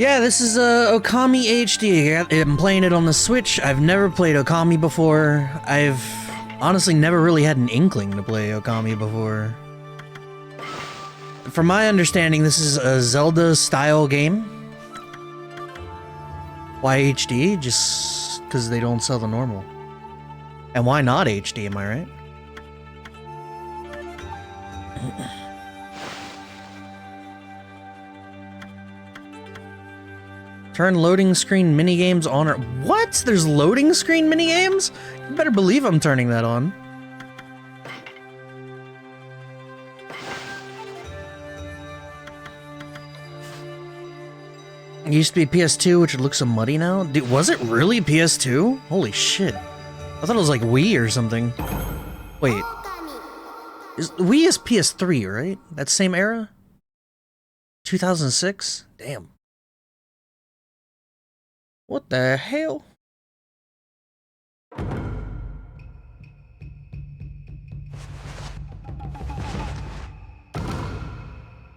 Yeah, this is Okami HD. I'm playing it on the Switch. I've never played Okami before. I've honestly never really had an inkling to play Okami before. From my understanding, this is a Zelda-style game. Why HD? Just because they don't sell the normal. And why not HD, am I right? Turn loading screen minigames on or— What? There's loading screen minigames? You better believe I'm turning that on. It used to be PS2, which looks so muddy now. Dude, was it really PS2? Holy shit. I thought it was like Wii or something. Wait. Wii is PS3, right? That same era? 2006? Damn. What the hell?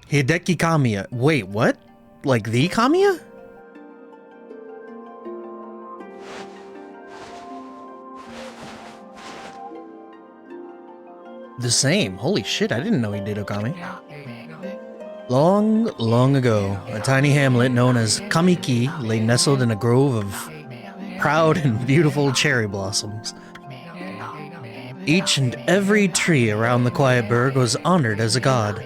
Hideki Kamiya. Wait, what? Like the Kamiya? The same. Holy shit, I didn't know he did Okami. Long, long ago, a tiny hamlet known as Kamiki lay nestled in a grove of proud and beautiful cherry blossoms. Each and every tree around the quiet burg was honored as a god.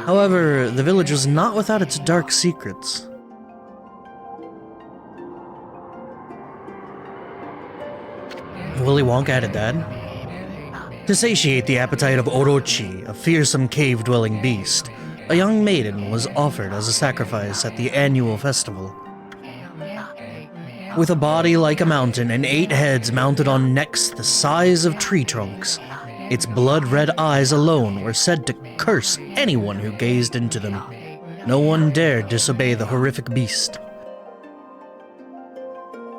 However, the village was not without its dark secrets. Willy Wonka had a dad? To satiate the appetite of Orochi, a fearsome cave-dwelling beast, a young maiden was offered as a sacrifice at the annual festival. With a body like a mountain and 8 heads mounted on necks the size of tree trunks, its blood-red eyes alone were said to curse anyone who gazed into them. No one dared disobey the horrific beast.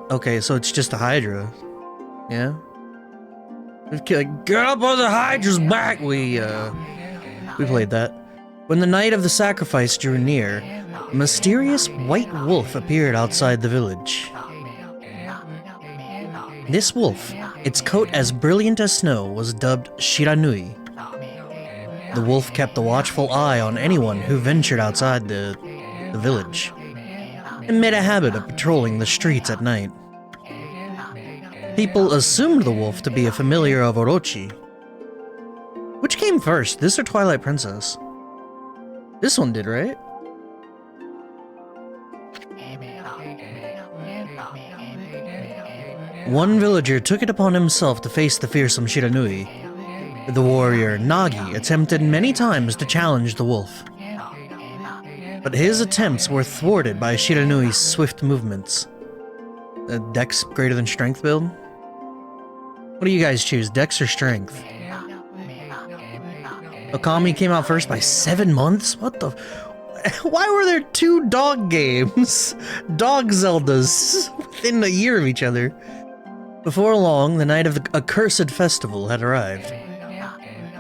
Okay, so it's just a Hydra. Yeah? Get up on the Hydra's back! We played that. When the night of the sacrifice drew near, a mysterious white wolf appeared outside the village. This wolf, its coat as brilliant as snow, was dubbed Shiranui. The wolf kept a watchful eye on anyone who ventured outside the village, and made a habit of patrolling the streets at night. People assumed the wolf to be a familiar of Orochi. Which came first, this or Twilight Princess? This one did, right? One villager took it upon himself to face the fearsome Shiranui. The warrior, Nagi, attempted many times to challenge the wolf. But his attempts were thwarted by Shiranui's swift movements. Dex greater than strength build? What do you guys choose, Dex or strength? Okami came out first by 7 months? What the— Why were there 2 dog games? Dog Zeldas within a year of each other. Before long, the night of the accursed festival had arrived.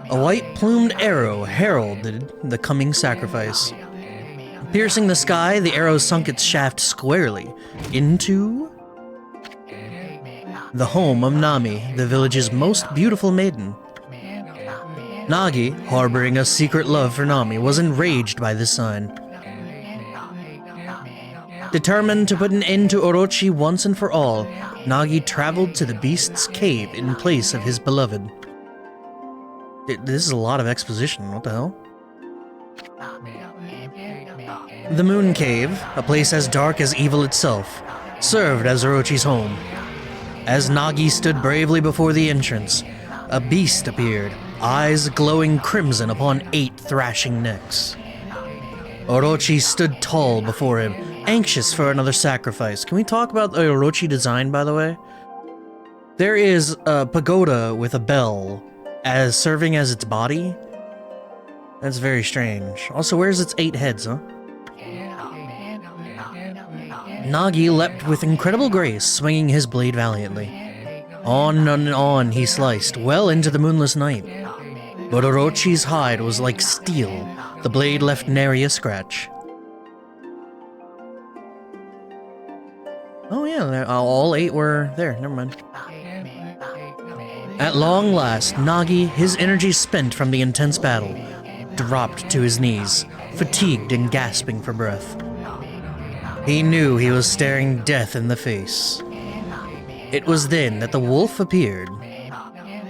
A white-plumed arrow heralded the coming sacrifice. Piercing the sky, the arrow sunk its shaft squarely into the home of Nami, the village's most beautiful maiden. Nagi, harboring a secret love for Nami, was enraged by this sign. Determined to put an end to Orochi once and for all, Nagi traveled to the beast's cave in place of his beloved. This is a lot of exposition, what the hell? The Moon Cave, a place as dark as evil itself, served as Orochi's home. As Nagi stood bravely before the entrance, a beast appeared, eyes glowing crimson upon 8 thrashing necks. Orochi stood tall before him, anxious for another sacrifice. Can we talk about the Orochi design, by the way? There is a pagoda with a bell as serving as its body. That's very strange. Also, where's its 8 heads, huh? Nagi leapt with incredible grace, swinging his blade valiantly. On and on he sliced, well into the moonless night. But Orochi's hide was like steel. The blade left nary a scratch. yeah, all 8 were there. Never mind. At long last, Nagi, his energy spent from the intense battle, dropped to his knees, fatigued and gasping for breath. He knew he was staring death in the face. It was then that the wolf appeared.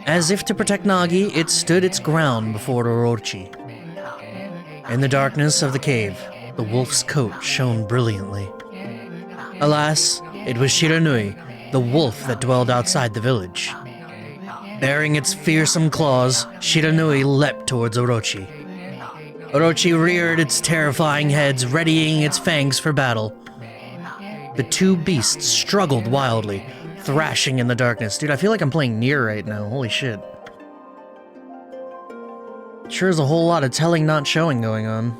As if to protect Nagi, it stood its ground before Orochi. In the darkness of the cave, the wolf's coat shone brilliantly. Alas, it was Shiranui, the wolf that dwelled outside the village. Bearing its fearsome claws, Shiranui leapt towards Orochi. Orochi reared its terrifying heads, readying its fangs for battle. The two beasts struggled wildly, thrashing in the darkness. Dude, I feel like I'm playing Nier right now. Holy shit. Sure is a whole lot of telling not showing going on.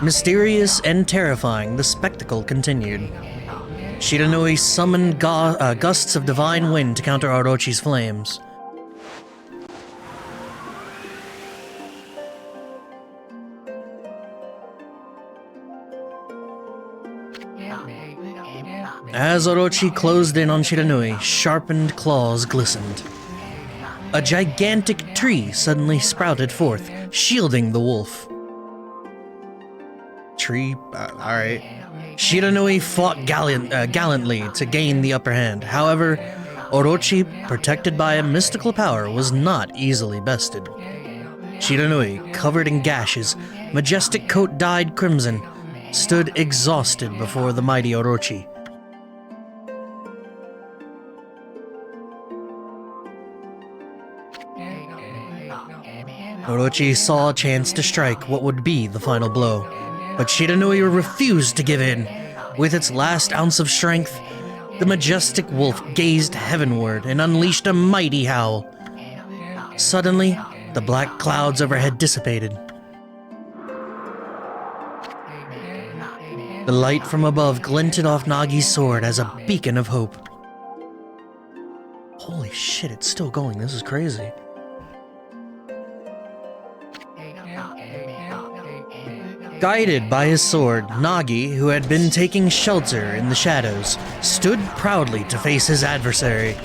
Mysterious and terrifying, the spectacle continued. Shiranui summoned gusts of divine wind to counter Orochi's flames. As Orochi closed in on Shiranui, sharpened claws glistened. A gigantic tree suddenly sprouted forth, shielding the wolf. Tree? Alright. Shiranui fought gallantly to gain the upper hand. However, Orochi, protected by a mystical power, was not easily bested. Shiranui, covered in gashes, majestic coat dyed crimson, stood exhausted before the mighty Orochi. Orochi saw a chance to strike what would be the final blow, but Shiranui refused to give in. With its last ounce of strength, the majestic wolf gazed heavenward and unleashed a mighty howl. Suddenly, the black clouds overhead dissipated. The light from above glinted off Nagi's sword as a beacon of hope. Holy shit, it's still going. This is crazy. Guided by his sword, Nagi, who had been taking shelter in the shadows, stood proudly to face his adversary.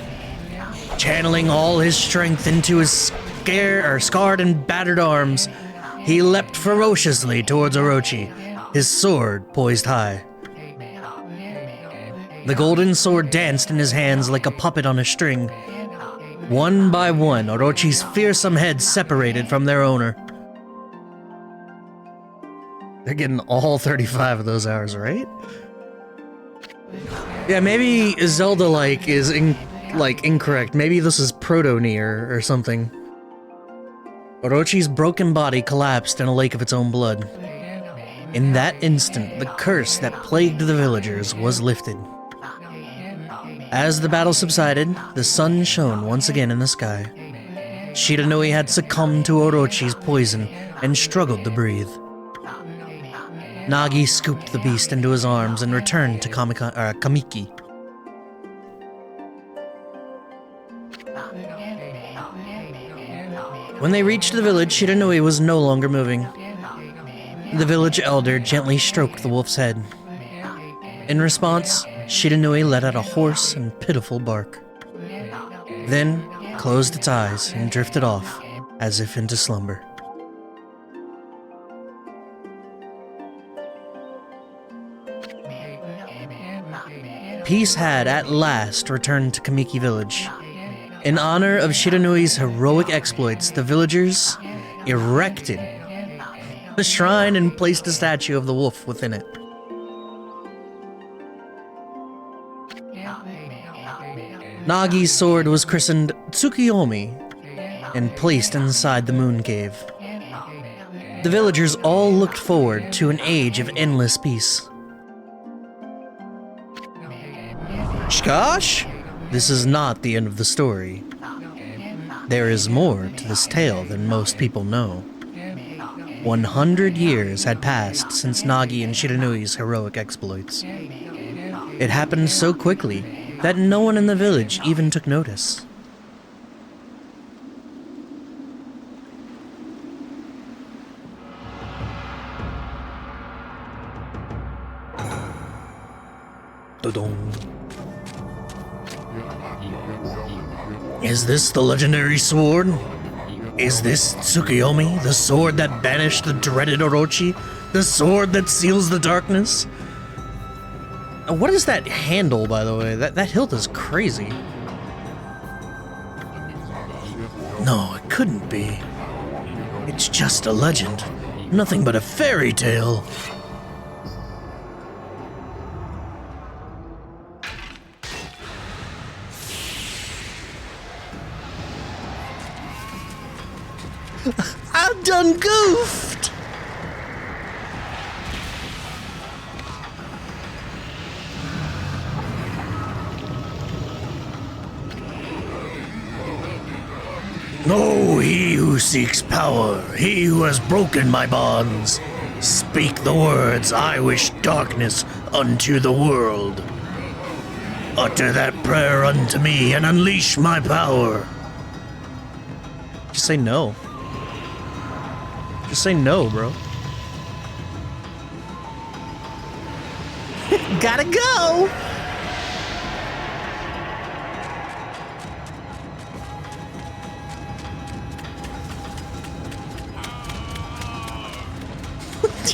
Channeling all his strength into his scarred and battered arms, he leapt ferociously towards Orochi, his sword poised high. The golden sword danced in his hands like a puppet on a string. One by one, Orochi's fearsome heads separated from their owner. They're getting all 35 of those hours, right? Yeah, maybe Zelda is incorrect. Maybe this is Proto-Nier or something. Orochi's broken body collapsed in a lake of its own blood. In that instant, the curse that plagued the villagers was lifted. As the battle subsided, the sun shone once again in the sky. Shiranui had succumbed to Orochi's poison and struggled to breathe. Nagi scooped the beast into his arms and returned to Kamiki. When they reached the village, Shiranui was no longer moving. The village elder gently stroked the wolf's head. In response, Shiranui let out a hoarse and pitiful bark. Then closed its eyes and drifted off, as if into slumber. Peace had at last returned to Kamiki village. In honor of Shiranui's heroic exploits, the villagers erected a shrine and placed a statue of the wolf within it. Nagi's sword was christened Tsukiyomi and placed inside the moon cave. The villagers all looked forward to an age of endless peace. Shkosh, this is not the end of the story. There is more to this tale than most people know. 100 years had passed since Nagi and Shiranui's heroic exploits. It happened so quickly that no one in the village even took notice. Is this the legendary sword? Is this Tsukuyomi, the sword that banished the dreaded Orochi? The sword that seals the darkness? What is that handle, by the way? That hilt is crazy. No, it couldn't be. It's just a legend. Nothing but a fairy tale. I've done goofed! Oh, he who seeks power, he who has broken my bonds. Speak the words, I wish darkness unto the world. Utter that prayer unto me and unleash my power. Just say no. Just say no, bro. Gotta go!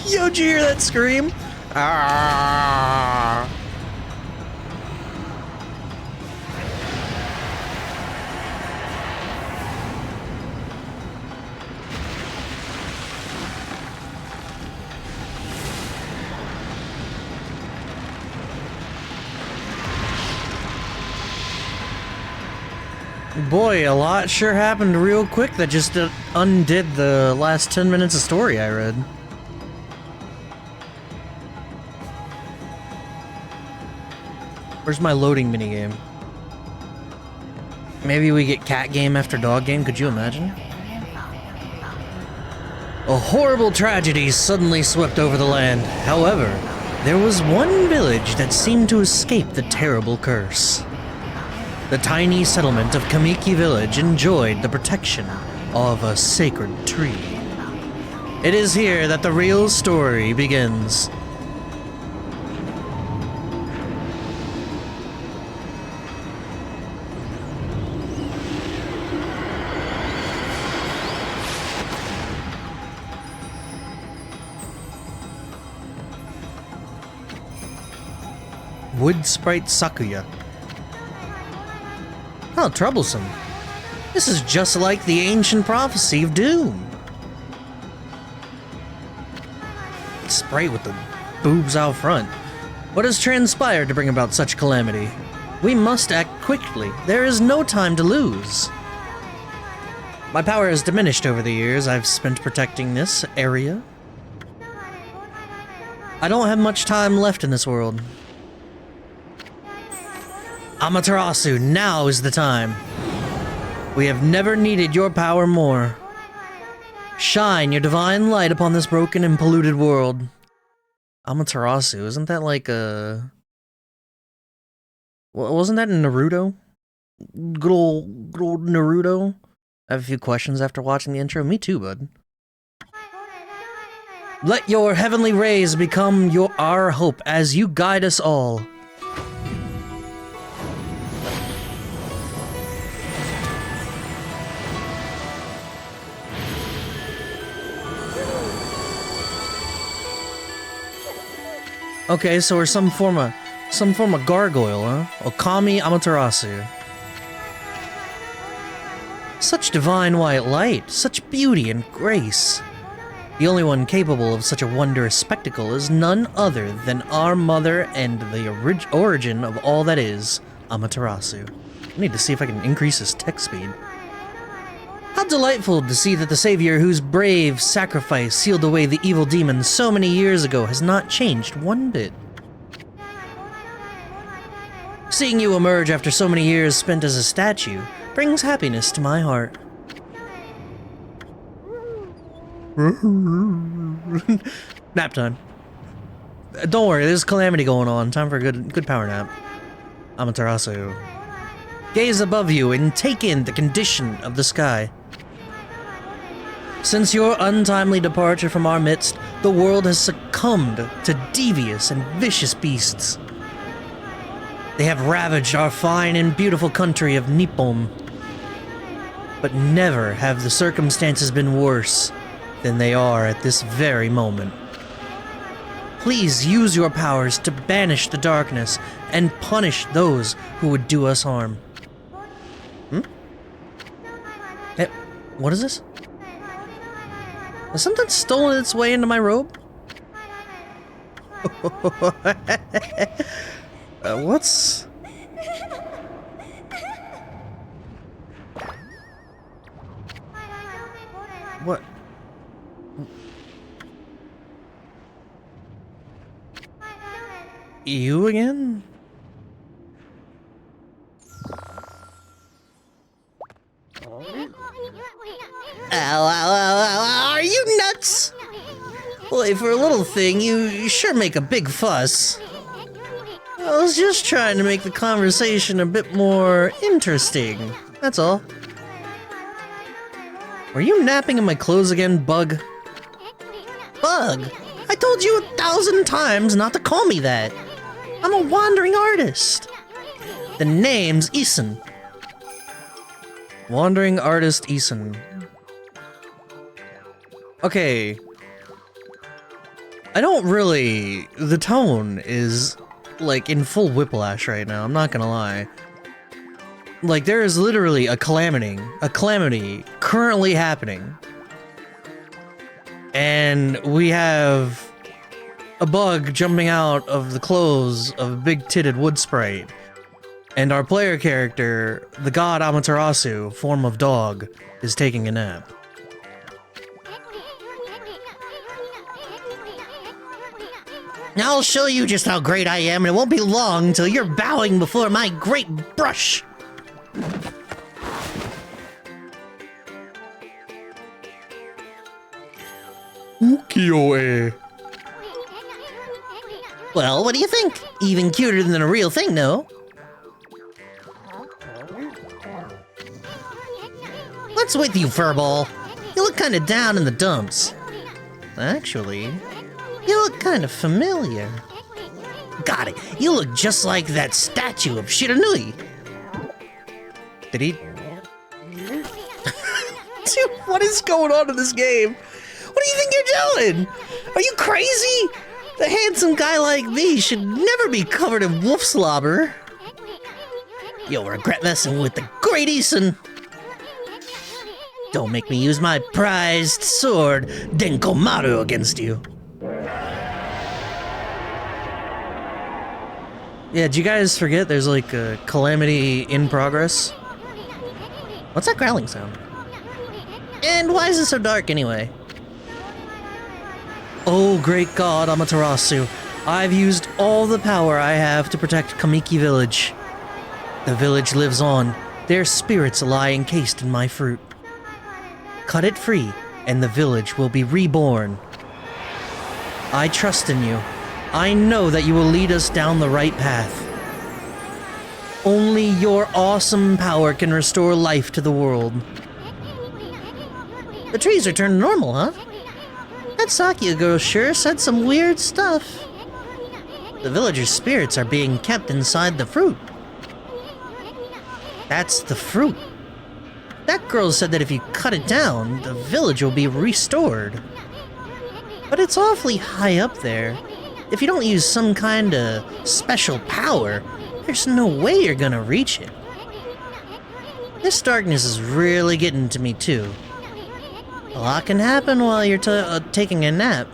Yo, did you hear that scream? Ah. Boy, a lot sure happened real quick that just undid the last 10 minutes of story I read. Where's my loading minigame? Maybe we get cat game after dog game, could you imagine? A horrible tragedy suddenly swept over the land. However, there was one village that seemed to escape the terrible curse. The tiny settlement of Kamiki Village enjoyed the protection of a sacred tree. It is here that the real story begins. Wood Sprite Sakuya. How troublesome. This is just like the ancient prophecy of doom. Sprite with the boobs out front. What has transpired to bring about such calamity? We must act quickly. There is no time to lose. My power has diminished over the years I've spent protecting this area. I don't have much time left in this world. Amaterasu, now is the time. We have never needed your power more. Shine your divine light upon this broken and polluted world. Amaterasu, isn't that like a... Wasn't that in Naruto? Good old Naruto? I have a few questions after watching the intro. Me too, bud. Let your heavenly rays become our hope as you guide us all. Okay, so we're some form of gargoyle, huh? Okami Amaterasu. Such divine white light, such beauty and grace. The only one capable of such a wondrous spectacle is none other than our mother and the origin of all that is, Amaterasu. I need to see if I can increase his text speed. How delightful to see that the savior whose brave sacrifice sealed away the evil demons so many years ago has not changed one bit. Seeing you emerge after so many years spent as a statue brings happiness to my heart. Nap time. Don't worry, there's calamity going on. Time for a good power nap. Amaterasu. Gaze above you and take in the condition of the sky. Since your untimely departure from our midst, the world has succumbed to devious and vicious beasts. They have ravaged our fine and beautiful country of Nippon. But never have the circumstances been worse than they are at this very moment. Please use your powers to banish the darkness and punish those who would do us harm. Hey, what is this? Has something stolen its way into my robe? What's... What? You again? Ow, are you nuts? Boy, for a little thing, you sure make a big fuss. I was just trying to make the conversation a bit more interesting, that's all. Were you napping in my clothes again, Bug? Bug? I told you 1,000 times not to call me that. I'm a wandering artist. The name's Eason. Wandering artist Eason. Okay. I don't really... The tone is, like, in full whiplash right now, I'm not gonna lie. Like, there is literally a calamity currently happening. And we have a bug jumping out of the clothes of a big-titted wood sprite. And our player character, the god Amaterasu, form of dog, is taking a nap. Now I'll show you just how great I am, and it won't be long until you're bowing before my great brush! Ukiyo-e. Well, what do you think? Even cuter than a real thing, no? What's with you, furball? You look kinda down in the dumps. Actually, you look kinda familiar. Got it. You look just like that statue of Shiranui. Did he? Dude, what is going on in this game? What do you think you're doing? Are you crazy? A handsome guy like me should never be covered in wolf slobber. You'll regret messing with the great Eason. Don't make me use my prized sword, Denkomaru, against you. Yeah, did you guys forget there's like a calamity in progress? What's that growling sound? And why is it so dark anyway? Oh, great god Amaterasu, I've used all the power I have to protect Kamiki Village. The village lives on. Their spirits lie encased in my fruit. Cut it free, and the village will be reborn. I trust in you. I know that you will lead us down the right path. Only your awesome power can restore life to the world. The trees are turned normal, huh? That Sakia girl sure said some weird stuff. The villagers' spirits are being kept inside the fruit. That's the fruit. That girl said that if you cut it down, the village will be restored. But it's awfully high up there. If you don't use some kind of special power, there's no way you're gonna reach it. This darkness is really getting to me too. A lot can happen while you're taking a nap.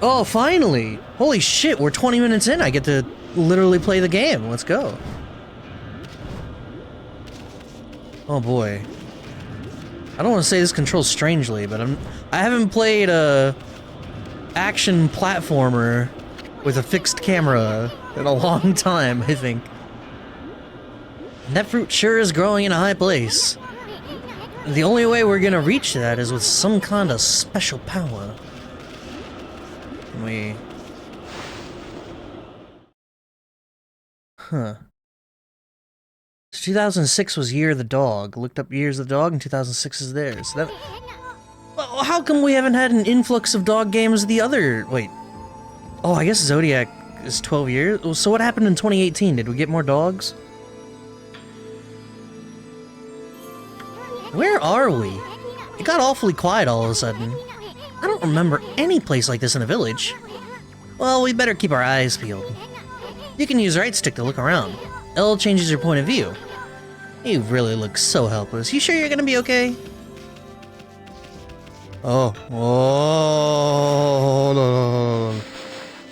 Oh, finally! Holy shit, we're 20 minutes in. I get to literally play the game. Let's go. Oh boy. I don't want to say this controls strangely, but I haven't played a action platformer with a fixed camera in a long time, I think. And that fruit sure is growing in a high place. The only way we're gonna reach that is with some kind of special power. Can we... Huh. 2006 was Year of the Dog. Looked up Years of the Dog, and 2006 is theirs. That... How come we haven't had an influx of dog games the other... Wait. Oh, I guess Zodiac is 12 years? So what happened in 2018? Did we get more dogs? Where are we? It got awfully quiet all of a sudden. I don't remember any place like this in the village. Well, we better keep our eyes peeled. You can use right stick to look around. L changes your point of view. You really look so helpless. You sure you're gonna be okay? Oh, no.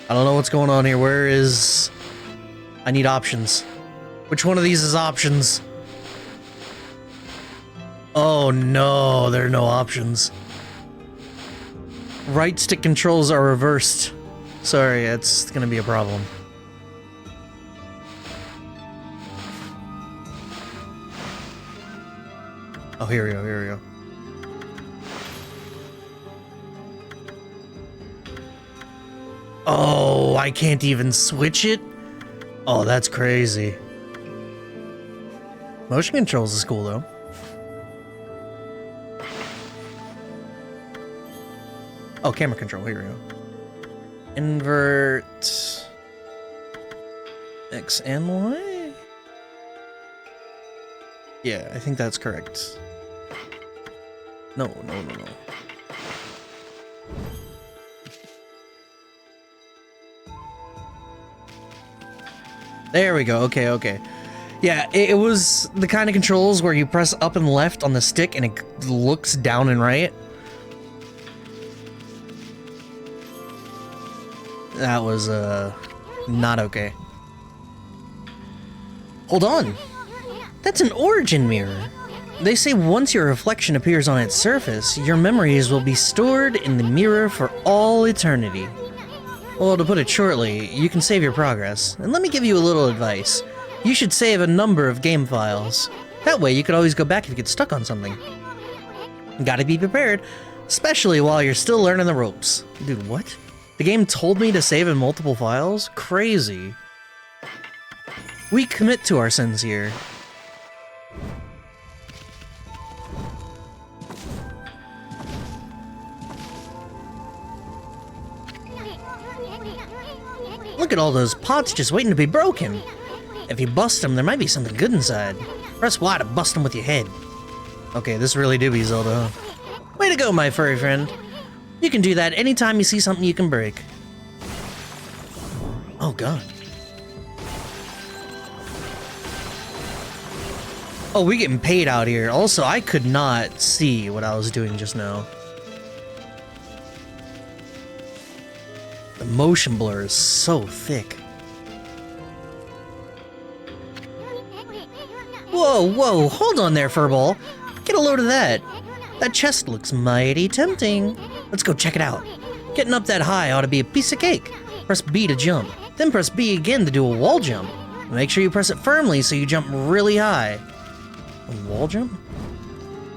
I don't know what's going on here. Where is... I need options. Which one of these is options? Oh no, there are no options. Right stick controls are reversed. Sorry, it's gonna be a problem. Oh, here we go. Oh, I can't even switch it? Oh, that's crazy. Motion controls is cool, though. Oh, camera control, here we go. Invert... X and Y? Yeah, I think that's correct. No. There we go, okay. Yeah, it was the kind of controls where you press up and left on the stick and it looks down and right. That was, not okay. Hold on! That's an origin mirror! They say once your reflection appears on its surface, your memories will be stored in the mirror for all eternity. Well, to put it shortly, you can save your progress. And let me give you a little advice. You should save a number of game files. That way you could always go back if you get stuck on something. Gotta be prepared, especially while you're still learning the ropes. Dude, what? The game told me to save in multiple files? Crazy. We commit to our sins here. Look at all those pots just waiting to be broken. If you bust them, there might be something good inside. Press Y to bust them with your head. Okay, this really do be Zelda, huh? Way to go, my furry friend. You can do that anytime you see something you can break. Oh, God. Oh, we're getting paid out here. Also, I could not see what I was doing just now. The motion blur is so thick. Whoa, hold on there, Furball. Get a load of that. That chest looks mighty tempting. Let's go check it out. Getting up that high ought to be a piece of cake. Press B to jump, then press B again to do a wall jump. Make sure you press it firmly so you jump really high. A wall jump?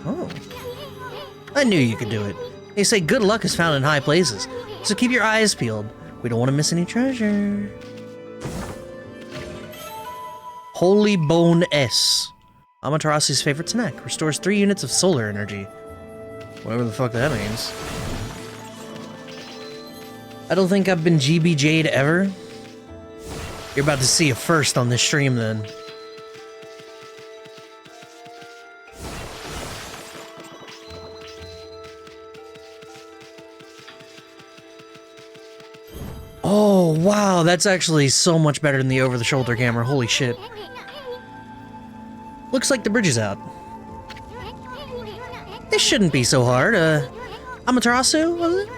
Oh. I knew you could do it. They say good luck is found in high places, so keep your eyes peeled. We don't want to miss any treasure. Holy Bone S. Amaterasu's favorite snack. Restores 3 units of solar energy. Whatever the fuck that means. I don't think I've been GBJ'd ever. You're about to see it first on this stream then. Oh, wow, that's actually so much better than the over-the-shoulder camera. Holy shit. Looks like the bridge is out. This shouldn't be so hard. Amaterasu, was it?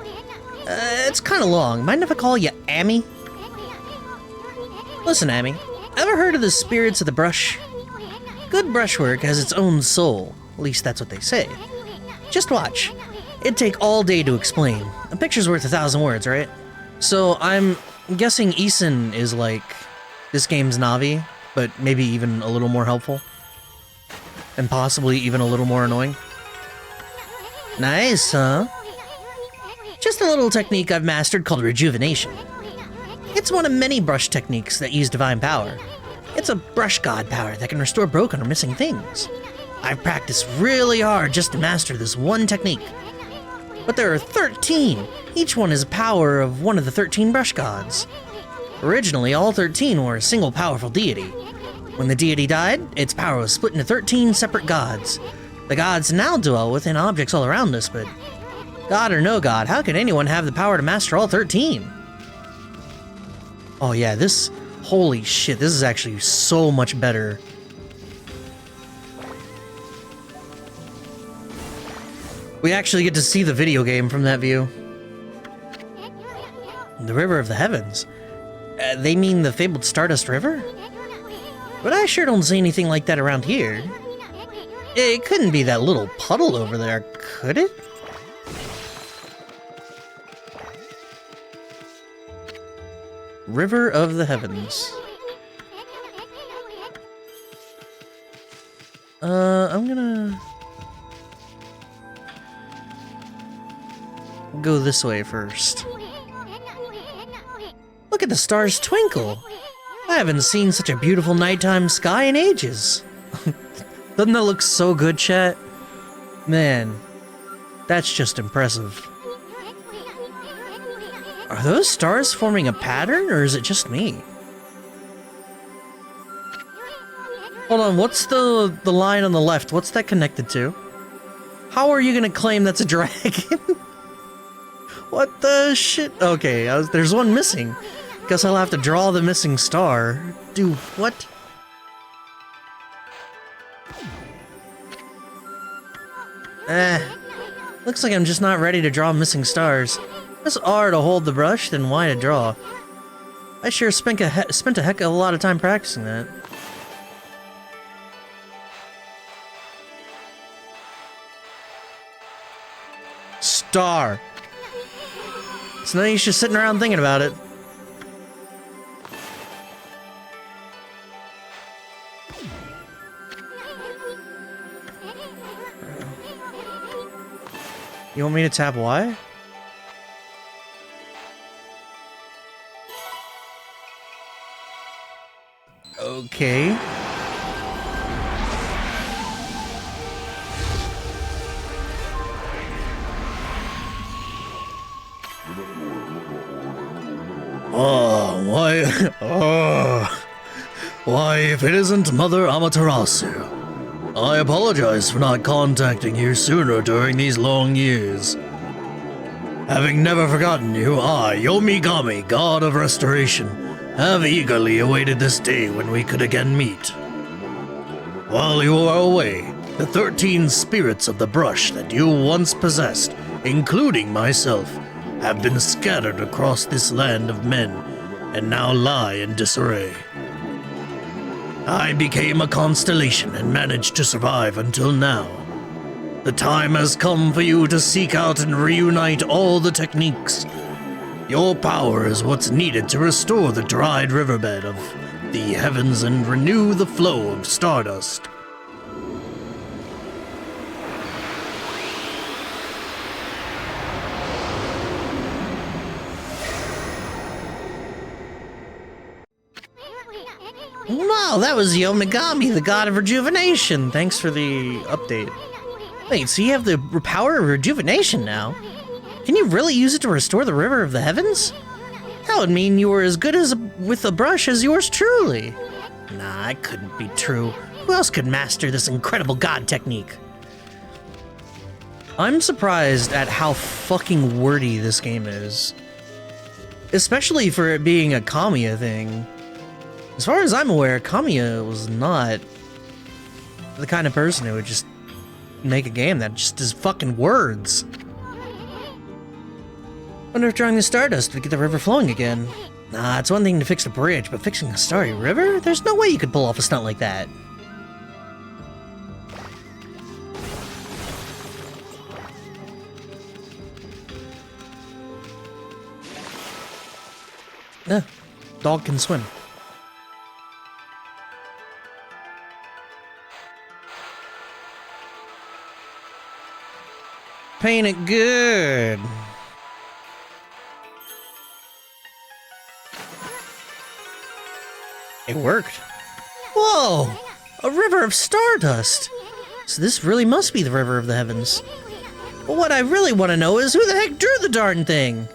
It's kind of long. Mind if I call you Amy? Listen, Amy. Ever heard of the spirits of the brush? Good brushwork has its own soul. At least that's what they say. Just watch. It'd take all day to explain. A picture's worth 1,000 words, right? So I'm guessing Eason is like this game's Navi, but maybe even a little more helpful. And possibly even a little more annoying. Nice, huh? Just a little technique I've mastered called rejuvenation. It's one of many brush techniques that use divine power. It's a brush god power that can restore broken or missing things. I've practiced really hard just to master this one technique. But there are 13. Each one is a power of one of the 13 brush gods. Originally, all 13 were a single powerful deity. When the deity died, its power was split into 13 separate gods. The gods now dwell within objects all around us, but God or no God, how could anyone have the power to master all 13? Oh yeah, this... Holy shit, this is actually so much better. We actually get to see the video game from that view. The River of the Heavens. They mean the fabled Stardust River? But I sure don't see anything like that around here. It couldn't be that little puddle over there, could it? River of the Heavens. I'm gonna... go this way first. Look at the stars twinkle! I haven't seen such a beautiful nighttime sky in ages. Doesn't that look so good, chat? Man, that's just impressive. Are those stars forming a pattern, or is it just me? Hold on, what's the line on the left? What's that connected to? How are you gonna claim that's a dragon? What the shit? Okay, there's one missing. Guess I'll have to draw the missing star. Do what? Looks like I'm just not ready to draw missing stars. Press R to hold the brush, then Y to draw. I sure spent a heck of a lot of time practicing that. Star. So now you're just sitting around thinking about it. You want me to tap Y? Okay. Oh, why? Oh. Why, if it isn't Mother Amaterasu. I apologize for not contacting you sooner during these long years. Having never forgotten you, I, Yomigami, God of Restoration, have eagerly awaited this day when we could again meet. While you are away, the 13 spirits of the brush that you once possessed, including myself, have been scattered across this land of men, and now lie in disarray. I became a constellation and managed to survive until now. The time has come for you to seek out and reunite all the techniques. Your power is what's needed to restore the dried riverbed of the heavens and renew the flow of stardust. Wow, that was Yomigami, the god of rejuvenation. Thanks for the update. Wait, so you have the power of rejuvenation now? Can you really use it to restore the River of the Heavens? That would mean you were as good as with a brush as yours truly. Nah, that couldn't be true. Who else could master this incredible god technique? I'm surprised at how fucking wordy this game is. Especially for it being a Kamiya thing. As far as I'm aware, Kamiya was not the kind of person who would just make a game that just is fucking words. Wonder if drawing the stardust would get the river flowing again. Nah, it's one thing to fix a bridge, but fixing a starry river? There's no way you could pull off a stunt like that. Dog can swim. Paint it good. It worked. Whoa! A river of stardust! So this really must be the River of the Heavens. But what I really want to know is who the heck drew the darn thing?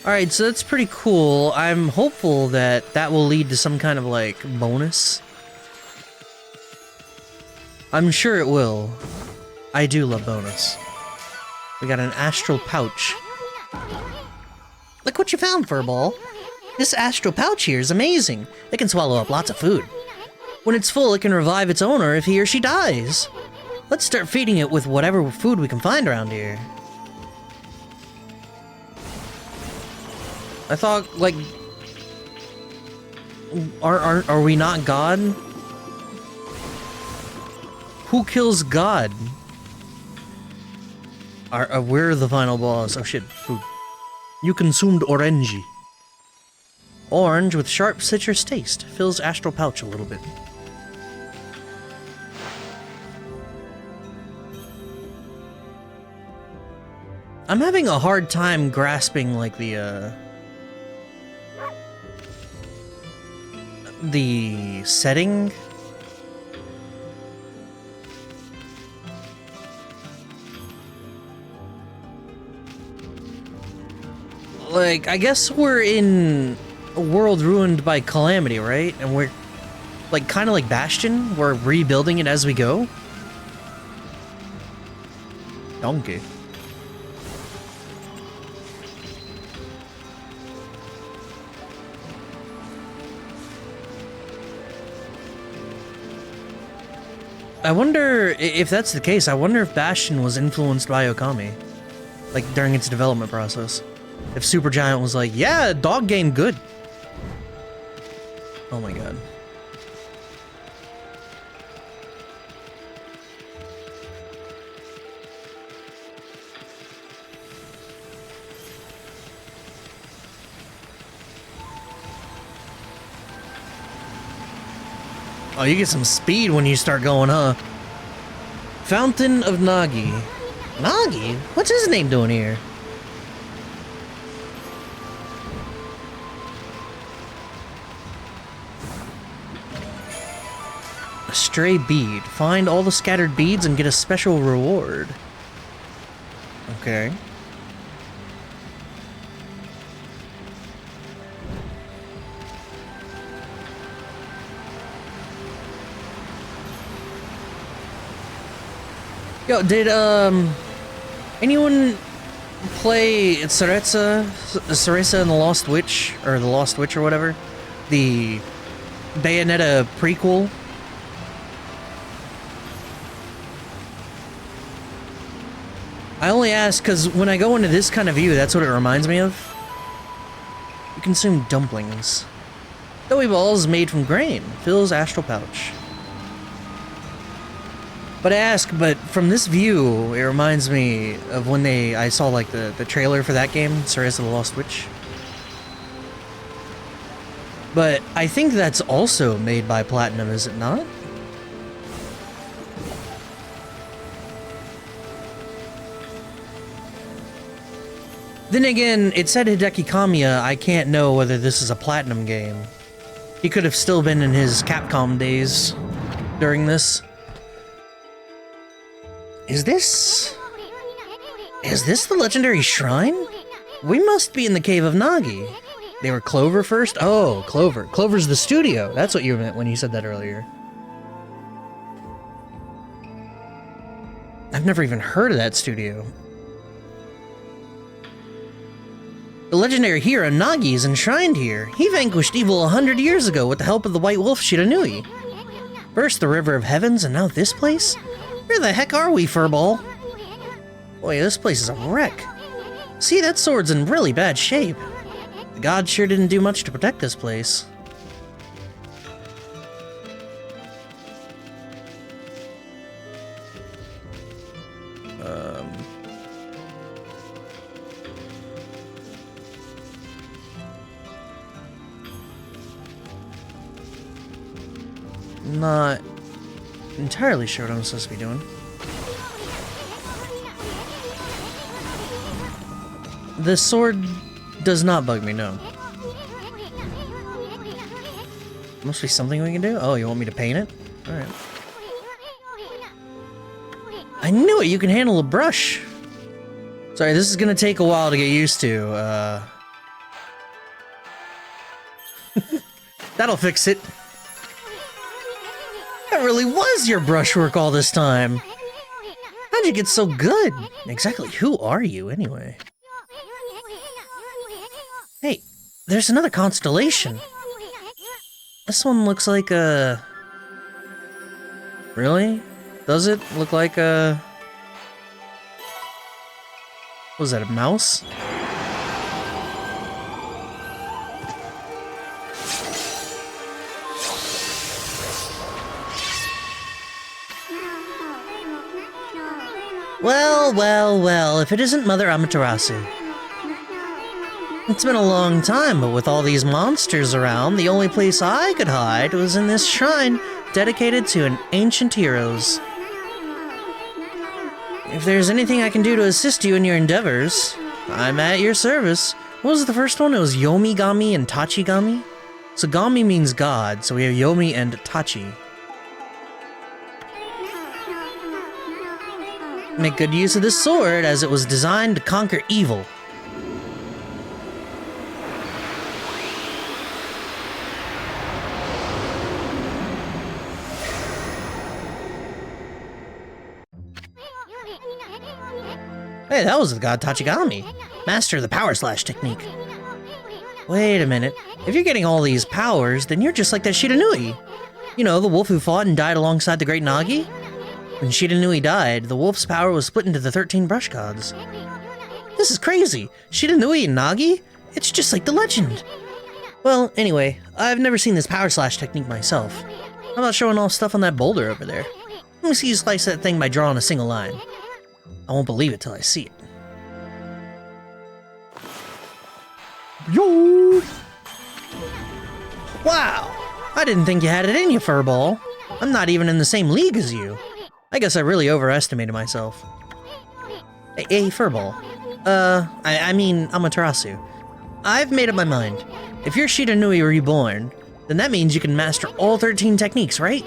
Alright, so that's pretty cool. I'm hopeful that that will lead to some kind of, like, bonus. I'm sure it will. I do love bonus. We got an astral pouch. Look what you found, Furball. This astral pouch here is amazing. It can swallow up lots of food. When it's full, it can revive its owner if he or she dies. Let's start feeding it with whatever food we can find around here. I thought, like... Are we not God? Who kills God? We're the final boss. Oh shit, food. You consumed orange. Orange with sharp citrus taste. Fills astral pouch a little bit. I'm having a hard time grasping, like, the setting. Like, I guess we're in a world ruined by calamity, right? And we're, like, kind of like Bastion. We're rebuilding it as we go. Donkey. I wonder if that's the case. I wonder if Bastion was influenced by Okami, like during its development process. If Supergiant was like, yeah, dog game good. Oh my god. Oh, you get some speed when you start going, huh? Fountain of Nagi. Nagi? What's his name doing here? A stray bead. Find all the scattered beads and get a special reward. Okay. Yo, did, anyone play Cereza and the Lost Witch, or the Lost Witch or whatever? The Bayonetta prequel? I only ask because when I go into this kind of view, that's what it reminds me of. You consume dumplings. Doughy balls made from grain. Fills astral pouch. But I ask, but from this view, it reminds me of when I saw like the trailer for that game, Cereza the Lost Witch. But I think that's also made by Platinum, is it not? Then again, it said Hideki Kamiya. I can't know whether this is a Platinum game. He could have still been in his Capcom days during this. Is this the legendary shrine? We must be in the Cave of Nagi. They were Clover first? Oh, Clover. Clover's the studio. That's what you meant when you said that earlier. I've never even heard of that studio. The legendary hero Nagi is enshrined here. He vanquished evil 100 years ago with the help of the White Wolf Shiranui. First the River of Heavens, and now this place? Where the heck are we, Furball? Boy, this place is a wreck. See, that sword's in really bad shape. The gods sure didn't do much to protect this place. Not entirely sure what I'm supposed to be doing. The sword does not bug me, no. Must be something we can do? Oh, you want me to paint it? Alright. I knew it! You can handle a brush! Sorry, this is gonna take a while to get used to. That'll fix it. That really was your brushwork all this time. How'd you get so good? Exactly who are you, anyway? Hey, there's another constellation. This one looks like a... Really? Does it look like a... What was that, a mouse? Well, well, well, if it isn't Mother Amaterasu. It's been a long time, but with all these monsters around, the only place I could hide was in this shrine dedicated to an ancient heroes. If there's anything I can do to assist you in your endeavors, I'm at your service. What was the first one? It was Yomi-gami and Tachi-gami? So Gami means God, so we have Yomi and Tachi. Make good use of this sword, as it was designed to conquer evil. Hey, that was the god Tachigami, master of the power slash technique. Wait a minute, if you're getting all these powers, then you're just like that Shiranui. You know, the wolf who fought and died alongside the great Nagi? When Shiranui died, the wolf's power was split into the 13 brush gods. This is crazy! Shiranui and Nagi? It's just like the legend! Well, anyway, I've never seen this power slash technique myself. How about showing off stuff on that boulder over there? Let me see you slice that thing by drawing a single line. I won't believe it till I see it. Yo! Wow! I didn't think you had it in you, Furball. I'm not even in the same league as you. I guess I really overestimated myself. Hey, Furball. I mean Amaterasu. I've made up my mind. If you're Shiranui reborn, then that means you can master all 13 techniques, right?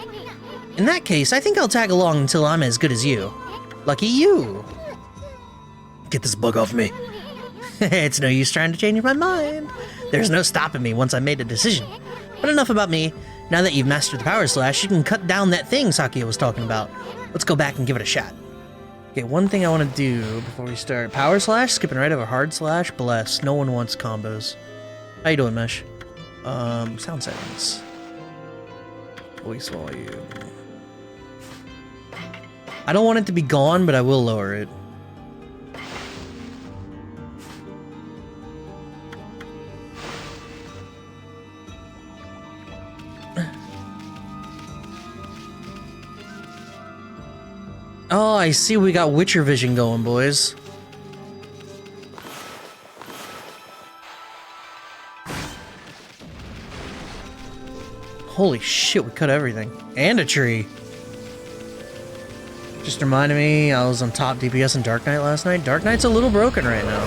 In that case, I think I'll tag along until I'm as good as you. Lucky you. Get this bug off me. It's no use trying to change my mind. There's no stopping me once I made a decision. But enough about me. Now that you've mastered the power slash, you can cut down that thing Sakia was talking about. Let's go back and give it a shot. Okay, one thing I want to do before we start. Power slash, skipping right over hard slash, bless. No one wants combos. How you doing, Mesh? Sound settings. Voice volume. I don't want it to be gone, but I will lower it. Oh, I see we got Witcher vision going, boys. Holy shit, we cut everything. And a tree. Just reminded me, I was on top DPS in Dark Knight last night. Dark Knight's a little broken right now.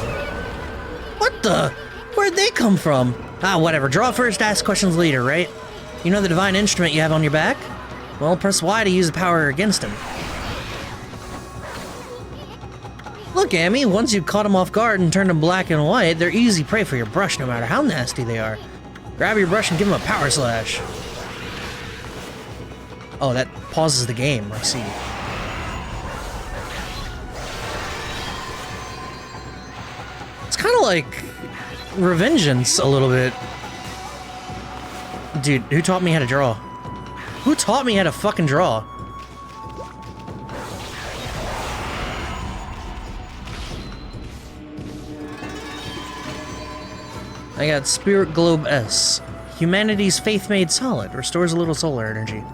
What the? Where'd they come from? Ah, whatever. Draw first, ask questions later, right? You know the divine instrument you have on your back? Well, press Y to use the power against him. Look, Amy, once you've caught them off guard and turned them black and white, they're easy prey for your brush no matter how nasty they are. Grab your brush and give them a power slash. Oh, that pauses the game, I see. It's kind of like Revengeance a little bit. Dude, who taught me how to draw? Who taught me how to fucking draw? I got Spirit Globe S. Humanity's faith made solid. Restores a little solar energy.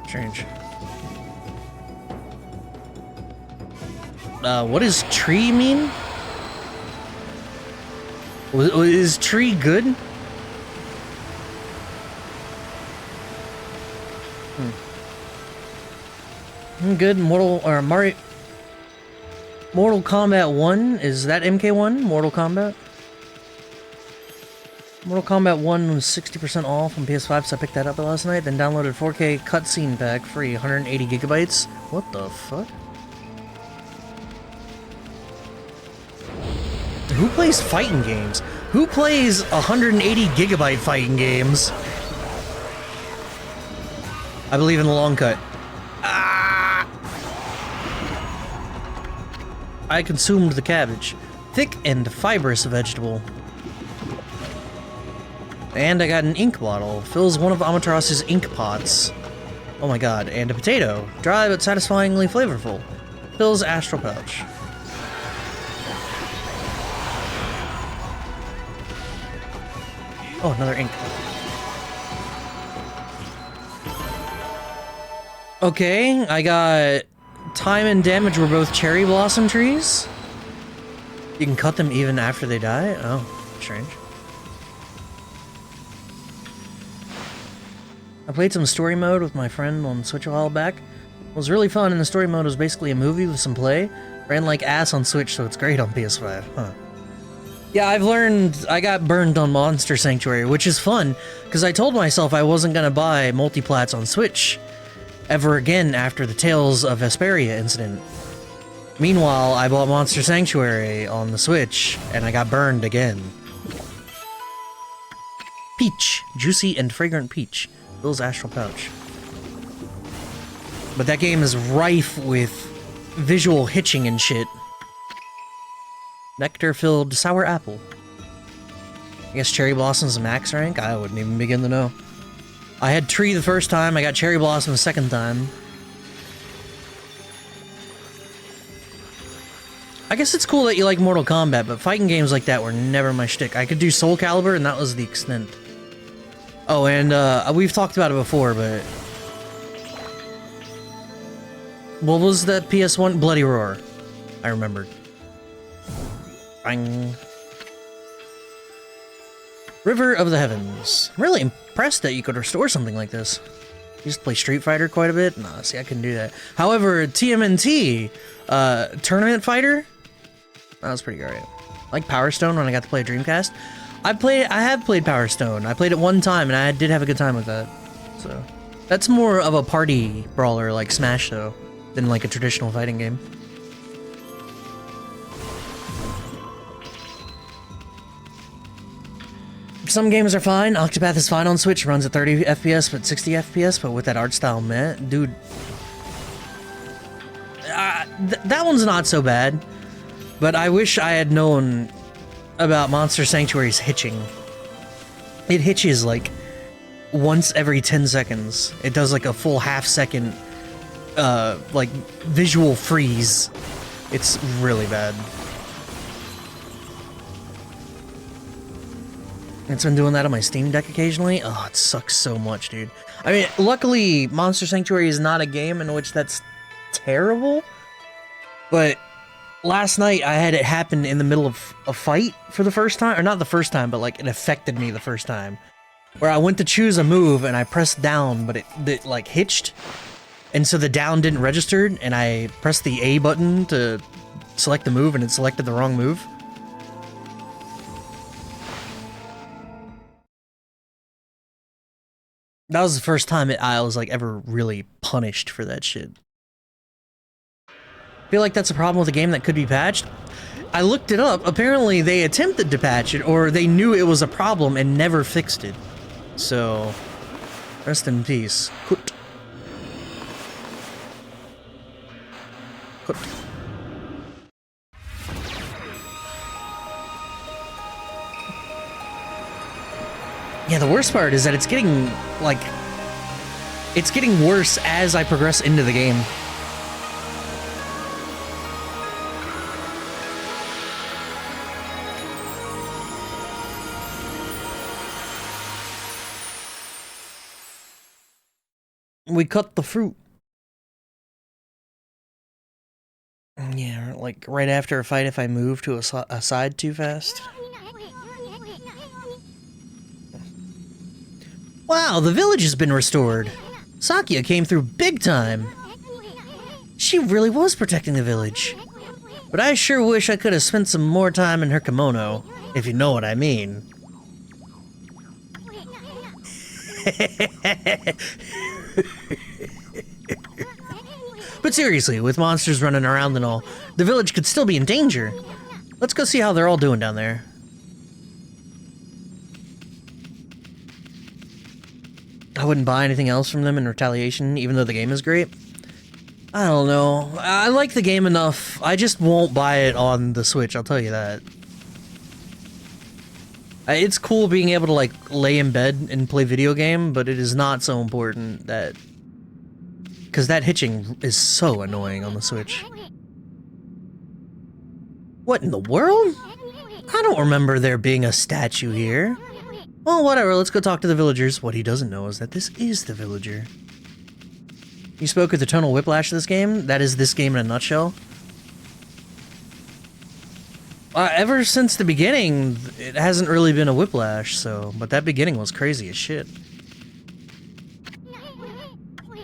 Strange. What does tree mean? Is tree good? Good. Mortal Kombat 1? Is that MK1? Mortal Kombat? Mortal Kombat 1 was 60% off on PS5, so I picked that up last night, then downloaded 4K cutscene pack free, 180 gigabytes. What the fuck? Who plays fighting games? Who plays 180 gigabyte fighting games? I believe in the long cut. Ah! I consumed the cabbage. Thick and fibrous vegetable. And I got an ink bottle. Fills one of Amateras's ink pots. Oh my god. And a potato. Dry but satisfyingly flavorful. Fills astral pouch. Oh, another ink. Okay, I got time and damage were both cherry blossom trees. You can cut them even after they die? Oh, strange. I played some story mode with my friend on Switch a while back. It was really fun, and the story mode was basically a movie with some play. Ran like ass on Switch, so it's great on PS5. Huh. Yeah, I've learned I got burned on Monster Sanctuary, which is fun, because I told myself I wasn't gonna buy multiplats on Switch ever again after the Tales of Vesperia incident. Meanwhile, I bought Monster Sanctuary on the Switch, and I got burned again. Peach. Juicy and fragrant peach. Bill's astral pouch. But that game is rife with visual hitching and shit. Nectar-filled sour apple. I guess Cherry Blossom's max rank? I wouldn't even begin to know. I had Tree the first time, I got Cherry Blossom the second time. I guess it's cool that you like Mortal Kombat, but fighting games like that were never my shtick. I could do Soul Calibur, and that was the extent. Oh, and we've talked about it before, but... what was that PS1? Bloody Roar. I remembered. Bang. River of the Heavens. I'm really impressed that you could restore something like this. You used to play Street Fighter quite a bit? Nah, see, I couldn't do that. However, TMNT, Tournament Fighter, that was pretty great. Like Power Stone when I got to play Dreamcast. I have played Power Stone. I played it one time, and I did have a good time with that. So, that's more of a party brawler like Smash, though, than like a traditional fighting game. Some games are fine. Octopath is fine on Switch. Runs at 30 FPS, but 60 FPS. But with that art style, man, dude, that one's not so bad. But I wish I had known about Monster Sanctuary's hitching. It hitches like once every 10 seconds. It does like a full half-second, like visual freeze. It's really bad. It's been doing that on my Steam Deck occasionally. Oh, it sucks so much, dude. I mean, luckily, Monster Sanctuary is not a game in which that's terrible. But last night, I had it happen in the middle of a fight for the first time. Or not the first time, but like it affected me the first time. Where I went to choose a move and I pressed down, but it like hitched. And so the down didn't register. And I pressed the A button to select the move and it selected the wrong move. That was the first time I was like ever really punished for that shit. I feel like that's a problem with a game that could be patched. I looked it up. Apparently they attempted to patch it, or they knew it was a problem and never fixed it. So, rest in peace. Kut. Kut. Yeah, the worst part is that it's getting, like, it's getting worse as I progress into the game. We cut the fruit. Yeah, like, right after a fight if I move to a side too fast. Wow, the village has been restored. Sakia came through big time. She really was protecting the village. But I sure wish I could have spent some more time in her kimono, if you know what I mean. But seriously, with monsters running around and all, the village could still be in danger. Let's go see how they're all doing down there. I wouldn't buy anything else from them in retaliation, even though the game is great. I don't know. I like the game enough. I just won't buy it on the Switch, I'll tell you that. It's cool being able to, like, lay in bed and play video game, but it is not so important that... Because that hitching is so annoying on the Switch. What in the world? I don't remember there being a statue here. Well, whatever, let's go talk to the villagers. What he doesn't know is that this is the villager. You spoke of the tonal whiplash of this game? That is this game in a nutshell? Ever since the beginning, it hasn't really been a whiplash, so... But that beginning was crazy as shit.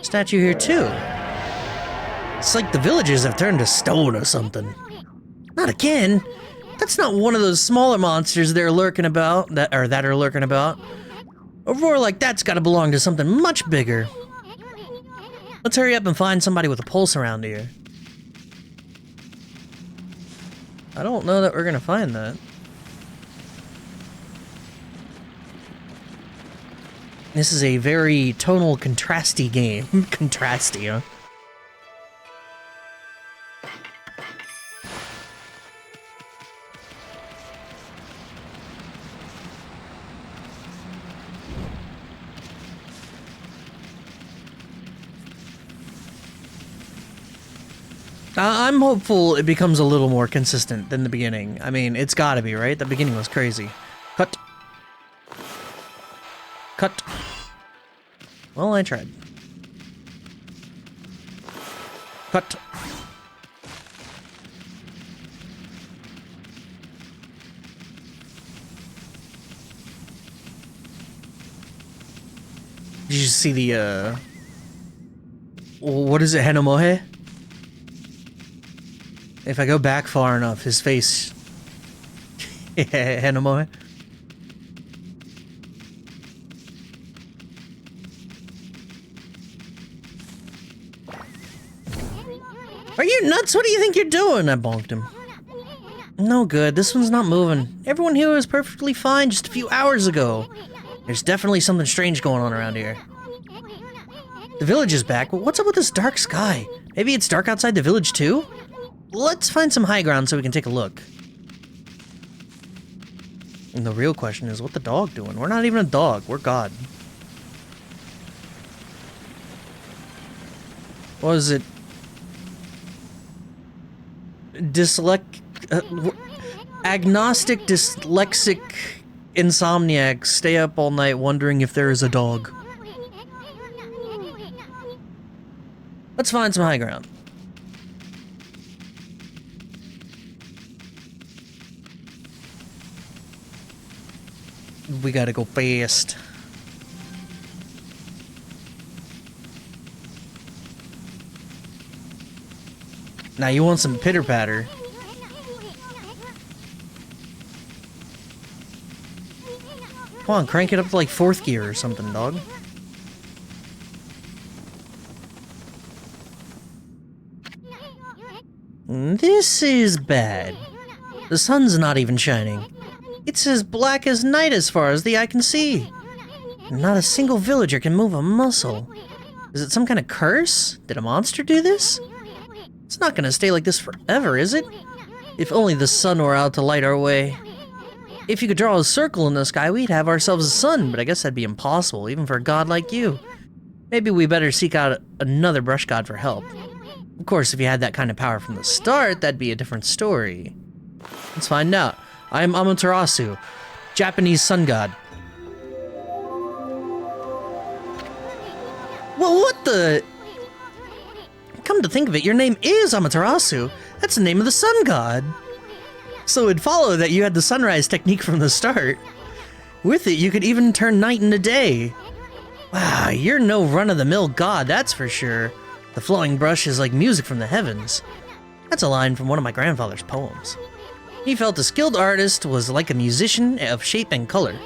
Statue here, too. It's like the villagers have turned to stone or something. Not again! That's not one of those smaller monsters they're lurking about, that are lurking about. A roar like that's gotta belong to something much bigger. Let's hurry up and find somebody with a pulse around here. I don't know that we're gonna find that. This is a very tonal contrasty game. Contrasty, huh? I'm hopeful it becomes a little more consistent than the beginning. I mean, it's gotta be, right? The beginning was crazy. Cut. Cut. Well, I tried. Cut. Did you see the, what is it, Henomohe? If I go back far enough, his face... Henomoe. Are you nuts? What do you think you're doing? I bonked him. No good. This one's not moving. Everyone here was perfectly fine just a few hours ago. There's definitely something strange going on around here. The village is back, but what's up with this dark sky? Maybe it's dark outside the village too? Let's find some high ground so we can take a look. And the real question is, what the dog doing? We're not even a dog, we're God. What is it? Agnostic, dyslexic, insomniacs stay up all night wondering if there is a dog. Let's find some high ground. We gotta go fast. Now you want some pitter patter. Come on, crank it up to like 4th gear or something, dog. This is bad. The sun's not even shining. It's as black as night as far as the eye can see. Not a single villager can move a muscle. Is it some kind of curse? Did a monster do this? It's not gonna stay like this forever, is it? If only the sun were out to light our way. If you could draw a circle in the sky, we'd have ourselves a sun, but I guess that'd be impossible, even for a god like you. Maybe we better seek out another brush god for help. Of course, if you had that kind of power from the start, that'd be a different story. Let's find out. I'm Amaterasu, Japanese sun god. Well, what the... Come to think of it, your name is Amaterasu. That's the name of the sun god. So it'd follow that you had the sunrise technique from the start. With it, you could even turn night into day. Wow, you're no run-of-the-mill god, that's for sure. The flowing brush is like music from the heavens. That's a line from one of my grandfather's poems. He felt a skilled artist was like a musician of shape and color.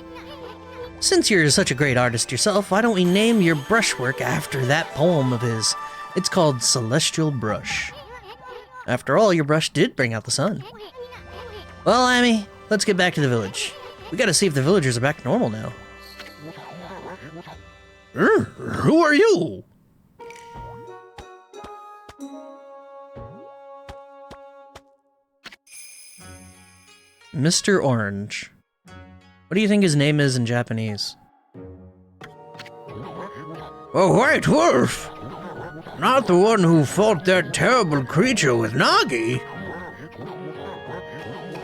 Since you're such a great artist yourself, why don't we name your brushwork after that poem of his? It's called Celestial Brush. After all, your brush did bring out the sun. Well, Amy, let's get back to the village. We gotta see if the villagers are back to normal now. Who are you? Mr. Orange. What do you think his name is in Japanese? A white wolf! Not the one who fought that terrible creature with Nagi.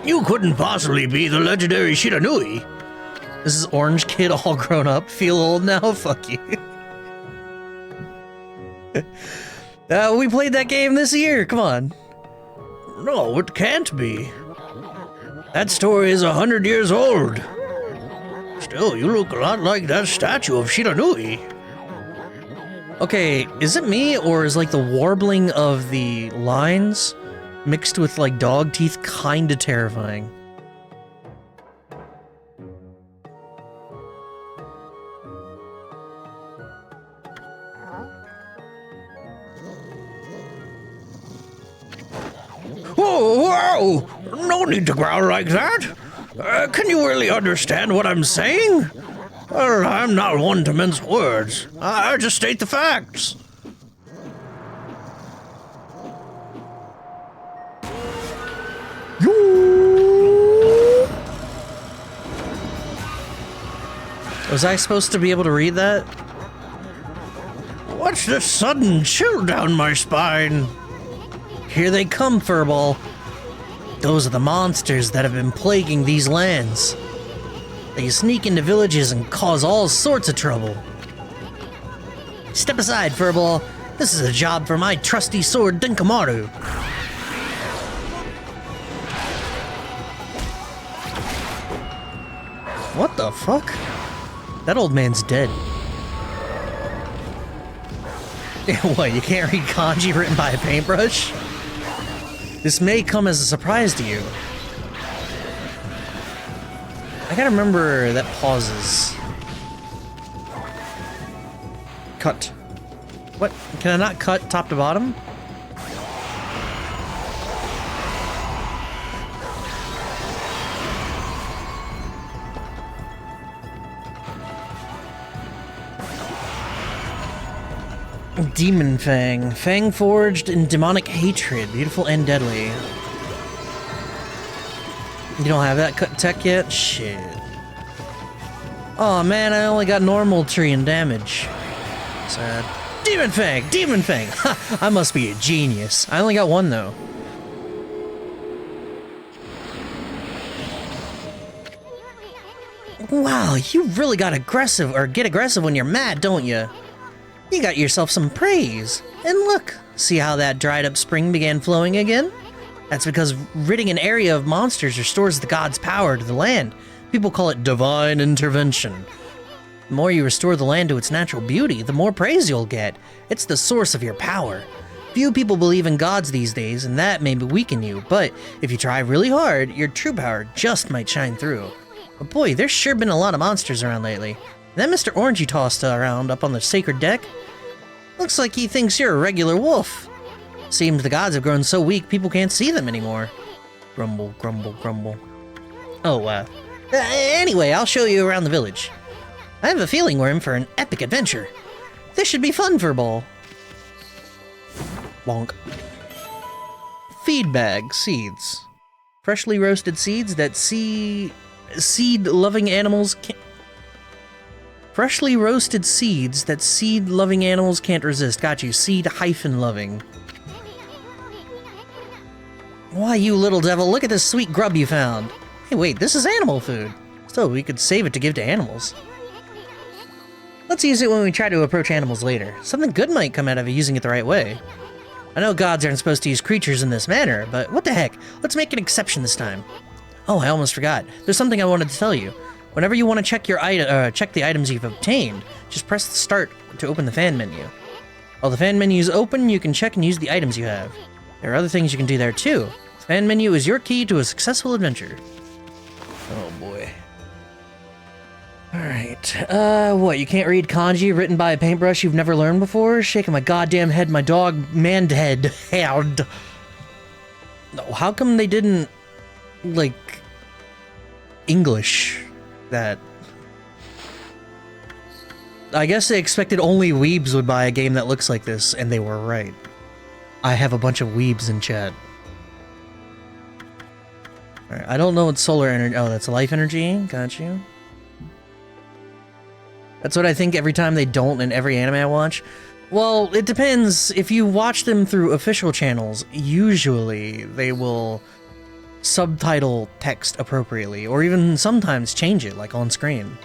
You couldn't possibly be the legendary Shiranui. This is Orange Kid all grown up. Feel old now? Fuck you. We played that game this year. Come on. No, it can't be. That story is 100 years old. Still, you look a lot like that statue of Shiranui. Okay, is it me, or is like the warbling of the lines mixed with like dog teeth kinda terrifying? Whoa! No need to growl like that. Can you really understand what I'm saying? Well, I'm not one to mince words. I just state the facts. Was I supposed to be able to read that? What's this sudden chill down my spine? Here they come, Furball. Those are the monsters that have been plaguing these lands. They sneak into villages and cause all sorts of trouble. Step aside, Furball. This is a job for my trusty sword, Dinkamaru. What the fuck? That old man's dead. What, you can't read kanji written by a paintbrush? This may come as a surprise to you. I gotta remember that pauses. Cut. What? Can I not cut top to bottom? Demon Fang. Fang forged in demonic hatred. Beautiful and deadly. You don't have that cut tech yet? Shit. Oh man, I only got normal tree and damage. Sad. Demon Fang! Demon Fang! Ha! I must be a genius. I only got one though. Wow, you really got aggressive, or get aggressive when you're mad, don't you? You got yourself some praise. And look, see how that dried up spring began flowing again? That's because ridding an area of monsters restores the god's power to the land. People call it divine intervention. The more you restore the land to its natural beauty, the more praise you'll get. It's the source of your power. Few people believe in gods these days, and that may weaken you, but if you try really hard, your true power just might shine through. But boy, there's sure been a lot of monsters around lately. That Mr. Orange you tossed around up on the sacred deck? Looks like he thinks you're a regular wolf. Seems the gods have grown so weak, people can't see them anymore. Grumble, grumble, grumble. Oh, anyway, I'll show you around the village. I have a feeling we're in for an epic adventure. This should be fun for Ball. Bonk. Feed bag seeds. Freshly roasted seeds that seed-loving animals can't... Freshly roasted seeds that seed-loving animals can't resist. Got you. Seed-loving. Why, you little devil, look at this sweet grub you found. Hey, wait, this is animal food. So we could save it to give to animals. Let's use it when we try to approach animals later. Something good might come out of using it the right way. I know gods aren't supposed to use creatures in this manner, but what the heck? Let's make an exception this time. Oh, I almost forgot. There's something I wanted to tell you. Whenever you want to check check the items you've obtained, just press the start to open the fan menu. While the fan menu is open, you can check and use the items you have. There are other things you can do there too. The fan menu is your key to a successful adventure. Oh boy. Alright, what, you can't read kanji written by a paintbrush you've never learned before? Shaking my goddamn head, my dog, man-head, head. How come they didn't, like, English that? I guess they expected only weebs would buy a game that looks like this, and they were right. I have a bunch of weebs in chat. Alright, I don't know what solar energy... Oh, that's life energy? Got you. That's what I think every time they don't in every anime I watch. Well, it depends. If you watch them through official channels, usually they will subtitle text appropriately, or even sometimes change it, like on screen.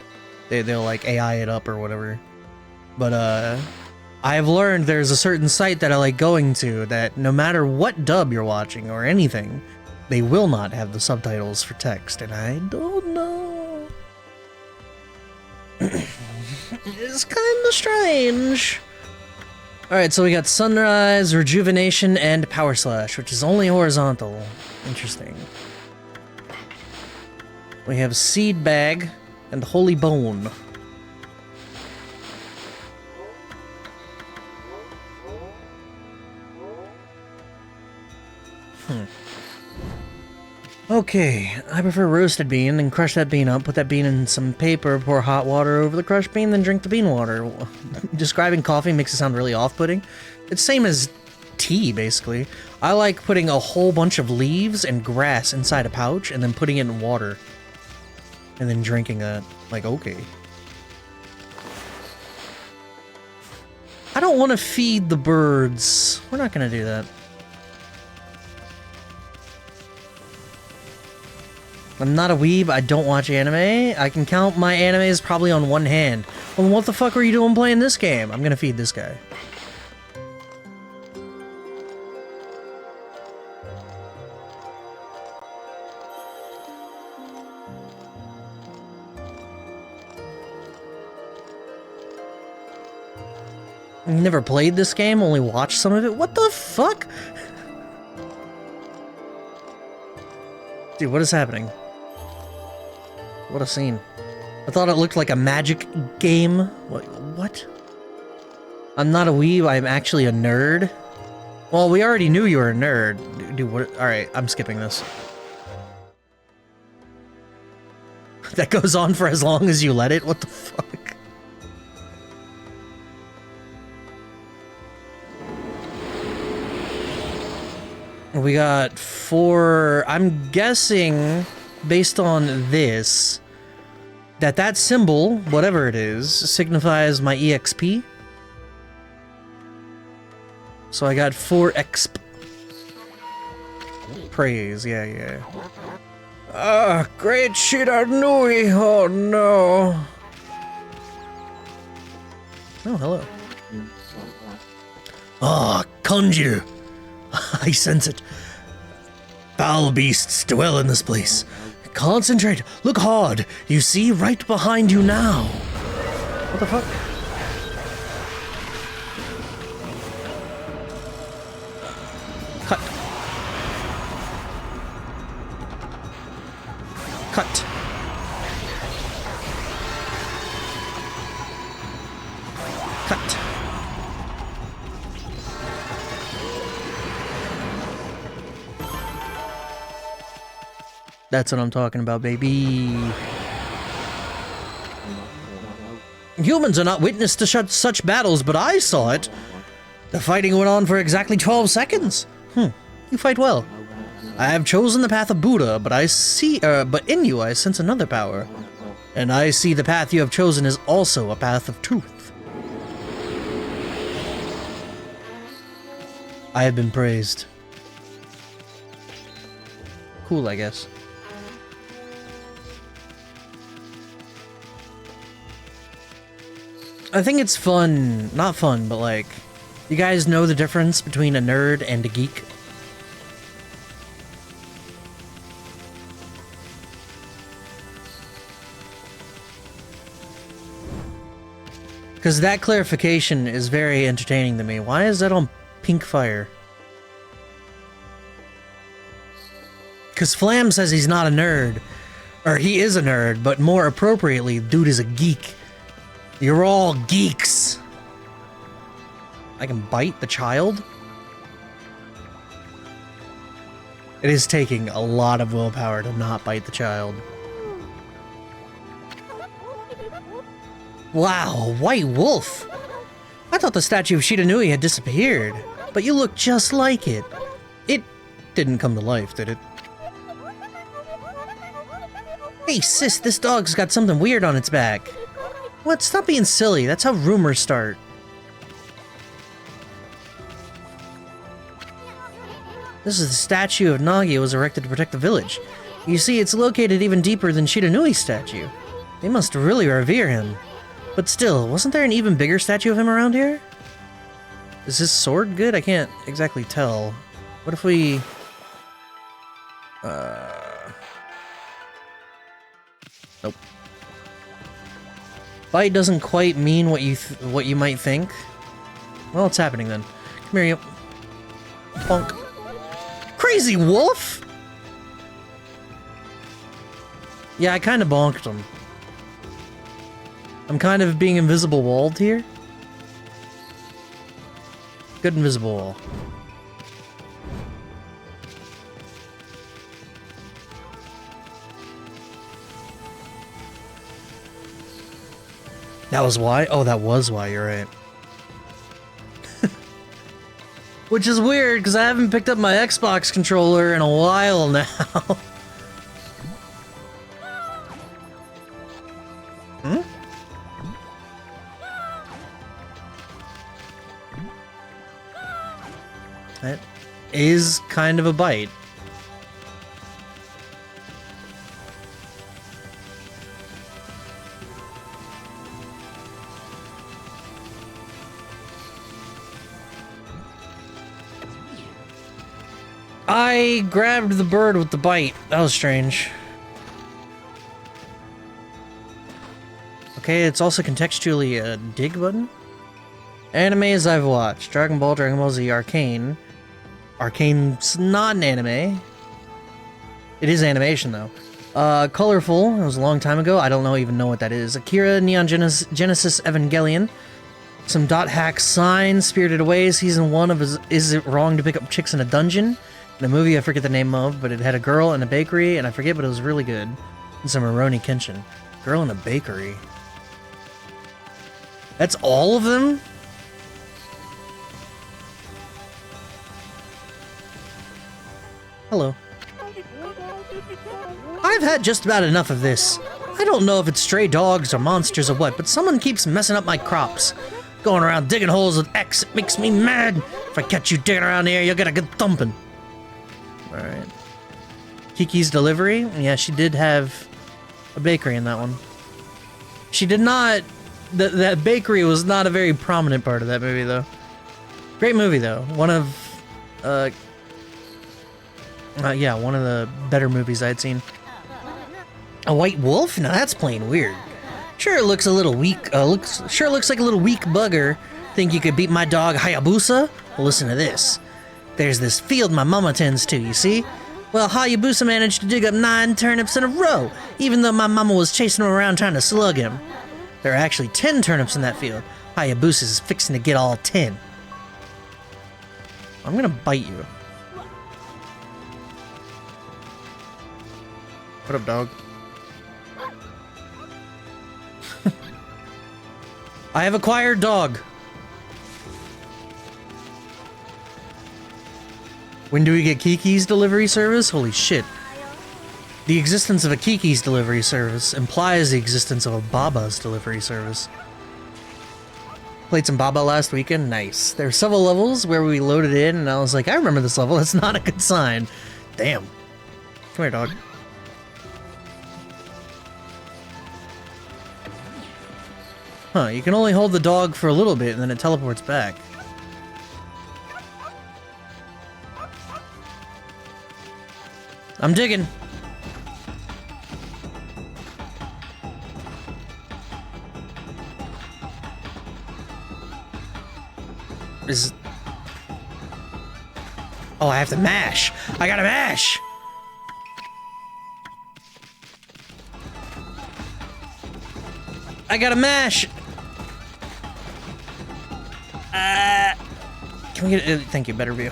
They'll like AI it up or whatever. But I've learned there's a certain site that I like going to that no matter what dub you're watching or anything, they will not have the subtitles for text, and I don't know. It's kind of strange. Alright, so we got Sunrise, Rejuvenation, and Power Slash, which is only horizontal. Interesting. We have Seed Bag and Holy Bone. Okay, I prefer roasted bean, and crush that bean up, put that bean in some paper, pour hot water over the crushed bean, then drink the bean water. Describing coffee makes it sound really off-putting. It's same as tea, basically. I like putting a whole bunch of leaves and grass inside a pouch, and then putting it in water. And then drinking that. Like, okay. I don't want to feed the birds. We're not gonna do that. I'm not a weeb, I don't watch anime. I can count my animes probably on one hand. Well, what the fuck were you doing playing this game? I'm gonna feed this guy. Never played this game, only watched some of it? What the fuck? Dude, what is happening? What a scene. I thought it looked like a magic game. What? I'm not a weeb, I'm actually a nerd. Well, we already knew you were a nerd. Dude, what? Alright, I'm skipping this. That goes on for as long as you let it? What the fuck? We got 4... I'm guessing, based on this, that symbol, whatever it is, signifies my EXP. So I got 4 exp. Praise, yeah. Ah, great Shiranui! Oh no! Oh, hello. Ah, Kanju! I sense it. Foul beasts dwell in this place. Concentrate. Look hard. You see right behind you now. What the fuck? Cut. Cut. Cut. That's what I'm talking about, baby. Humans are not witness to such battles, but I saw it. The fighting went on for exactly 12 seconds. You fight well. I have chosen the path of Buddha, but but in you I sense another power. And I see the path you have chosen is also a path of truth. I have been praised. Cool, I guess. I think it's fun, not fun, but like, you guys know the difference between a nerd and a geek? Because that clarification is very entertaining to me. Why is that on pink fire? Because Flam says he's not a nerd. Or he is a nerd, but more appropriately, dude is a geek. You're all geeks. I can bite the child? It is taking a lot of willpower to not bite the child. Wow, a white wolf! I thought the statue of Shiranui had disappeared, but you look just like it. It didn't come to life, did it? Hey sis, this dog's got something weird on its back. What? Stop being silly, that's how rumors start. This is the statue of Nagi that was erected to protect the village. You see, it's located even deeper than Shiranui's statue. They must really revere him. But still, wasn't there an even bigger statue of him around here? Is his sword good? I can't exactly tell. What if we... Nope. Bite doesn't quite mean what you might think. Well, it's happening then. Come here, you. Bonk. Crazy wolf! Yeah, I kind of bonked him. I'm kind of being invisible walled here. Good invisible wall. That was why? Oh, that was why, you're right. Which is weird, because I haven't picked up my Xbox controller in a while now. Hmm? That is kind of a bite. I grabbed the bird with the bite. That was strange. Okay, it's also contextually a dig button. Animes I've watched. Dragon Ball, Dragon Ball Z, Arcane. Arcane's not an anime. It is animation, though. Colorful. It was a long time ago. I don't even know what that is. Akira, Neon Genesis Evangelion. Some dot hack signs, Spirited Away, season 1 of Is It Wrong to Pick Up Chicks in a Dungeon? In a movie I forget the name of, but it had a girl in a bakery, and I forget, but it was really good. And some Rurouni Kenshin. Girl in a bakery. That's all of them? Hello. I've had just about enough of this. I don't know if it's stray dogs or monsters or what, but someone keeps messing up my crops. Going around digging holes with X, it makes me mad. If I catch you digging around here, you'll get a good thumping. Alright. Kiki's Delivery? Yeah, she did have a bakery in that one. She did not... That bakery was not a very prominent part of that movie, though. Great movie, though. One of... yeah, one of the better movies I'd seen. A white wolf? Now that's plain weird. Sure, it looks a little weak. Sure looks like a little weak bugger. Think you could beat my dog Hayabusa? Well, listen to this. There's this field my mama tends to, you see? Well, Hayabusa managed to dig up 9 turnips in a row, even though my mama was chasing him around trying to slug him. There are actually 10 turnips in that field. Hayabusa's fixing to get all 10. I'm gonna bite you. What up, dog? I have acquired dog. When do we get Kiki's delivery service? Holy shit. The existence of a Kiki's delivery service implies the existence of a Baba's delivery service. Played some Baba last weekend. Nice. There are several levels where we loaded in and I was like, I remember this level. That's not a good sign. Damn. Come here, dog. Huh, you can only hold the dog for a little bit and then it teleports back. I'm digging. Oh, I have to mash. I gotta mash. I gotta mash. Can we get it? Thank you, better view.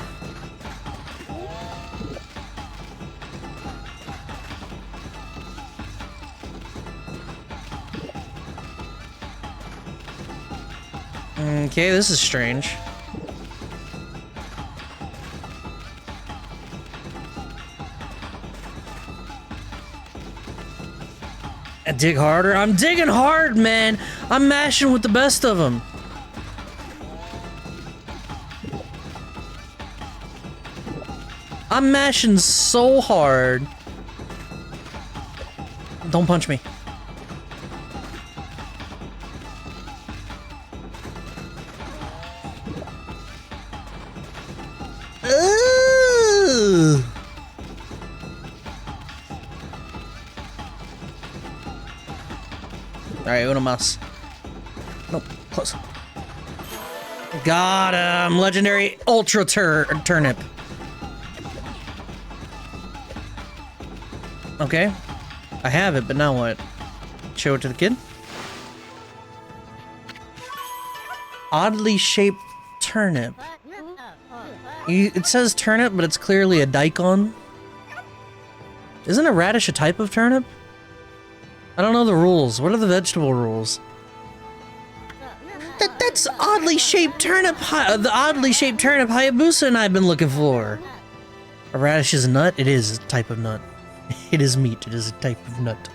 Okay, this is strange. I dig harder. I'm digging hard, man. I'm mashing with the best of them. I'm mashing so hard. Don't punch me. Ugh. Alright, uno más. Nope, close. Got him! Legendary Ultra Turnip. Okay. I have it, but now what? Show it to the kid? Oddly shaped turnip. It says turnip, but it's clearly a daikon. Isn't a radish a type of turnip? I don't know the rules. What are the vegetable rules? That's oddly shaped turnip. The oddly shaped turnip Hayabusa and I've been looking for. A radish is a nut? It is a type of nut. It is meat. It is a type of nut.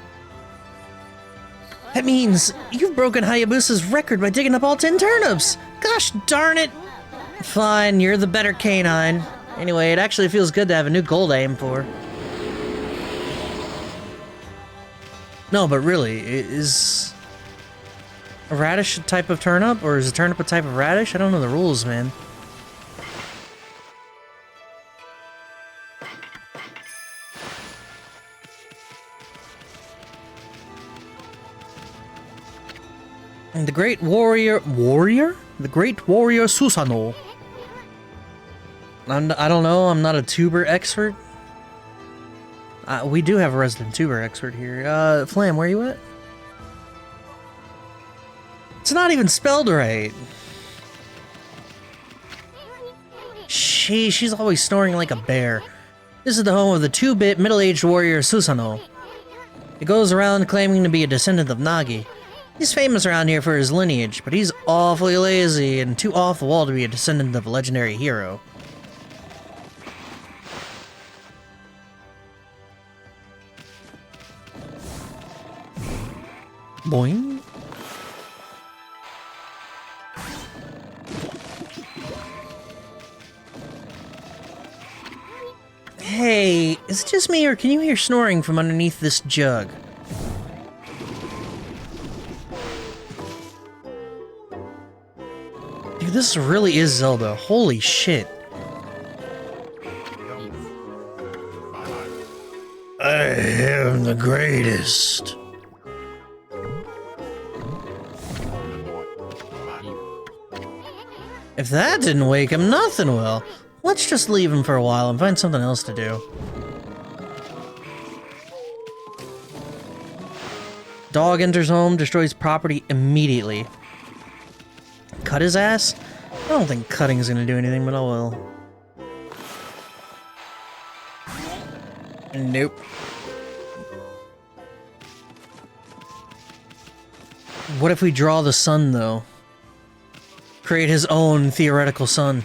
That means you've broken Hayabusa's record by digging up all 10 turnips. Gosh darn it. Fine, you're the better canine. Anyway, it actually feels good to have a new goal to aim for. No, but really, is a radish a type of turnip, or is a turnip a type of radish? I don't know the rules, man. And the great warrior... The great warrior Susanoo. I don't know, I'm not a tuber expert. We do have a resident tuber expert here. Flam, where you at? It's not even spelled right. She's always snoring like a bear. This is the home of the 2-bit middle-aged warrior Susanoo. He goes around claiming to be a descendant of Nagi. He's famous around here for his lineage, but he's awfully lazy and too off the wall to be a descendant of a legendary hero. Boing. Hey, is it just me or can you hear snoring from underneath this jug? Dude, this really is Zelda. Holy shit. I am the greatest. If that didn't wake him, nothing will. Let's just leave him for a while and find something else to do. Dog enters home, destroys property immediately. Cut his ass? I don't think cutting is gonna do anything, but I will. Nope. What if we draw the sun, though? Create his own theoretical sun.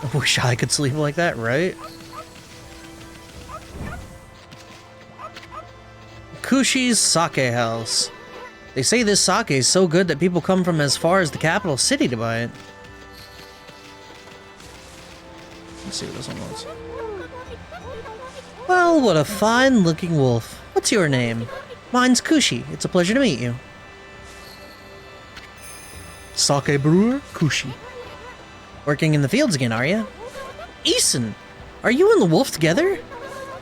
I wish I could sleep like that, right? Kushi's Sake House. They say this sake is so good that people come from as far as the capital city to buy it. Let's see what this one wants. Well, what a fine-looking wolf. What's your name? Mine's Kushi. It's a pleasure to meet you. Sake brewer, Kushi. Working in the fields again, are you? Eason! Are you and the wolf together?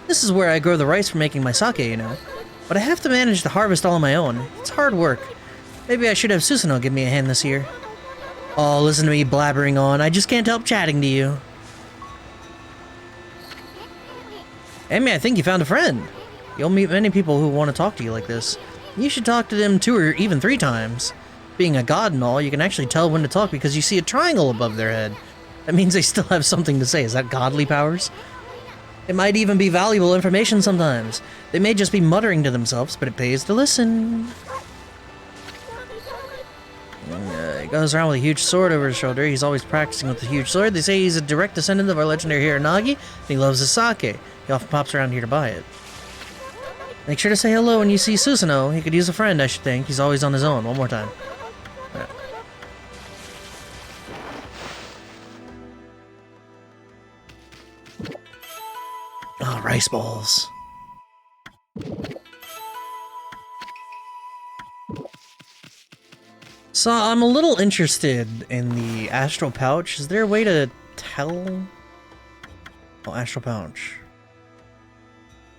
This is where I grow the rice for making my sake, you know. But I have to manage the harvest all on my own. It's hard work. Maybe I should have Susanoo give me a hand this year. Oh, listen to me blabbering on. I just can't help chatting to you. Amy, I think you found a friend. You'll meet many people who want to talk to you like this. You should talk to them 2 or even 3 times. Being a god and all, you can actually tell when to talk because you see a triangle above their head. That means they still have something to say. Is that godly powers? It might even be valuable information sometimes. They may just be muttering to themselves, but it pays to listen. He goes around with a huge sword over his shoulder. He's always practicing with the huge sword. They say he's a direct descendant of our legendary hero Nagi, and he loves his sake. He often pops around here to buy it. Make sure to say hello when you see Susanoo. He could use a friend, I should think. He's always on his own. One more time. Right. Oh, rice balls. So I'm a little interested in the astral pouch. Is there a way to tell? Oh, astral pouch.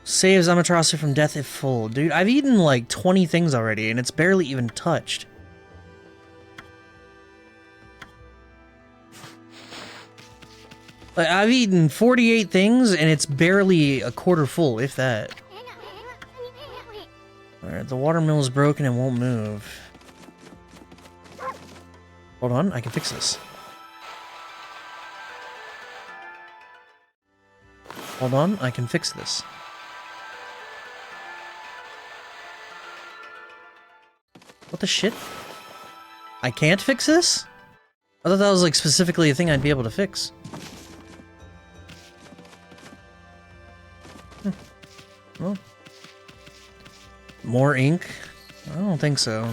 Saves Amaterasu from death if full. Dude, I've eaten like 20 things already and it's barely even touched. Like, I've eaten 48 things and it's barely a quarter full, if that. Alright, the watermill is broken and won't move. Hold on, I can fix this. Hold on, I can fix this. What the shit? I can't fix this? I thought that was like specifically a thing I'd be able to fix. Well, more ink? I don't think so.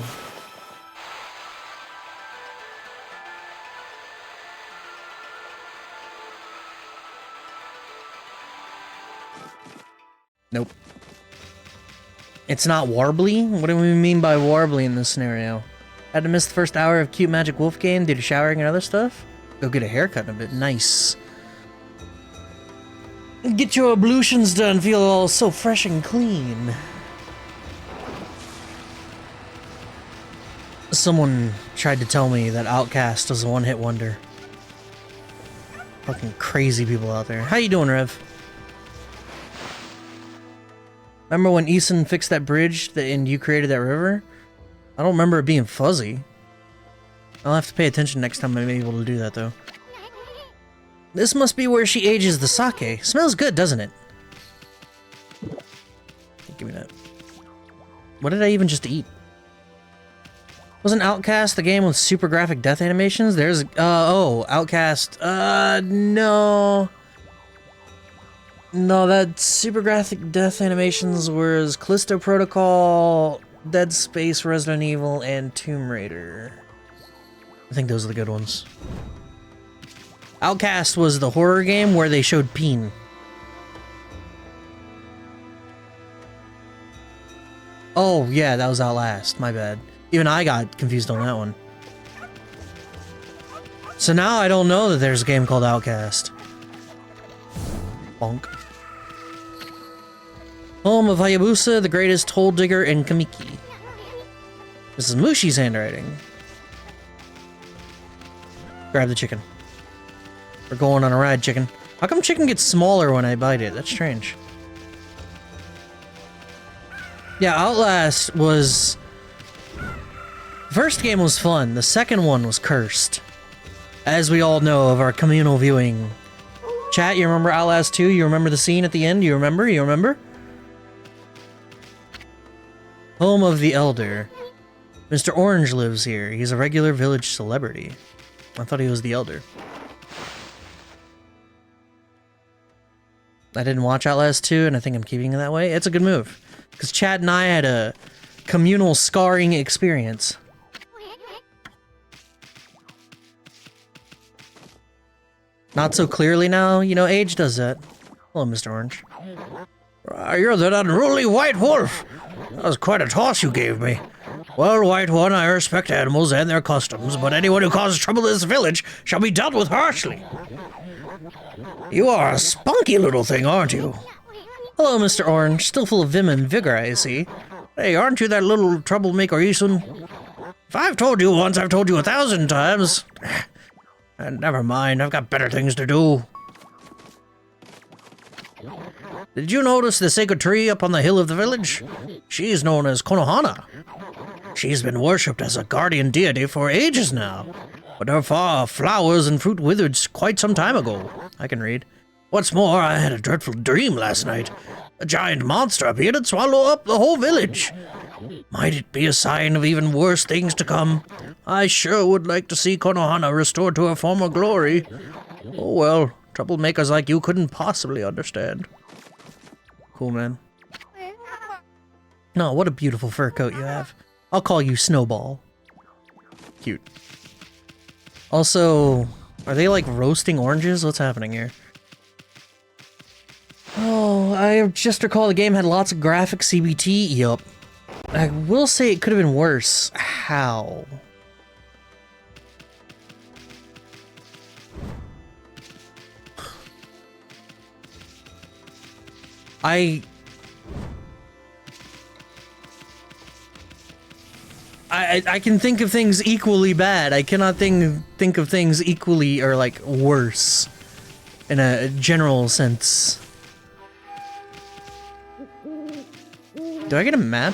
Nope. It's not warbly? What do we mean by warbly in this scenario? Had to miss the first hour of Cute Magic Wolf game due to showering and other stuff? Go get a haircut in a bit. Nice. Get your ablutions done, feel all so fresh and clean. Someone tried to tell me that Outcast was a one-hit wonder. Fucking crazy people out there. How you doing, Rev? Remember when Eason fixed that bridge and you created that river? I don't remember it being fuzzy. I'll have to pay attention next time I'm able to do that, though. This must be where she ages the sake. Smells good, doesn't it? Give me that. What did I even just eat? Wasn't Outcast the game with super graphic death animations? There's... oh, Outcast. No... No, that super graphic death animations was Callisto Protocol, Dead Space, Resident Evil, and Tomb Raider. I think those are the good ones. Outcast was the horror game where they showed peen. Oh, yeah, that was Outlast. My bad. Even I got confused on that one. So now I don't know that there's a game called Outcast. Bonk. Home of Hayabusa, the greatest hole digger in Kamiki. This is Mushi's handwriting. Grab the chicken. We're going on a ride, chicken. How come chicken gets smaller when I bite it? That's strange. Yeah, Outlast was... The first game was fun. The second one was cursed. As we all know of our communal viewing. Chat, you remember Outlast 2? You remember the scene at the end? You remember? You remember? Home of the Elder. Mr. Orange lives here. He's a regular village celebrity. I thought he was the Elder. I didn't watch Outlast 2, and I think I'm keeping it that way. It's a good move. Because Chad and I had a communal scarring experience. Not so clearly now. You know, age does that. Hello, Mr. Orange. You're that unruly white wolf. That was quite a toss you gave me. Well, White One, I respect animals and their customs, but anyone who causes trouble in this village shall be dealt with harshly. You are a spunky little thing, aren't you? Hello, Mr. Orange. Still full of vim and vigor, I see. Hey, aren't you that little troublemaker, Isun? If I've told you once, I've told you 1,000 times. And never mind, I've got better things to do. Did you notice the sacred tree up on the hill of the village? She's known as Konohana. She's been worshipped as a guardian deity for ages now. But her flowers and fruit withered quite some time ago. I can read. What's more, I had a dreadful dream last night. A giant monster appeared and swallowed up the whole village. Might it be a sign of even worse things to come? I sure would like to see Konohana restored to her former glory. Oh well, troublemakers like you couldn't possibly understand. Cool, man. No, what a beautiful fur coat you have. I'll call you Snowball. Cute. Also, are they like roasting oranges? What's happening here? Oh, I just recall the game had lots of graphic CBT. Yup. I will say it could have been worse. How? I can think of things equally bad. I cannot think of things equally or like worse in a general sense. Do I get a map?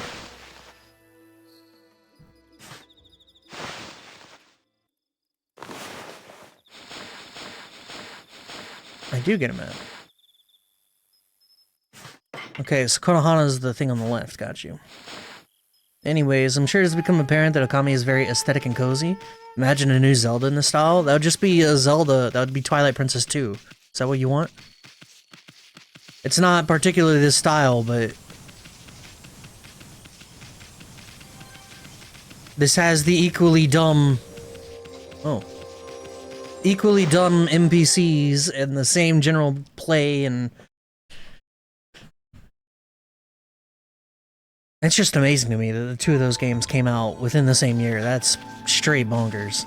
I do get a map. Okay, so Konohana's the thing on the left, got you. Anyways, I'm sure it's become apparent that Okami is very aesthetic and cozy. Imagine a new Zelda in this style. That would just be a Zelda, that would be Twilight Princess 2. Is that what you want? It's not particularly this style, but... this has the equally dumb... oh. Equally dumb NPCs and the same general play and... it's just amazing to me that the two of those games came out within the same year. That's straight bonkers.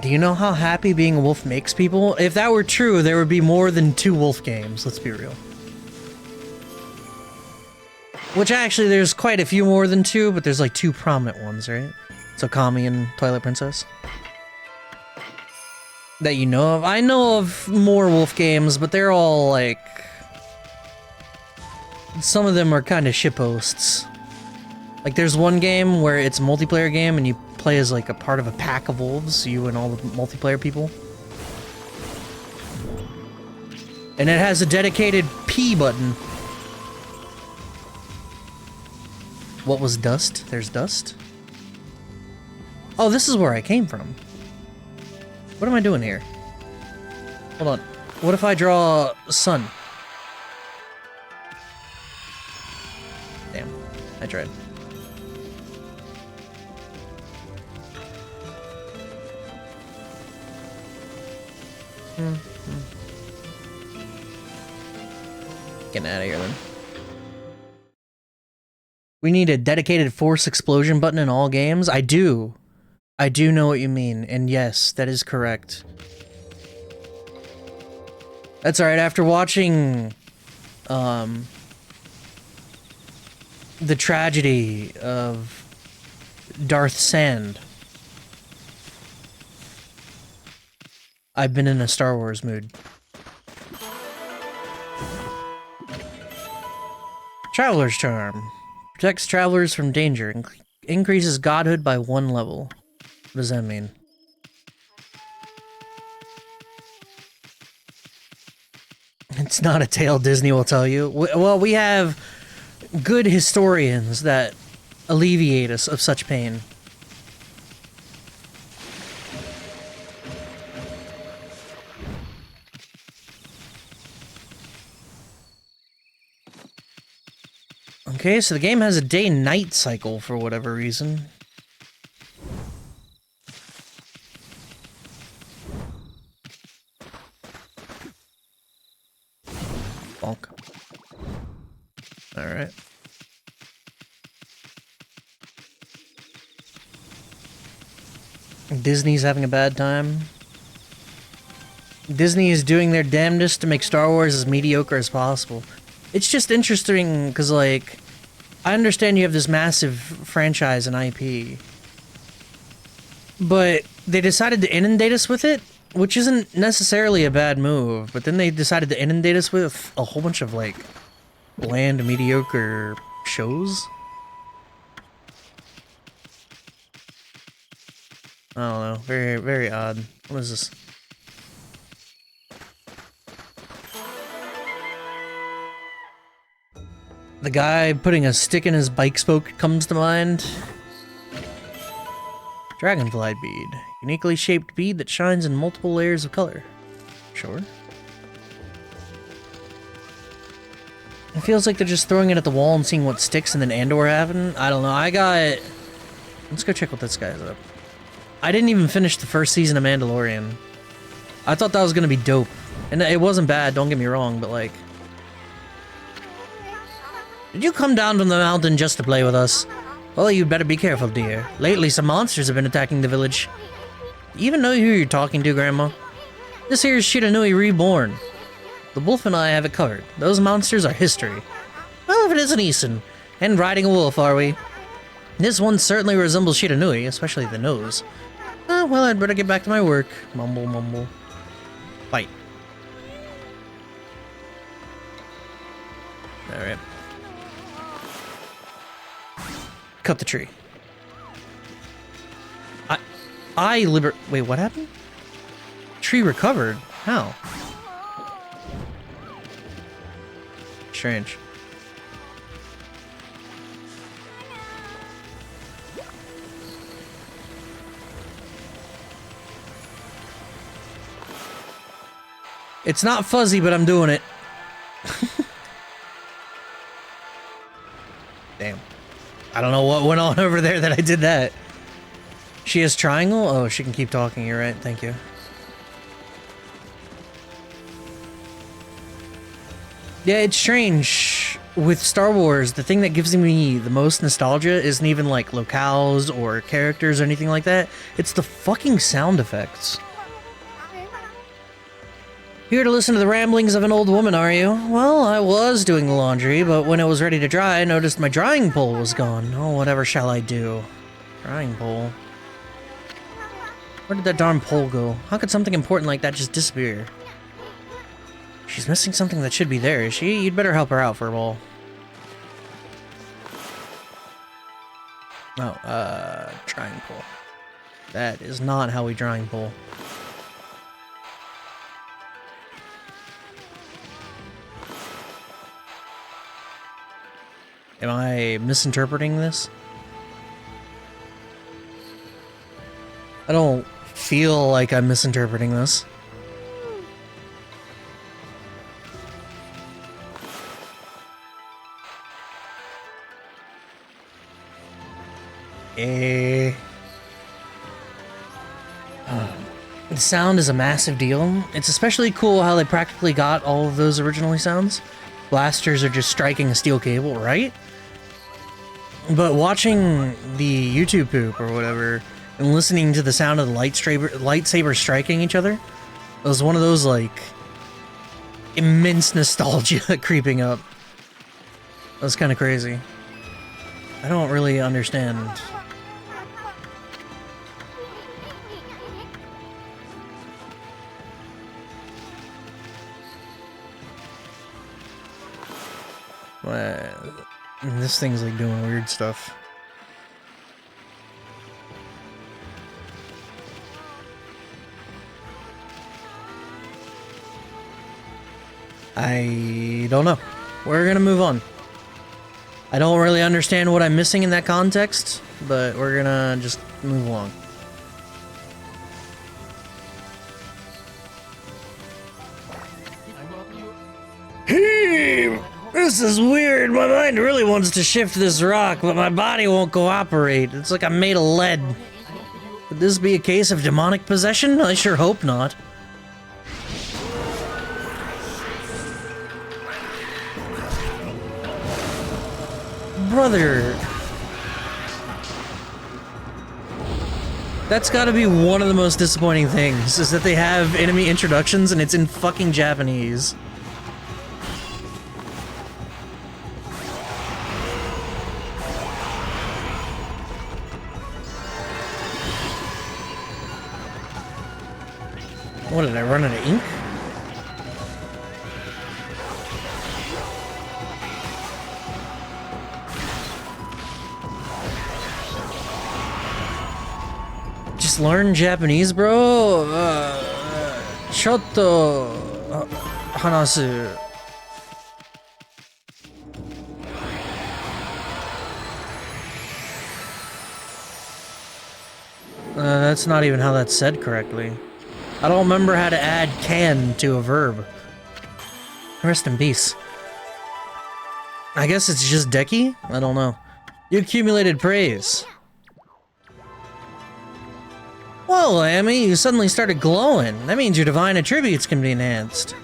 Do you know how happy being a wolf makes people? If that were true, there would be more than 2 wolf games, let's be real. Which actually, there's quite a few more than 2, but there's like 2 prominent ones, right? So Okami and Twilight Princess. That you know of? I know of more wolf games, but they're all like... some of them are kind of shitposts. Like there's one game where it's a multiplayer game and you play as like a part of a pack of wolves, you and all the multiplayer people. And it has a dedicated P button. What was dust? There's dust? Oh, this is where I came from. What am I doing here? Hold on. What if I draw sun? Damn, I tried. Getting out of here then. We need a dedicated force explosion button in all games? I do. I do know what you mean, and yes, that is correct. That's alright, after watching, the tragedy of Darth Sand, I've been in a Star Wars mood. Traveler's Charm. Protects travelers from danger. Increases godhood by 1 level. What does that mean? It's not a tale Disney will tell you. Well, we have good historians that alleviate us of such pain. Okay, so the game has a day-night cycle for whatever reason. Bonk. Alright. Disney's having a bad time. Disney is doing their damnedest to make Star Wars as mediocre as possible. It's just interesting, because, like, I understand you have this massive franchise and IP, but they decided to inundate us with it, which isn't necessarily a bad move, but then they decided to inundate us with a whole bunch of, like, bland, mediocre shows? I don't know. Very, very odd. What is this? The guy putting a stick in his bike spoke comes to mind. Dragonfly bead. Uniquely shaped bead that shines in multiple layers of color. Sure. It feels like they're just throwing it at the wall and seeing what sticks and then Andor having. I don't know. I got... Let's go check what this guy's up. I didn't even finish the first season of Mandalorian. I thought that was gonna be dope. And it wasn't bad, don't get me wrong, but like... Did you come down from the mountain just to play with us? Well, you'd better be careful, dear. Lately, some monsters have been attacking the village. You even know who you're talking to, Grandma? This here is Shiranui Reborn. The wolf and I have it covered. Those monsters are history. Well, if it isn't Eason. And riding a wolf, are we? This one certainly resembles Shiranui, especially the nose. Well, I'd better get back to my work. Mumble, mumble. Fight. Alright. Cut the tree. Wait, what happened? Tree recovered? How? Strange. It's not fuzzy, but I'm doing it. Damn. I don't know what went on over there that I did that. She has triangle? Oh, she can keep talking, you're right, thank you. Yeah, it's strange. With Star Wars, the thing that gives me the most nostalgia isn't even like locales or characters or anything like that. It's the fucking sound effects. Here to listen to the ramblings of an old woman, are you? Well, I was doing the laundry, but when it was ready to dry, I noticed my drying pole was gone. Oh, whatever shall I do? Drying pole. Where did that darn pole go? How could something important like that just disappear? She's missing something that should be there, is she? You'd better help her out, Furball. Oh, drying pole. That is not how we drying pole. Am I misinterpreting this? I don't feel like I'm misinterpreting this. The sound is a massive deal. It's especially cool how they practically got all of those originally sounds. Blasters are just striking a steel cable, right? But watching the YouTube poop or whatever and listening to the sound of the lightsabers striking each other, it was one of those like immense nostalgia creeping up. That was kind of crazy. I don't really understand. This thing's like doing weird stuff. I don't know. We're gonna move on. I don't really understand what I'm missing in that context, but we're gonna just move along. Hey! This is weird. My mind really wants to shift this rock, but my body won't cooperate. It's like I'm made of lead. Could this be a case of demonic possession? I sure hope not. Brother. That's gotta be one of the most disappointing things, is that they have enemy introductions and it's in fucking Japanese. What, did I run out of ink? Just learn Japanese, bro? Chotto hanasu. That's not even how that's said correctly. I don't remember how to add can to a verb. Rest in peace. I guess it's just Decky? I don't know. You accumulated praise. Whoa, Amy, you suddenly started glowing. That means your divine attributes can be enhanced.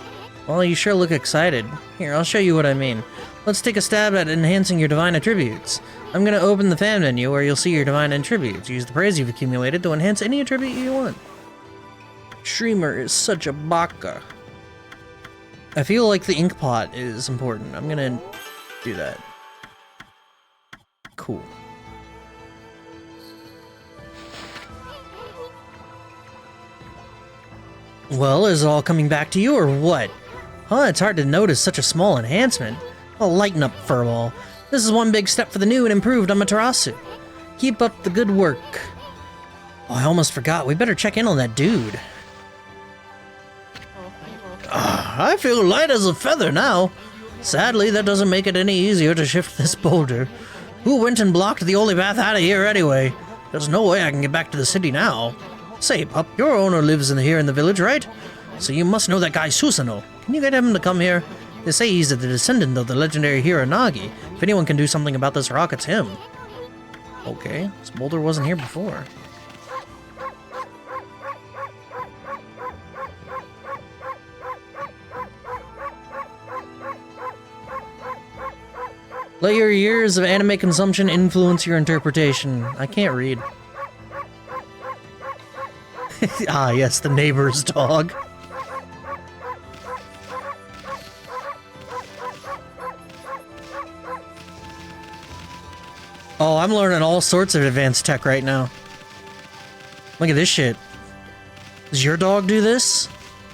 Well, you sure look excited. Here, I'll show you what I mean. Let's take a stab at enhancing your divine attributes. I'm gonna open the fan menu where you'll see your divine attributes. Use the praise you've accumulated to enhance any attribute you want. Streamer is such a baka. I feel like the ink pot is important. I'm gonna do that. Cool. Well, is it all coming back to you or what? Huh, it's hard to notice such a small enhancement. I'll lighten up, Furball. This is one big step for the new and improved Amaterasu. Keep up the good work. Oh, I almost forgot. We better check in on that dude. I feel light as a feather now. Sadly, that doesn't make it any easier to shift this boulder. Who went and blocked the only path out of here anyway? There's no way I can get back to the city now. Say, pup, your owner lives here in the village, right? So you must know that guy Susanoo. Can you get him to come here? They say he's the descendant of the legendary hero Nagi. If anyone can do something about this rock, it's him. Okay, this boulder wasn't here before. Let your years of anime consumption influence your interpretation. I can't read. Ah, yes, the neighbor's dog. Oh, I'm learning all sorts of advanced tech right now. Look at this shit. Does your dog do this?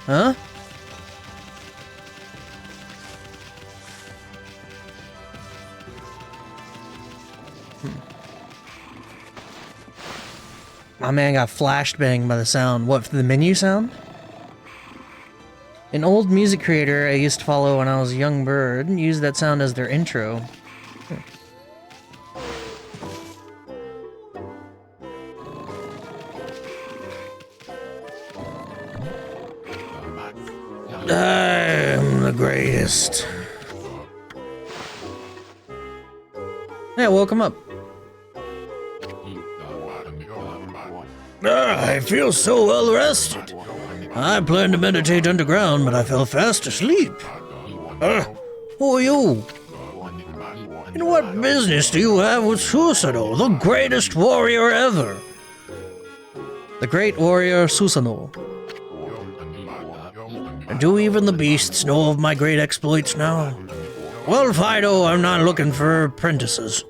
Huh? My man got flashbanged by the sound. What, the menu sound? An old music creator I used to follow when I was a young bird used that sound as their intro. I'm the greatest. Yeah, welcome up. I feel so well rested. I planned to meditate underground, but I fell fast asleep. Who are you? And what business do you have with Susanoo, the greatest warrior ever? The great warrior Susanoo. And do even the beasts know of my great exploits now? Well, Fido, I'm not looking for apprentices.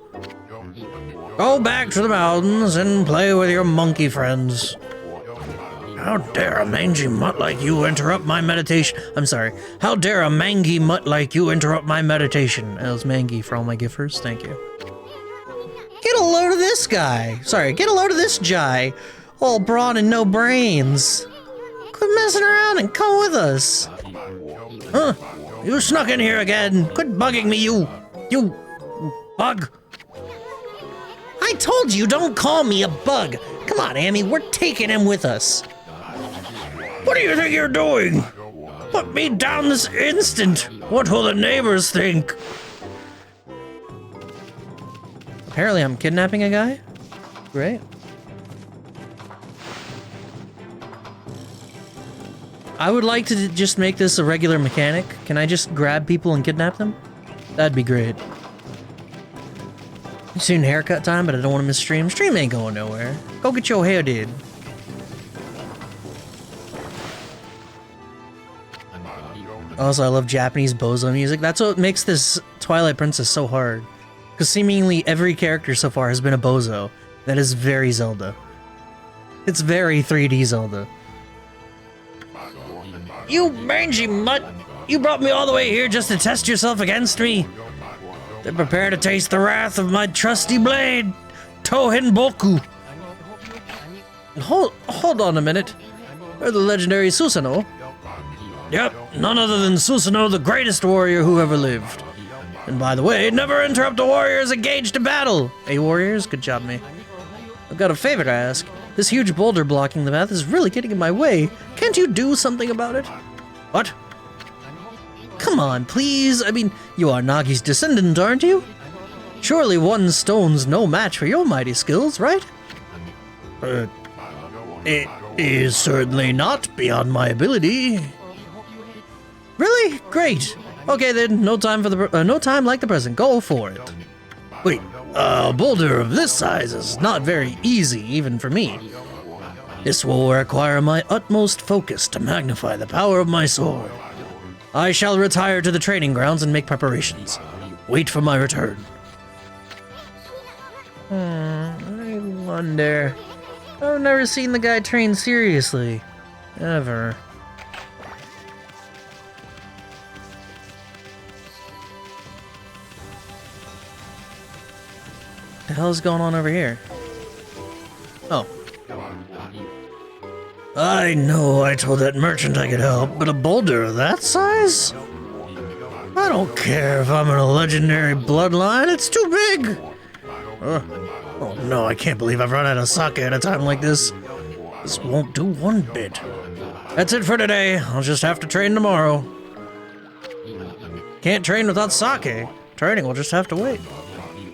Go back to the mountains and play with your monkey friends. How dare a mangy mutt like you interrupt my meditation? I'm sorry. How dare a mangy mutt like you interrupt my meditation? That was mangy for all my giffers. Thank you. Get a load of this guy. Sorry, get a load of this jai. All brawn and no brains. Quit messing around and come with us. Huh? You snuck in here again. Quit bugging me, you bug. I told you, don't call me a bug. Come on, Amy, we're taking him with us. What do you think you're doing? Put me down this instant. What will the neighbors think? Apparently I'm kidnapping a guy. Great. I would like to just make this a regular mechanic. Can I just grab people and kidnap them? That'd be great. Soon haircut time, but I don't want to miss stream. Stream ain't going nowhere. Go get your hair did. Also, I love Japanese bozo music. That's what makes this Twilight Princess so hard. Because seemingly every character so far has been a bozo. That is very Zelda. It's very 3D Zelda. You mangy mutt! You brought me all the way here just to test yourself against me? Then prepare to taste the wrath of my trusty blade, Tohin Boku. Hold on a minute. You're the legendary Susanoo. Yep, none other than Susanoo, the greatest warrior who ever lived. And by the way, never interrupt a warrior as engaged in battle. Hey warriors, good job, me. I've got a favor to ask. This huge boulder blocking the path is really getting in my way. Can't you do something about it? What? Come on, please. I mean, you are Nagi's descendant, aren't you? Surely one stone's no match for your mighty skills, right? It is certainly not beyond my ability. Really? Great. Okay then, no time like the present. Go for it. Wait, a boulder of this size is not very easy, even for me. This will require my utmost focus to magnify the power of my sword. I shall retire to the training grounds and make preparations. Wait for my return. I wonder. I've never seen the guy train seriously. Ever. The hell's going on over here? Oh. I know I told that merchant I could help, but a boulder of that size? I don't care if I'm in a legendary bloodline, it's too big! Oh no, I can't believe I've run out of sake at a time like this. This won't do one bit. That's it for today. I'll just have to train tomorrow. Can't train without sake. Training will just have to wait.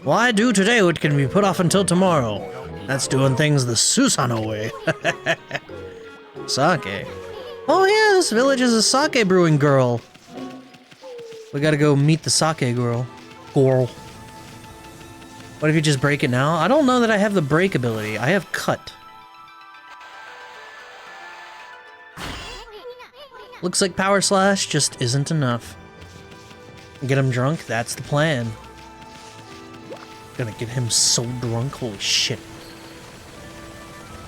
Why do today what can be put off until tomorrow? That's doing things the Susano way. Sake. Oh yeah, this village is a sake brewing girl. We gotta go meet the sake girl. What if you just break it now? I don't know that I have the break ability. I have cut. Looks like Power Slash just isn't enough. Get him drunk? That's the plan. Gonna get him so drunk, holy shit.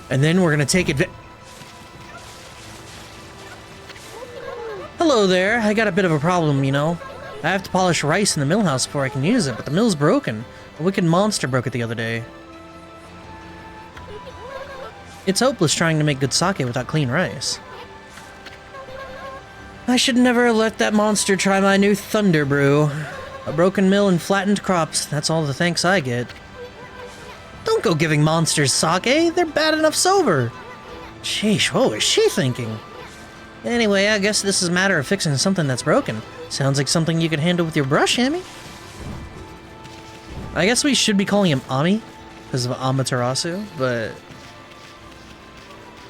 And then we're gonna take it. Hello there, I got a bit of a problem, you know. I have to polish rice in the mill house before I can use it, but the mill's broken. A wicked monster broke it the other day. It's hopeless trying to make good sake without clean rice. I should never have let that monster try my new Thunder Brew. A broken mill and flattened crops, that's all the thanks I get. Don't go giving monsters sake, they're bad enough sober. Sheesh, what was she thinking? Anyway, I guess this is a matter of fixing something that's broken. Sounds like something you could handle with your brush, Amy. I guess we should be calling him Ami, because of Amaterasu, but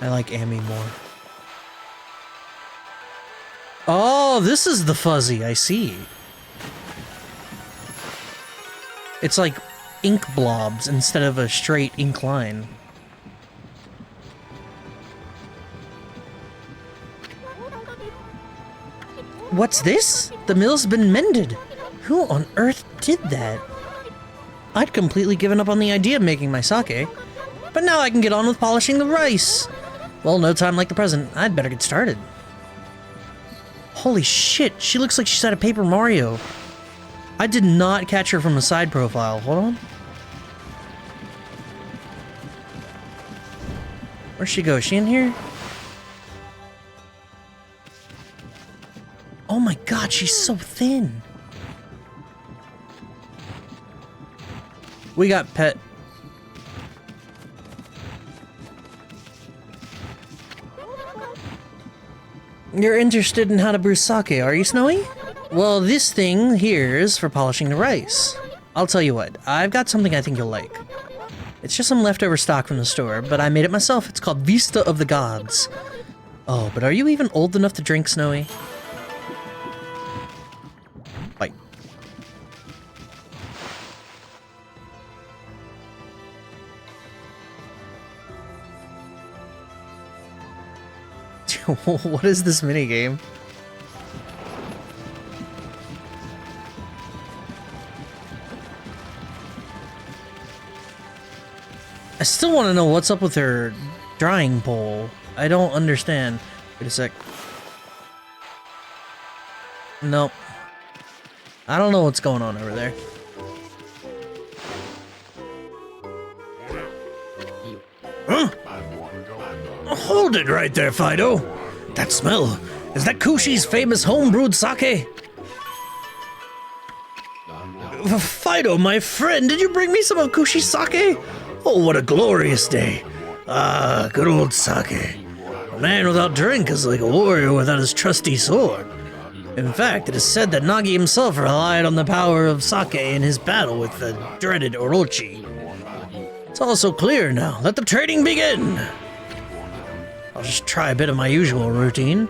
I like Ami more. Oh, this is the fuzzy, I see. It's like ink blobs instead of a straight ink line. What's this? The mill's been mended. Who on earth did that? I'd completely given up on the idea of making my sake, but now I can get on with polishing the rice. Well, no time like the present. I'd better get started. Holy shit, she looks like she's out of Paper Mario. I did not catch her from a side profile. Hold on. Where'd she go? Is she in here? Oh my god, she's so thin. We got pet. You're interested in how to brew sake, are you, Snowy? Well, this thing here is for polishing the rice. I'll tell you what, I've got something I think you'll like. It's just some leftover stock from the store, but I made it myself. It's called Vista of the Gods. Oh, but are you even old enough to drink, Snowy? Bite. What is this minigame? I still want to know what's up with her drying pole. I don't understand. Wait a sec. Nope. I don't know what's going on over there. Huh? Hold it right there, Fido. That smell. Is that Kushi's famous home-brewed sake? Fido, my friend, did you bring me some of Kushi's sake? Oh, what a glorious day. Ah, good old sake. A man without drink is like a warrior without his trusty sword. In fact, it is said that Nagi himself relied on the power of sake in his battle with the dreaded Orochi. It's all so clear now. Let the trading begin! I'll just try a bit of my usual routine.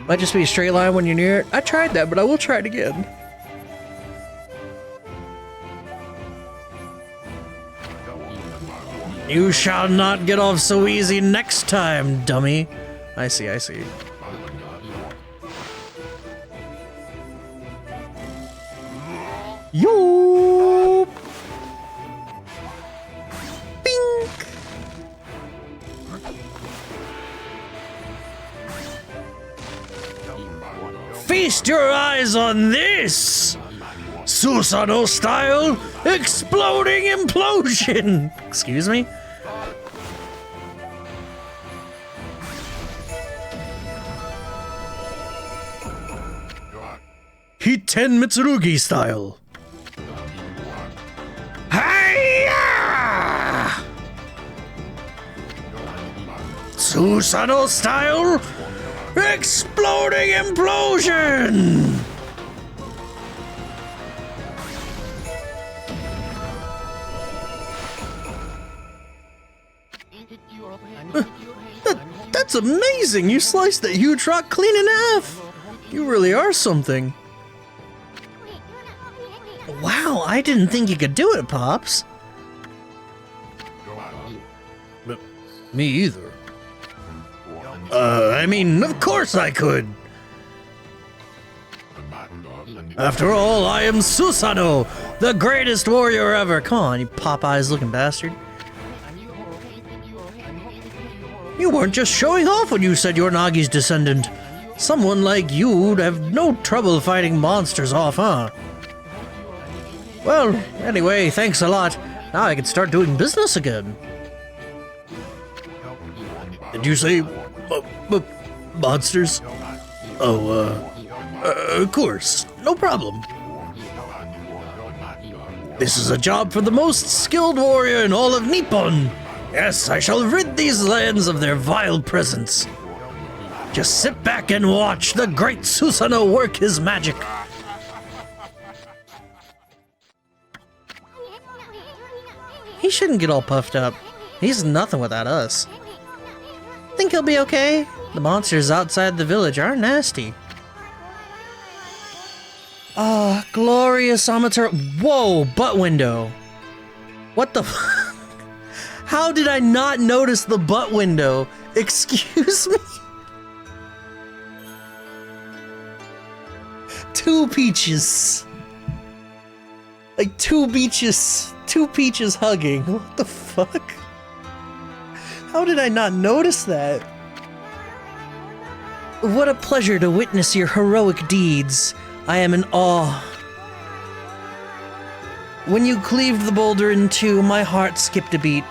Might just be a straight line when you're near it. I tried that, but I will try it again. You shall not get off so easy next time, dummy. I see, I see. Yo! Bink! Feast your eyes on this! Susanoo style exploding implosion! Excuse me? Hiten Mitsurugi style. Hiya! Susanoo style exploding implosion! That's amazing! You sliced that huge rock clean in half! You really are something. Wow, I didn't think you could do it, Pops. Me either. I mean, of course I could. After all, I am Susanoo, the greatest warrior ever. Come on, you Popeyes looking bastard. You weren't just showing off when you said you're Nagi's descendant. Someone like you would have no trouble fighting monsters off, huh? Well, anyway, thanks a lot. Now I can start doing business again. Did you say monsters? Oh, of course. No problem. This is a job for the most skilled warrior in all of Nippon. Yes, I shall rid these lands of their vile presence. Just sit back and watch the great Susanoo work his magic. He shouldn't get all puffed up. He's nothing without us. Think he'll be okay? The monsters outside the village are nasty. Ah, glorious Amateur. Whoa, butt window. What the f- How did I not notice the butt window? Excuse me? Two peaches. Like two peaches hugging. What the fuck? How did I not notice that? What a pleasure to witness your heroic deeds. I am in awe. When you cleaved the boulder in two, my heart skipped a beat.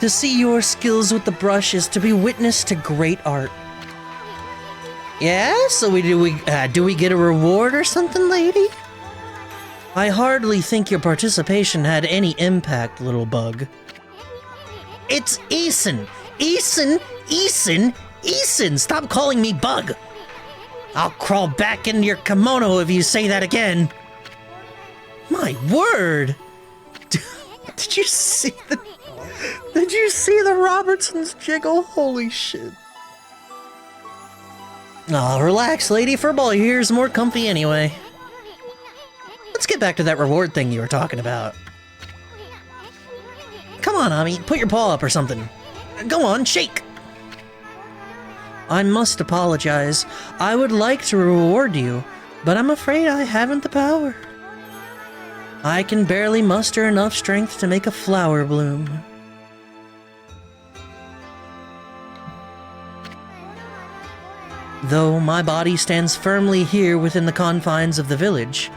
To see your skills with the brush is to be witness to great art. Yeah, so do we get a reward or something, lady? I hardly think your participation had any impact, little bug. It's Eason! Eason! Eason! Eason! Stop calling me Bug! I'll crawl back into your kimono if you say that again. My word! Did you see the... Did you see the Robertsons jiggle? Holy shit. Aw, relax, lady. Furball here's more comfy anyway. Let's get back to that reward thing you were talking about. Come on, Ami, put your paw up or something. Go on, shake! I must apologize. I would like to reward you, but I'm afraid I haven't the power. I can barely muster enough strength to make a flower bloom. Though my body stands firmly here within the confines of the village,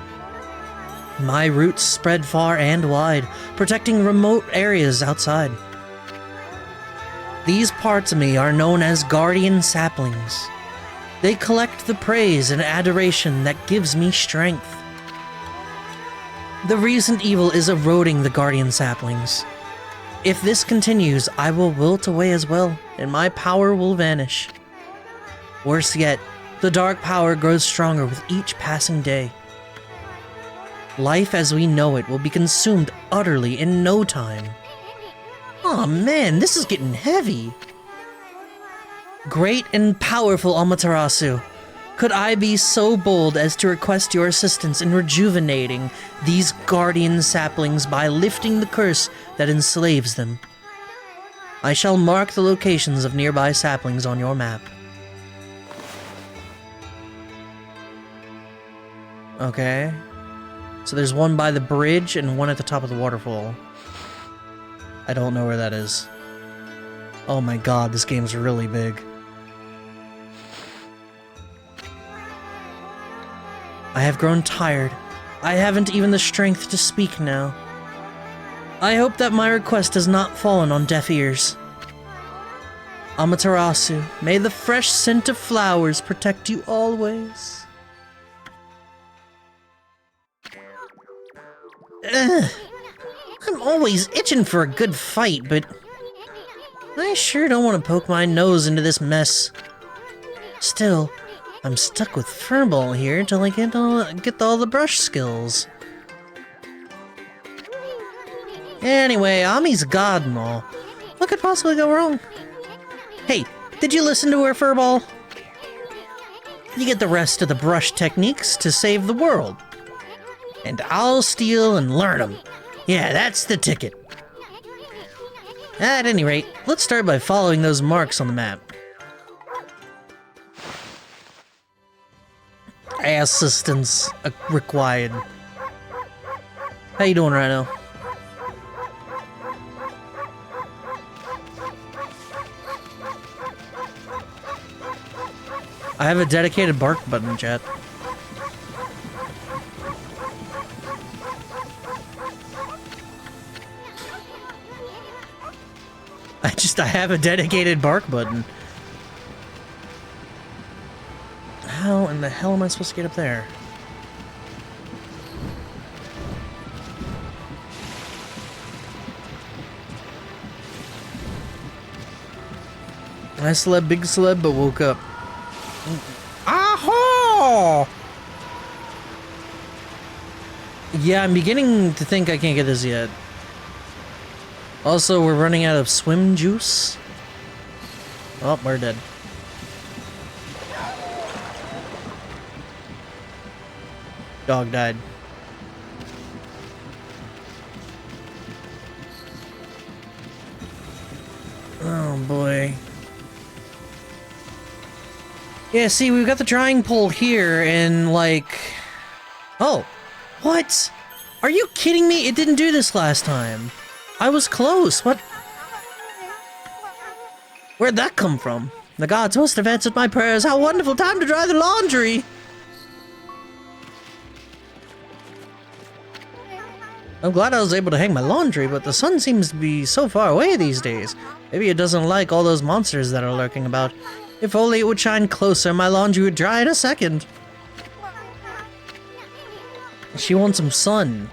my roots spread far and wide, protecting remote areas outside. These parts of me are known as guardian saplings. They collect the praise and adoration that gives me strength. The recent evil is eroding the guardian saplings. If this continues, I will wilt away as well, and my power will vanish. Worse yet, the dark power grows stronger with each passing day. Life as we know it will be consumed utterly in no time. Aw man, this is getting heavy. Great and powerful Amaterasu, could I be so bold as to request your assistance in rejuvenating these guardian saplings by lifting the curse that enslaves them? I shall mark the locations of nearby saplings on your map. Okay. So there's one by the bridge and one at the top of the waterfall. I don't know where that is. Oh my god, this game's really big. I have grown tired. I haven't even the strength to speak now. I hope that my request has not fallen on deaf ears. Amaterasu, may the fresh scent of flowers protect you always. Ugh. I'm always itching for a good fight, but I sure don't want to poke my nose into this mess. Still, I'm stuck with Furball here until I get all the brush skills. Anyway, Ami's god and all. What could possibly go wrong? Hey, did you listen to her, Furball? You get the rest of the brush techniques to save the world. And I'll steal and learn them. Yeah, that's the ticket. At any rate, let's start by following those marks on the map. Assistance required. How you doing, Rhino? I have a dedicated bark button, chat. I have a dedicated bark button. How in the hell am I supposed to get up there? I slept big celeb, but woke up. Aha! Yeah, I'm beginning to think I can't get this yet. Also, we're running out of swim juice. Oh, we're dead. Dog died. Oh boy. Yeah, see, we've got the drying pole here, and like... Oh! What? Are you kidding me? It didn't do this last time. I was close. What? Where'd that come from? The gods must have answered my prayers. How wonderful time to dry the laundry! I'm glad I was able to hang my laundry, but the sun seems to be so far away these days. Maybe it doesn't like all those monsters that are lurking about. If only it would shine closer, my laundry would dry in a second. She wants some sun.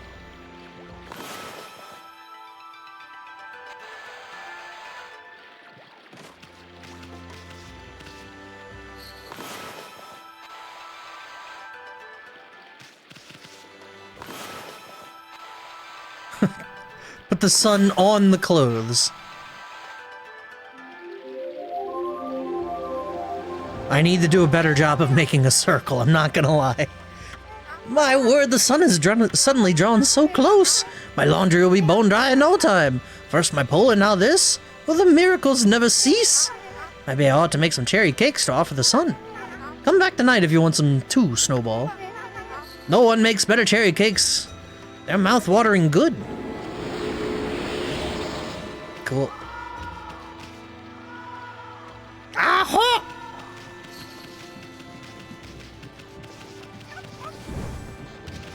Put the sun on the clothes. I need to do a better job of making a circle, I'm not gonna lie. My word, the sun is suddenly drawn so close. My laundry will be bone dry in no time. First my pole and now this. Will the miracles never cease? Maybe I ought to make some cherry cakes to offer the sun. Come back tonight if you want some too, Snowball. No one makes better cherry cakes. They're mouth-watering good. Cool. Aha!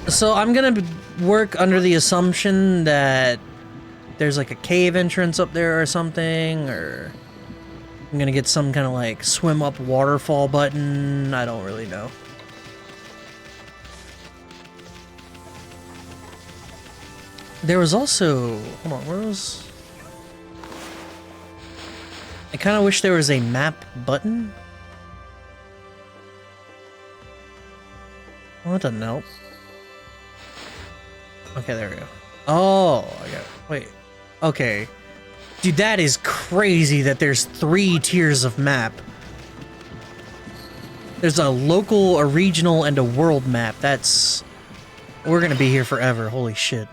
So I'm gonna work under the assumption that there's like a cave entrance up there or something, or I'm gonna get some kind of like swim up waterfall button. I don't really know. There was also... Hold on, where was... I kind of wish there was a map button. Well, that doesn't help. Okay, there we go. Oh, I got it. Wait. Okay. Dude, that is crazy that there's 3 tiers of map. There's a local, a regional, and a world map. That's... We're gonna be here forever. Holy shit.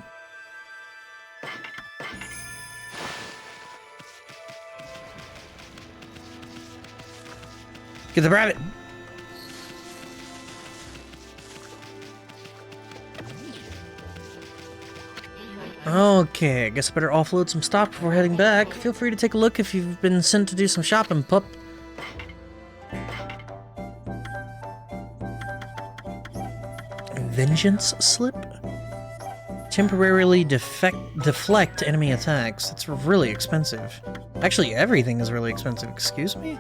Get the rabbit! Okay, I guess I better offload some stock before heading back. Feel free to take a look if you've been sent to do some shopping, pup. Vengeance slip? Temporarily deflect enemy attacks. It's really expensive. Actually, everything is really expensive. Excuse me?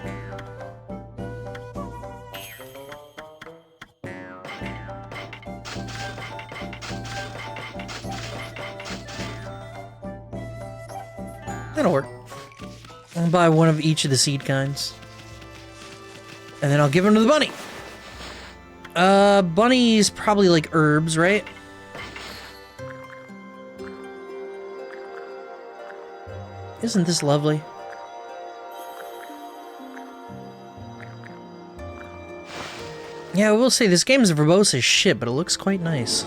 That'll work. I'll buy one of each of the seed kinds. And then I'll give them to the bunny. Bunny's probably like herbs, right? Isn't this lovely? Yeah, I will say this game is verbose as shit, but it looks quite nice.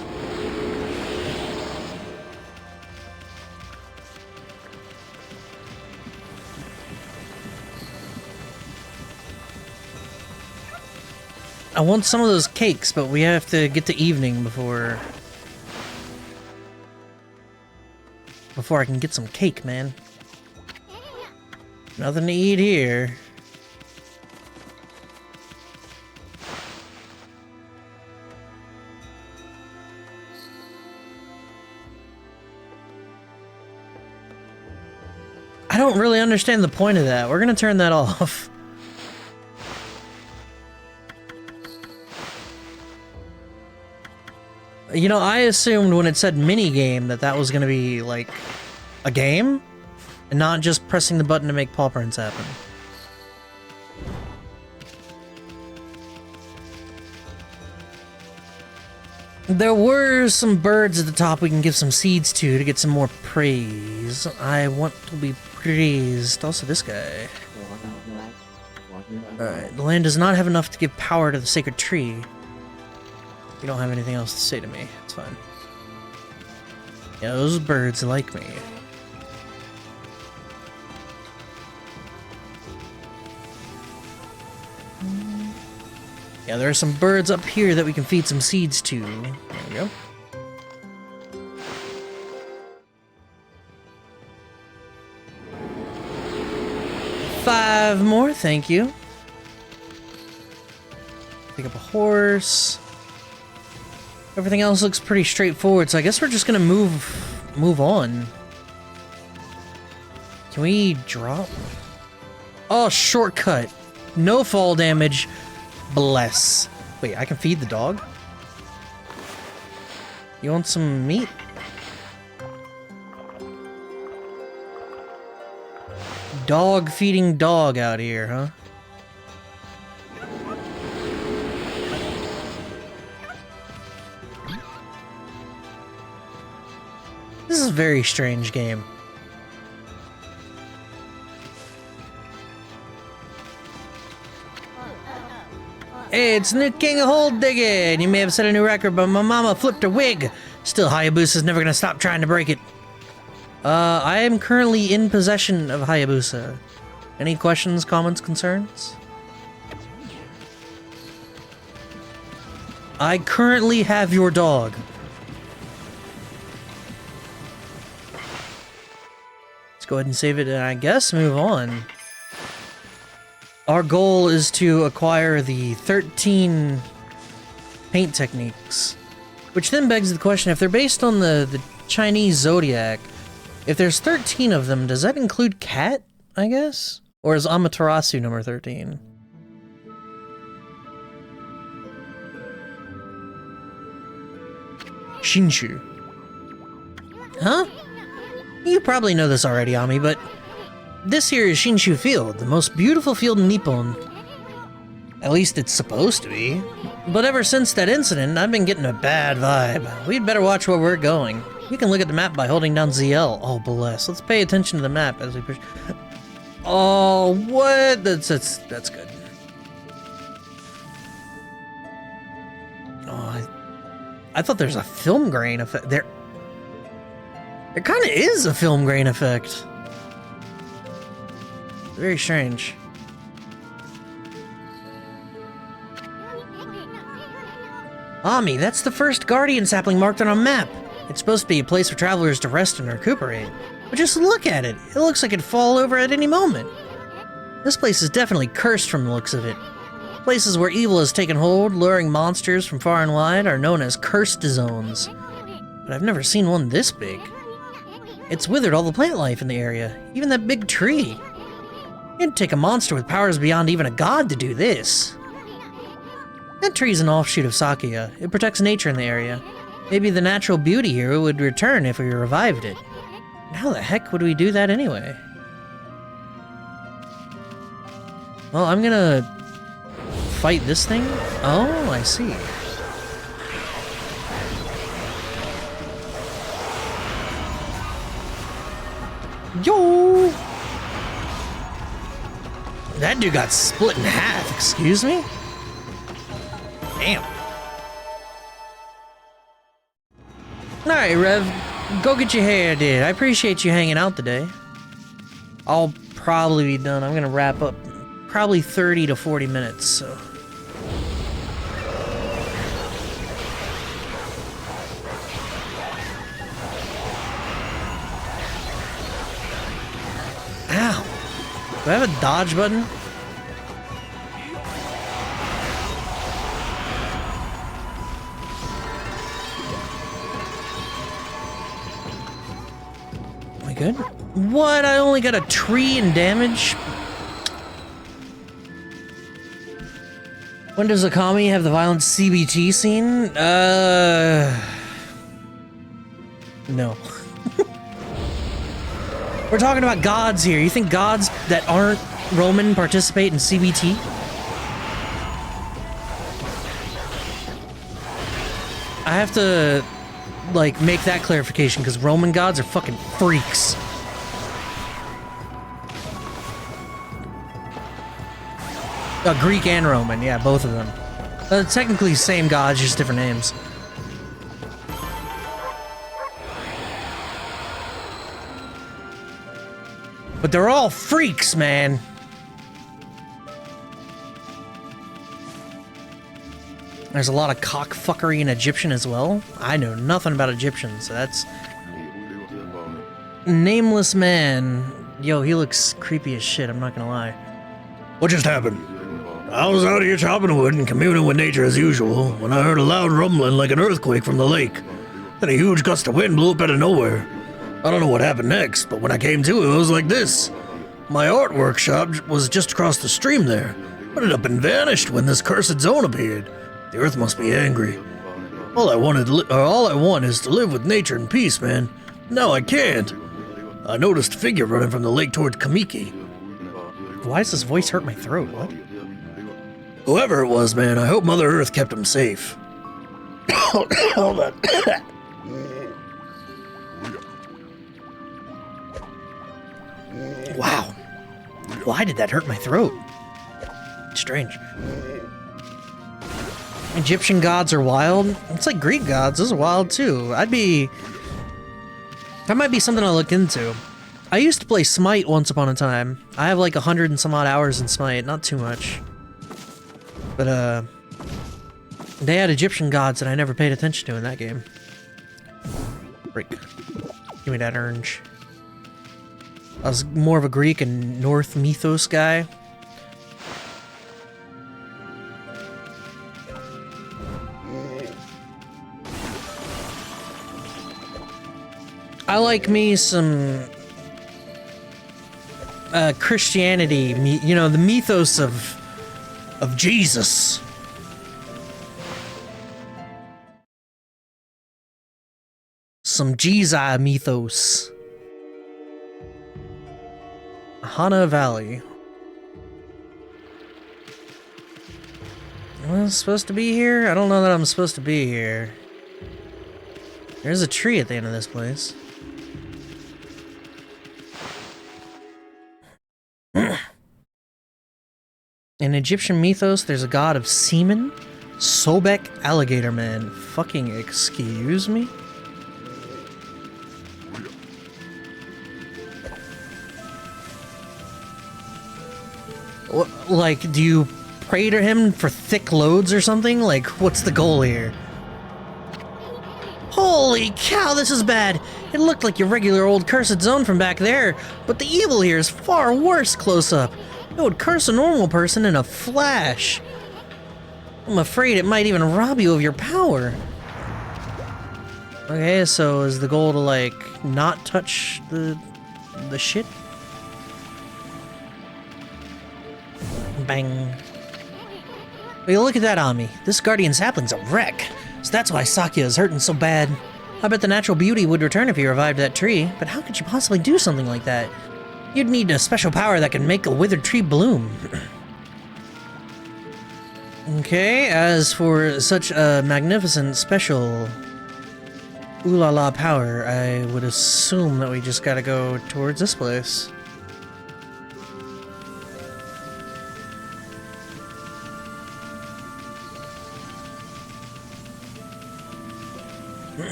I want some of those cakes, but we have to get to evening before I can get some cake, man. Nothing to eat here. I don't really understand the point of that. We're gonna turn that off. You know, I assumed when it said mini-game that was gonna be, like, a game? And not just pressing the button to make paw prints happen. There were some birds at the top we can give some seeds to get some more praise. I want to be praised. Also this guy. Alright, the land does not have enough to give power to the sacred tree. You don't have anything else to say to me. It's fine. Yeah, those birds like me. Yeah, there are some birds up here that we can feed some seeds to. There we go. Five more, thank you. Pick up a horse. Everything else looks pretty straightforward, so I guess we're just gonna move on. Can we drop? Oh, shortcut. No fall damage. Bless. Wait, I can feed the dog? You want some meat? Dog feeding dog out here, huh? This is a very strange game. Hey, it's new king of hole digging! You may have set a new record, but my mama flipped her wig! Still, Hayabusa's never gonna stop trying to break it. I am currently in possession of Hayabusa. Any questions, comments, concerns? I currently have your dog. Let's go ahead and save it and I guess move on. Our goal is to acquire the 13 paint techniques. Which then begs the question, if they're based on the Chinese zodiac, if there's 13 of them, does that include cat, I guess? Or is Amaterasu number 13? Shinshu. Huh? You probably know this already, Ami, but this here is Shinshu Field, the most beautiful field in Nippon. At least it's supposed to be. But ever since that incident, I've been getting a bad vibe. We'd better watch where we're going. You can look at the map by holding down ZL. Oh, bless. Let's pay attention to the map as we push. Oh, what? That's good. Oh, I thought there's a film grain effect. There kind of is a film grain effect. Very strange. Ami, that's the first Guardian sapling marked on a map. It's supposed to be a place for travelers to rest and recuperate. But just look at it. It looks like it'd fall over at any moment. This place is definitely cursed from the looks of it. Places where evil has taken hold, luring monsters from far and wide, are known as cursed zones. But I've never seen one this big. It's withered all the plant life in the area, even that big tree. It'd take a monster with powers beyond even a god to do this. That tree's an offshoot of Sakuya. It protects nature in the area. Maybe the natural beauty here would return if we revived it. How the heck would we do that anyway? Well, I'm gonna fight this thing? Oh, I see. Yo! That dude got split in half, excuse me? Damn. Alright, Rev. Go get your hair did. I appreciate you hanging out today. I'll probably be done. I'm gonna wrap up probably 30 to 40 minutes, so. Ow. Do I have a dodge button? Am I good? What? I only got a tree and damage? When does Okami have the violent CBT scene? No. We're talking about gods here. You think gods that aren't Roman participate in CBT? I have to, like, make that clarification, because Roman gods are fucking freaks. Greek and Roman, yeah, both of them. Technically same gods, just different names. But they're all freaks, man. There's a lot of cockfuckery in Egyptian as well. I know nothing about Egyptians, so that's... Nameless man. Yo, he looks creepy as shit, I'm not gonna lie. What just happened? I was out here chopping wood and communing with nature as usual when I heard a loud rumbling like an earthquake from the lake. Then a huge gust of wind blew up out of nowhere. I don't know what happened next, but when I came to it was like this. My art workshop was just across the stream there, but it had up and vanished when this cursed zone appeared. The earth must be angry. All I want is to live with nature in peace, man. No, I can't. I noticed a figure running from the lake toward Kamiki. Why does this voice hurt my throat? What? Whoever it was, man, I hope Mother Earth kept him safe. Hold on. Wow. Why did that hurt my throat? Strange. Egyptian gods are wild. It's like Greek gods. Those are wild too. That might be something I'll look into. I used to play Smite once upon a time. I have like 100 and some odd hours in Smite. Not too much. But, they had Egyptian gods that I never paid attention to in that game. Break. Give me that orange. I was more of a Greek and North mythos guy. I like me some Christianity, you know, the mythos of Jesus. Some Jizai mythos. Hana Valley. Am I supposed to be here? I don't know that I'm supposed to be here. There's a tree at the end of this place. In Egyptian mythos, there's a god of semen, Sobek Alligator Man. Fucking excuse me? What, like, do you pray to him for thick loads or something? Like, what's the goal here? Holy cow, this is bad! It looked like your regular old cursed zone from back there, but the evil here is far worse close up. It would curse a normal person in a flash. I'm afraid it might even rob you of your power. Okay, so is the goal to, like, not touch the shit? Bang. Well, look at that on me. This guardian sapling's a wreck. So that's why Sakya is hurting so bad. I bet the natural beauty would return if you revived that tree, but how could you possibly do something like that? You'd need a special power that can make a withered tree bloom. Okay, as for such a magnificent, special, ooh-la-la power, I would assume that we just gotta go towards this place.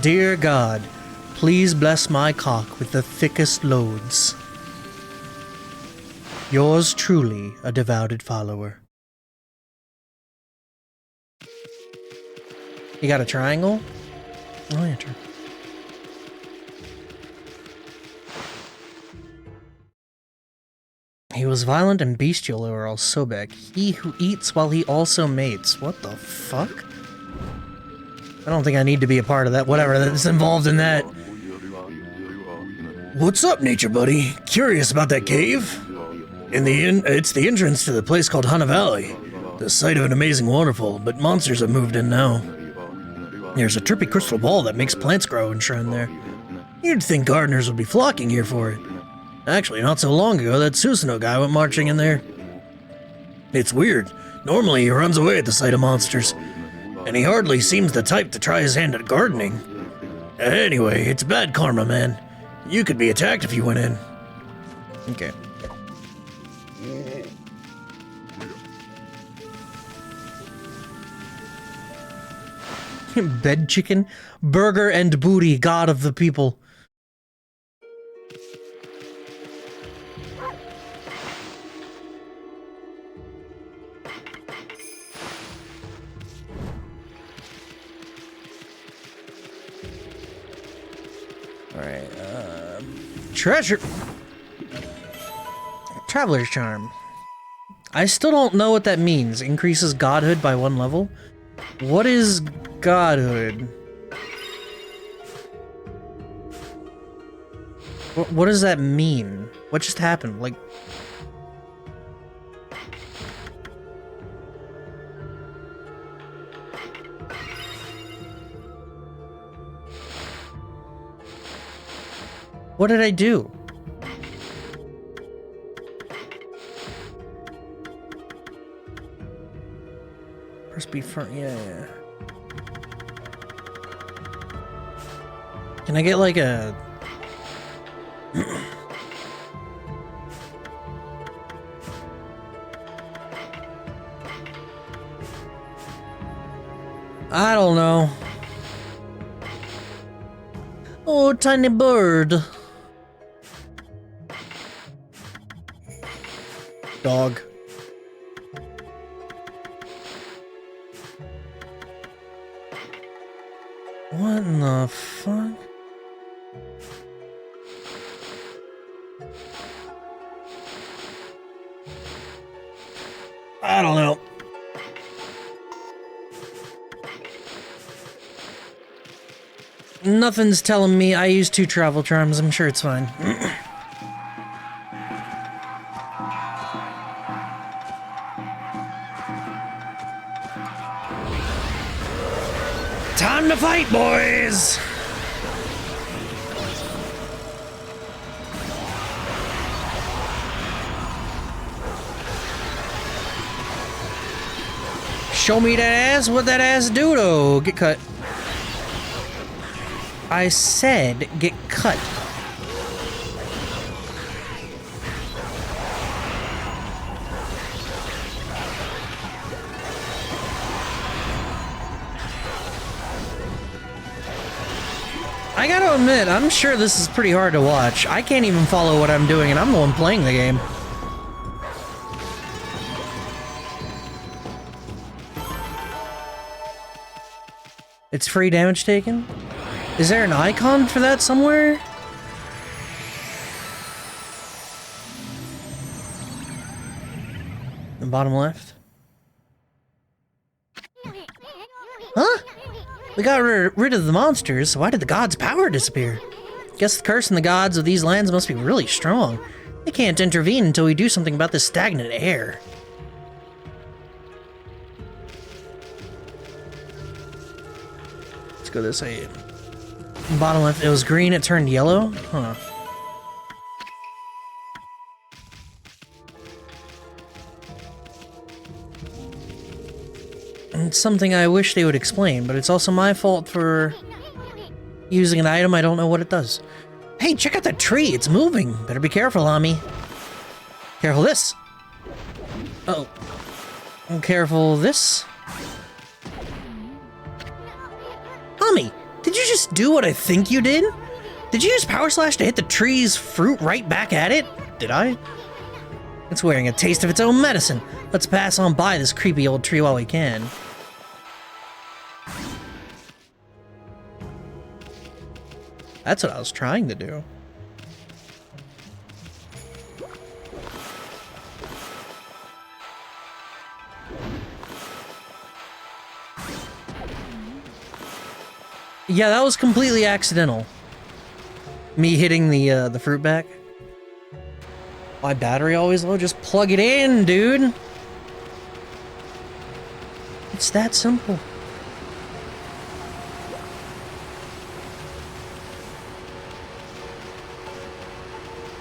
Dear God, please bless my cock with the thickest loads. Yours truly, a devoted follower. You got a triangle? Oh, yeah, true. He was violent and bestial, Oral Sobek. He who eats while he also mates. What the fuck? I don't think I need to be a part of that. Whatever that's involved in that. What's up, nature buddy? Curious about that cave? It's the entrance to the place called Hana Valley, the site of an amazing waterfall, but monsters have moved in now. There's a trippy crystal ball that makes plants grow enshrined there. You'd think gardeners would be flocking here for it. Actually, not so long ago, that Susanoo guy went marching in there. It's weird. Normally, he runs away at the sight of monsters, and he hardly seems the type to try his hand at gardening. Anyway, it's bad karma, man. You could be attacked if you went in. Okay. Bed chicken, burger and booty, god of the people. Alright, treasure! Traveler's Charm. I still don't know what that means. Increases godhood by 1 level? What is godhood? What does that mean? What just happened? Like... What did I do? Press B front, yeah. Can I get like a... I don't know. Oh, tiny bird. Dog. What in the fuck? I don't know. Nothing's telling me. I use 2 travel charms. I'm sure it's fine. Time to fight, boys! Show me that ass, what that ass do though? Get cut. I said get cut. I gotta admit, I'm sure this is pretty hard to watch. I can't even follow what I'm doing, and I'm the one playing the game. It's free damage taken? Is there an icon for that somewhere? The bottom left? Huh? We got rid of the monsters, so why did the gods' power disappear? Guess the curse and the gods of these lands must be really strong. They can't intervene until we do something about this stagnant air. Let's go this way. Bottom left, it was green, it turned yellow? Huh. It's something I wish they would explain, but it's also my fault for using an item I don't know what it does. Hey, check out that tree, it's moving. Better be careful, Ami. Careful this. Oh. Careful this. Ami, did you just do what I think you did? Did you use Power Slash to hit the tree's fruit right back at it? Did I? It's wearing a taste of its own medicine. Let's pass on by this creepy old tree while we can. That's what I was trying to do. Yeah, that was completely accidental. Me hitting the fruit back. My battery always low, just plug it in, dude. It's that simple.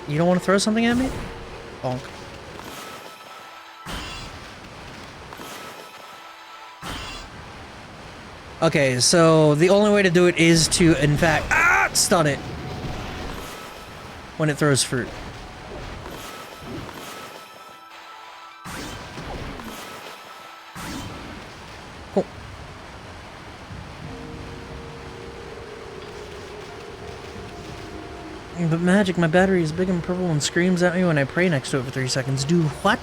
You don't want to throw something at me? Bonk. Okay, so the only way to do it is to, in fact, stun it when it throws fruit. Cool. But magic, my battery is big and purple and screams at me when I pray next to it for 3 seconds. Do what?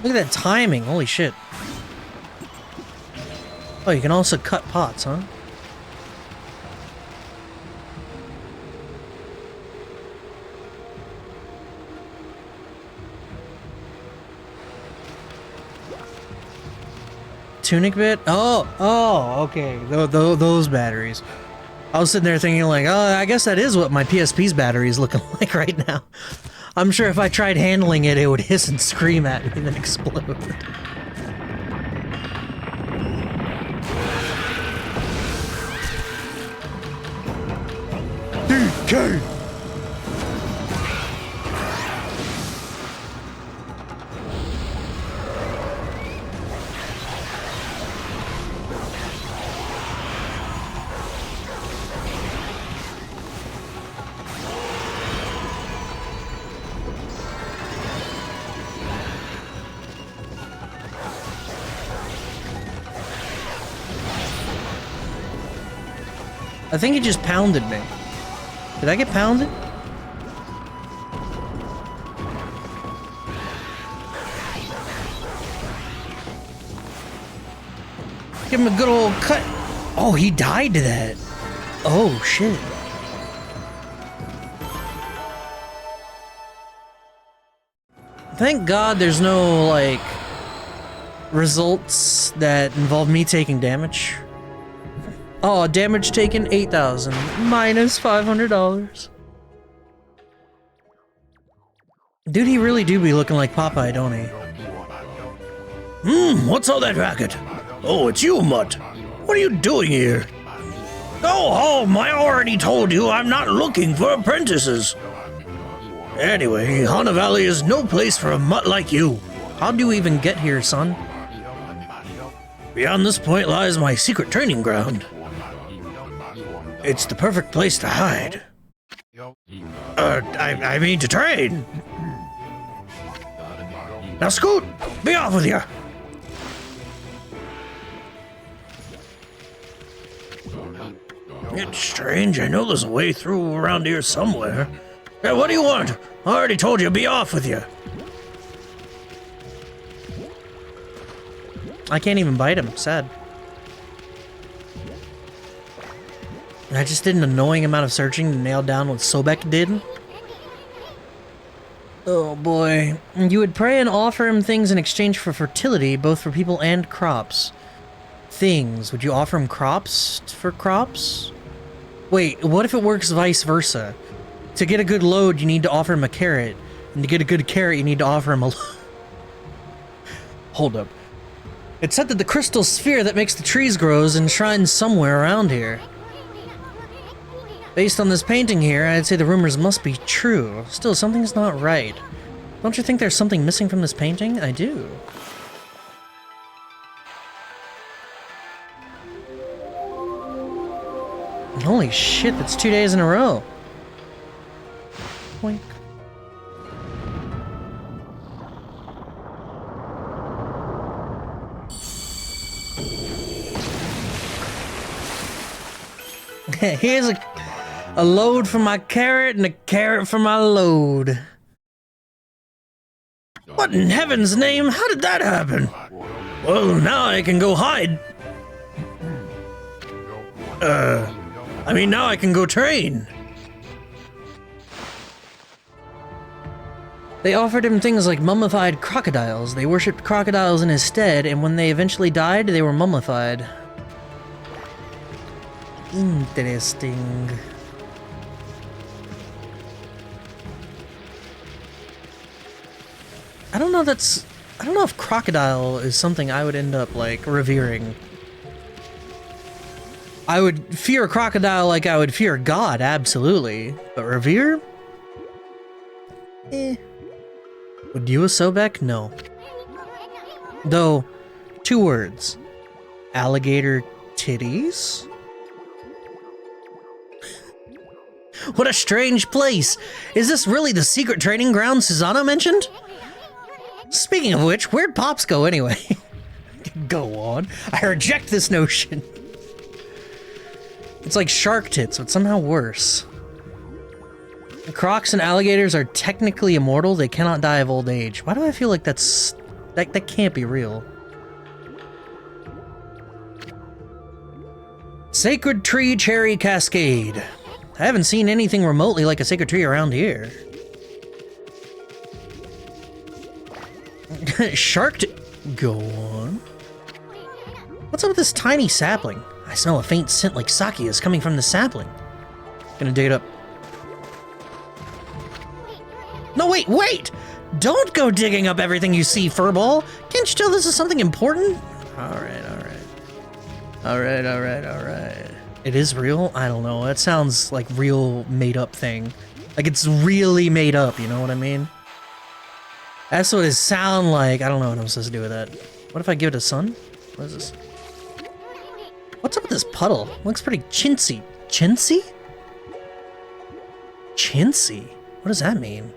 Look at that timing, holy shit. Oh, you can also cut pots, huh? Tunic bit? Oh, okay. Those batteries. I was sitting there thinking like, oh, I guess that is what my PSP's battery is looking like right now. I'm sure if I tried handling it, it would hiss and scream at me and then explode. DK! I think he just pounded me. Did I get pounded? Give him a good old cut. Oh, he died to that. Oh, shit. Thank God there's no, like, results that involve me taking damage. Oh, damage taken 8,000 minus $500. Dude, he really do be looking like Popeye, don't he? What's all that racket? Oh, it's you, Mutt. What are you doing here? Go home, I already told you I'm not looking for apprentices. Anyway, Hana Valley is no place for a mutt like you. How'd you even get here, son? Beyond this point lies my secret training ground. It's the perfect place to hide. I mean to train. Now Scoot, be off with you. It's strange, I know there's a way through around here somewhere. Hey, what do you want? I already told you, be off with you. I can't even bite him, sad. I just did an annoying amount of searching to nail down what Sobek did. Oh boy. You would pray and offer him things in exchange for fertility, both for people and crops. Things. Would you offer him crops for crops? Wait, what if it works vice versa? To get a good load, you need to offer him a carrot. And to get a good carrot, you need to offer him a load. Hold up. It's said that the crystal sphere that makes the trees grow is enshrined somewhere around here. Based on this painting here, I'd say the rumors must be true. Still, something's not right. Don't you think there's something missing from this painting? I do. Holy shit, that's 2 days in a row. Boink. Here's a load for my carrot and a carrot for my load. What in heaven's name? How did that happen? Well, now I can go hide. I mean, now I can go train. They offered him things like mummified crocodiles. They worshipped crocodiles in his stead, and when they eventually died, they were mummified. Interesting. I don't know if crocodile is something I would end up, like, revering. I would fear a crocodile like I would fear a god, absolutely. But revere? Eh. Would you a Sobek? No. Though, 2 words. Alligator titties? What a strange place! Is this really the secret training ground Susanna mentioned? Speaking of which, where'd Pops go anyway? Go on. I reject this notion. It's like shark tits, but somehow worse. Crocs and alligators are technically immortal. They cannot die of old age. Why do I feel like that can't be real? Sacred Tree Cherry Cascade. I haven't seen anything remotely like a sacred tree around here. Shark Go on. What's up with this tiny sapling? I smell a faint scent like sake is coming from the sapling. Gonna dig it up. No, wait! Don't go digging up everything you see, Furball! Can't you tell this is something important? Alright. It is real? I don't know. That sounds like real made-up thing. Like it's really made up, you know what I mean? That's what it sound like. I don't know what I'm supposed to do with that. What if I give it a sun? What is this? What's up with this puddle? Looks pretty chintzy. Chintzy? Chintzy? What does that mean?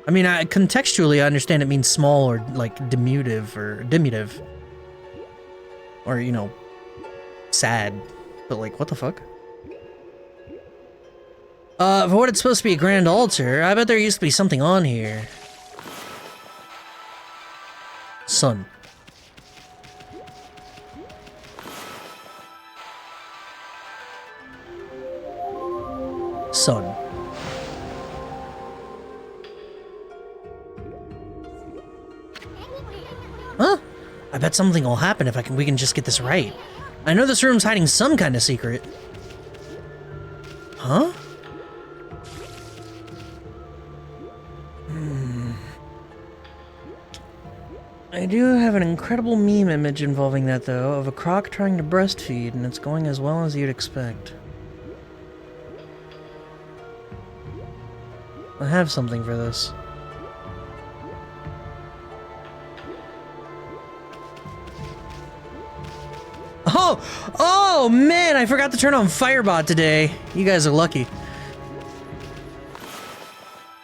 I mean, contextually, I understand it means small or, like, diminutive. Or, you know, sad. But, like, what the fuck? For what it's supposed to be a grand altar, I bet there used to be something on here. Sun. Sun. Huh? I bet something will happen if we can just get this right. I know this room's hiding some kind of secret. Huh? do have an incredible meme image involving that, though, of a croc trying to breastfeed, and it's going as well as you'd expect. I have something for this. Oh man, I forgot to turn on Firebot today. You guys are lucky.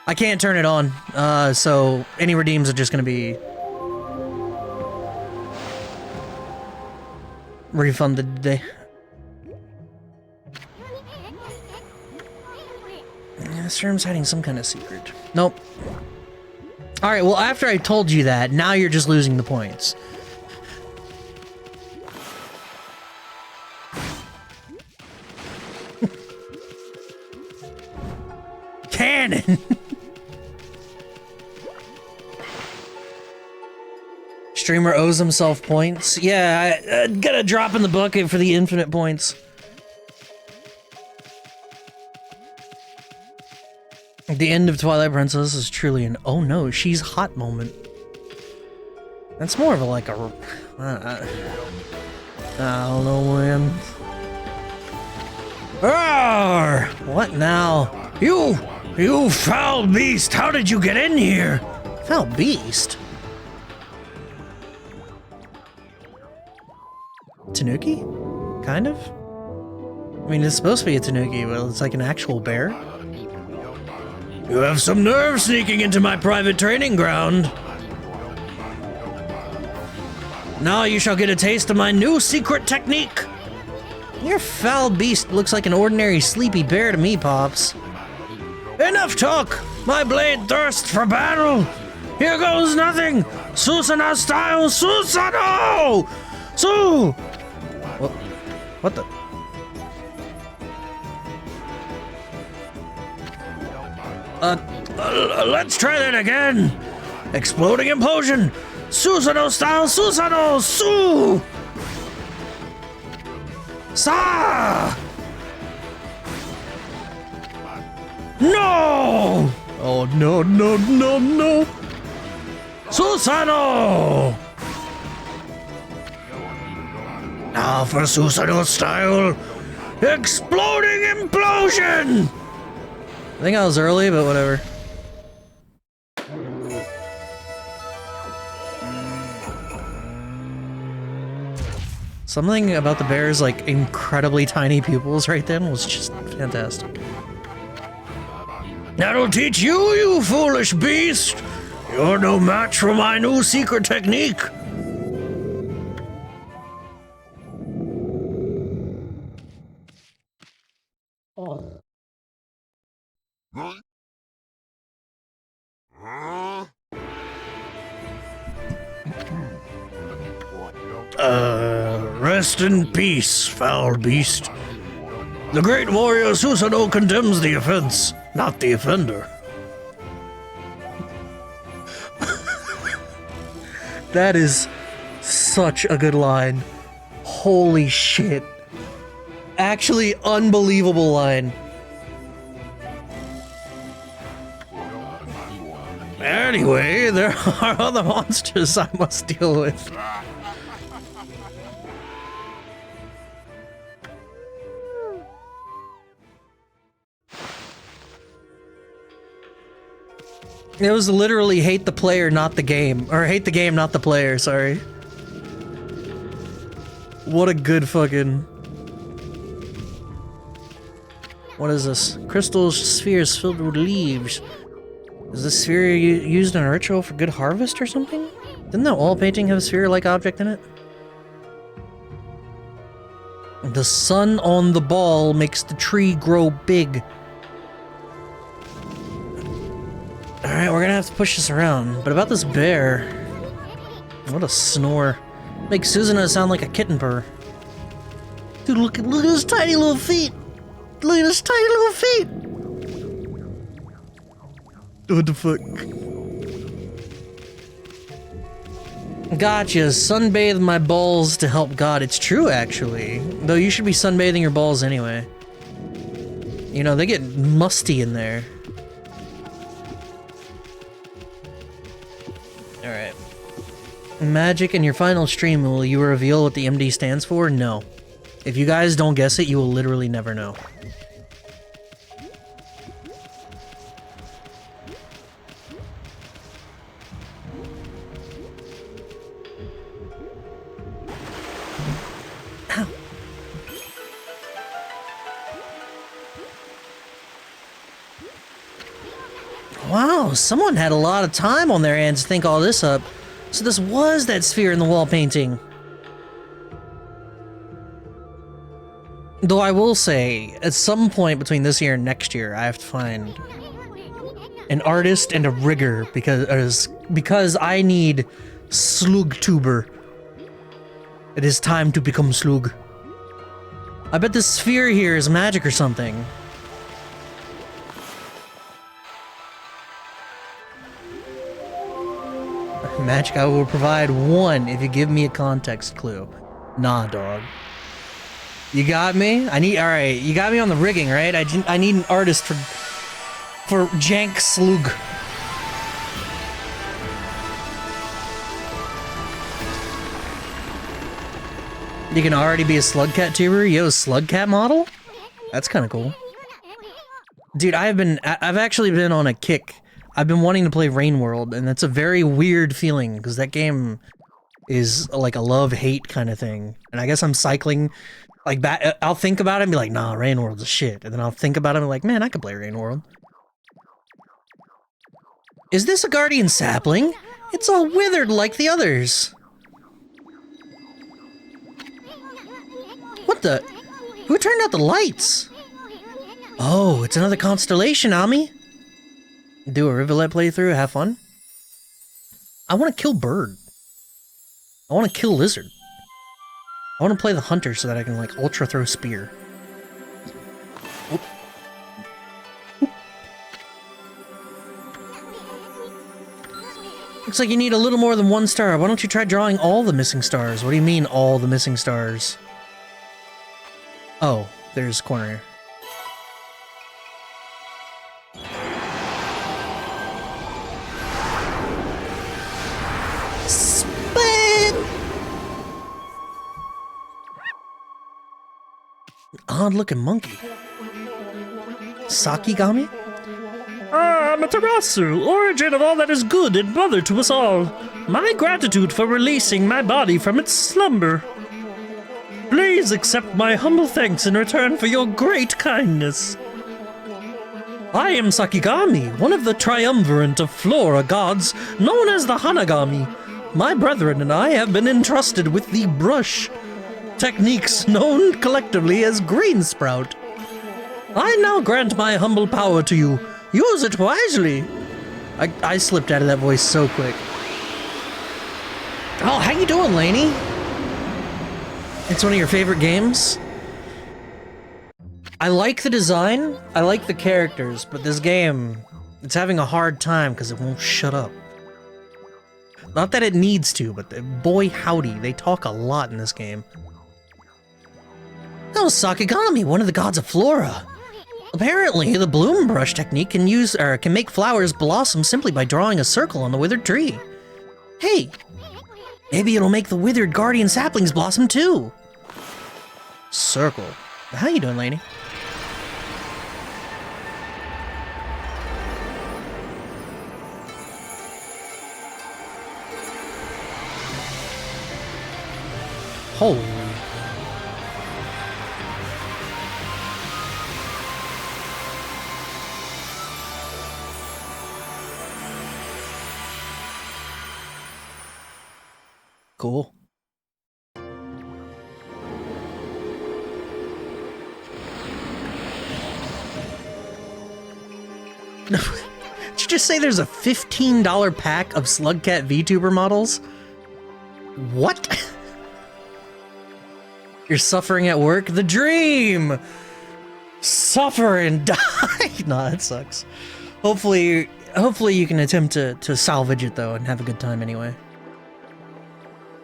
I can't turn it on, so any redeems are just gonna be refunded today. This room's hiding some kind of secret. Nope. Alright, well after I told you that, now you're just losing the points. Cannon! Streamer owes himself points. Yeah, I gotta drop in the bucket for the infinite points. The end of Twilight Princess is truly an oh no, she's hot moment. That's more of a like a... I don't know, man. Arr! What now? You foul beast! How did you get in here? Foul beast? Tanuki? Kind of? I mean, it's supposed to be a tanuki, but it's like an actual bear. You have some nerve sneaking into my private training ground. Now you shall get a taste of my new secret technique. Your foul beast looks like an ordinary sleepy bear to me, Pops. Enough talk! My blade thirsts for battle! Here goes nothing! Susanoo style Susanoo! What the? Let's try that again! Exploding implosion! Susanoo style Susanoo! Sa! No! Oh, no. Susanoo! Now for Susanoo style, exploding implosion! I think I was early, but whatever. Something about the bear's, like, incredibly tiny pupils right then was just fantastic. That'll teach you, you foolish beast! You're no match for my new secret technique! Rest in peace, foul beast. The great warrior Susanoo condemns the offense, not the offender. That is such a good line. Holy shit. Actually, unbelievable line. Anyway, there are other monsters I must deal with. It was literally hate the player, not the game. Or hate the game, not the player, sorry. What a good fucking... What is this? Crystal spheres filled with leaves. Is this sphere used in a ritual for good harvest or something? Didn't that wall painting have a sphere-like object in it? The sun on the ball makes the tree grow big. Alright, we're gonna have to push this around. But about this bear... What a snore. Makes Susanoo sound like a kitten purr. Dude, look at his tiny little feet! Look at his tiny little feet! What the fuck? Gotcha, sunbathe my balls to help God. It's true, actually. Though you should be sunbathing your balls anyway. You know, they get musty in there. Alright. Magic, in your final stream, will you reveal what the MD stands for? No. If you guys don't guess it, you will literally never know. Ow. Wow, someone had a lot of time on their hands to think all this up. So this was that sphere in the wall painting. Though I will say, at some point between this year and next year, I have to find an artist and a rigger because I need Slugtuber. It is time to become Slug. I bet this sphere here is magic or something. Magic, I will provide one if you give me a context clue. Nah, dog. You got me? Alright, you got me on the rigging, right? I need an artist for Jank Slug. You can already be a Slugcat tuber? Yo, Slugcat model? That's kind of cool. Dude, I've actually been on a kick. I've been wanting to play Rain World, and that's a very weird feeling, because that game is like a love-hate kind of thing. And I guess I'm cycling, like, I'll think about it and be like, nah, Rain World's a shit. And then I'll think about it and be like, man, I could play Rain World. Is this a Guardian Sapling? It's all withered like the others. What the? Who turned out the lights? Oh, it's another constellation, Ami. Do a Rivulet playthrough, have fun. I want to kill Bird. I want to kill Lizard. I want to play the Hunter so that I can, like, Ultra Throw Spear. Oop. Oop. Looks like you need a little more than one star. Why don't you try drawing all the missing stars? What do you mean, all the missing stars? Oh, there's a corner here. Odd-looking monkey. Sakigami? Amaterasu, origin of all that is good and mother to us all. My gratitude for releasing my body from its slumber. Please accept my humble thanks in return for your great kindness. I am Sakigami, one of the triumvirate of flora gods known as the Hanagami. My brethren and I have been entrusted with the brush, techniques known collectively as Green Sprout. I now grant my humble power to you. Use it wisely. I slipped out of that voice so quick. Oh, how you doing, Lainey? It's one of your favorite games? I like the design, I like the characters, but this game, it's having a hard time because it won't shut up. Not that it needs to, but boy howdy, they talk a lot in this game. Oh, Sakigami, one of the gods of flora. Apparently, the bloom brush technique can make flowers blossom simply by drawing a circle on the withered tree. Hey, maybe it'll make the withered guardian saplings blossom too. Circle. How you doing, lady? Holy. Cool. Did you just say there's a $15 pack of Slugcat VTuber models? What? You're suffering at work? The dream! Suffer and die! Nah, that sucks. Hopefully you can attempt to salvage it though and have a good time anyway.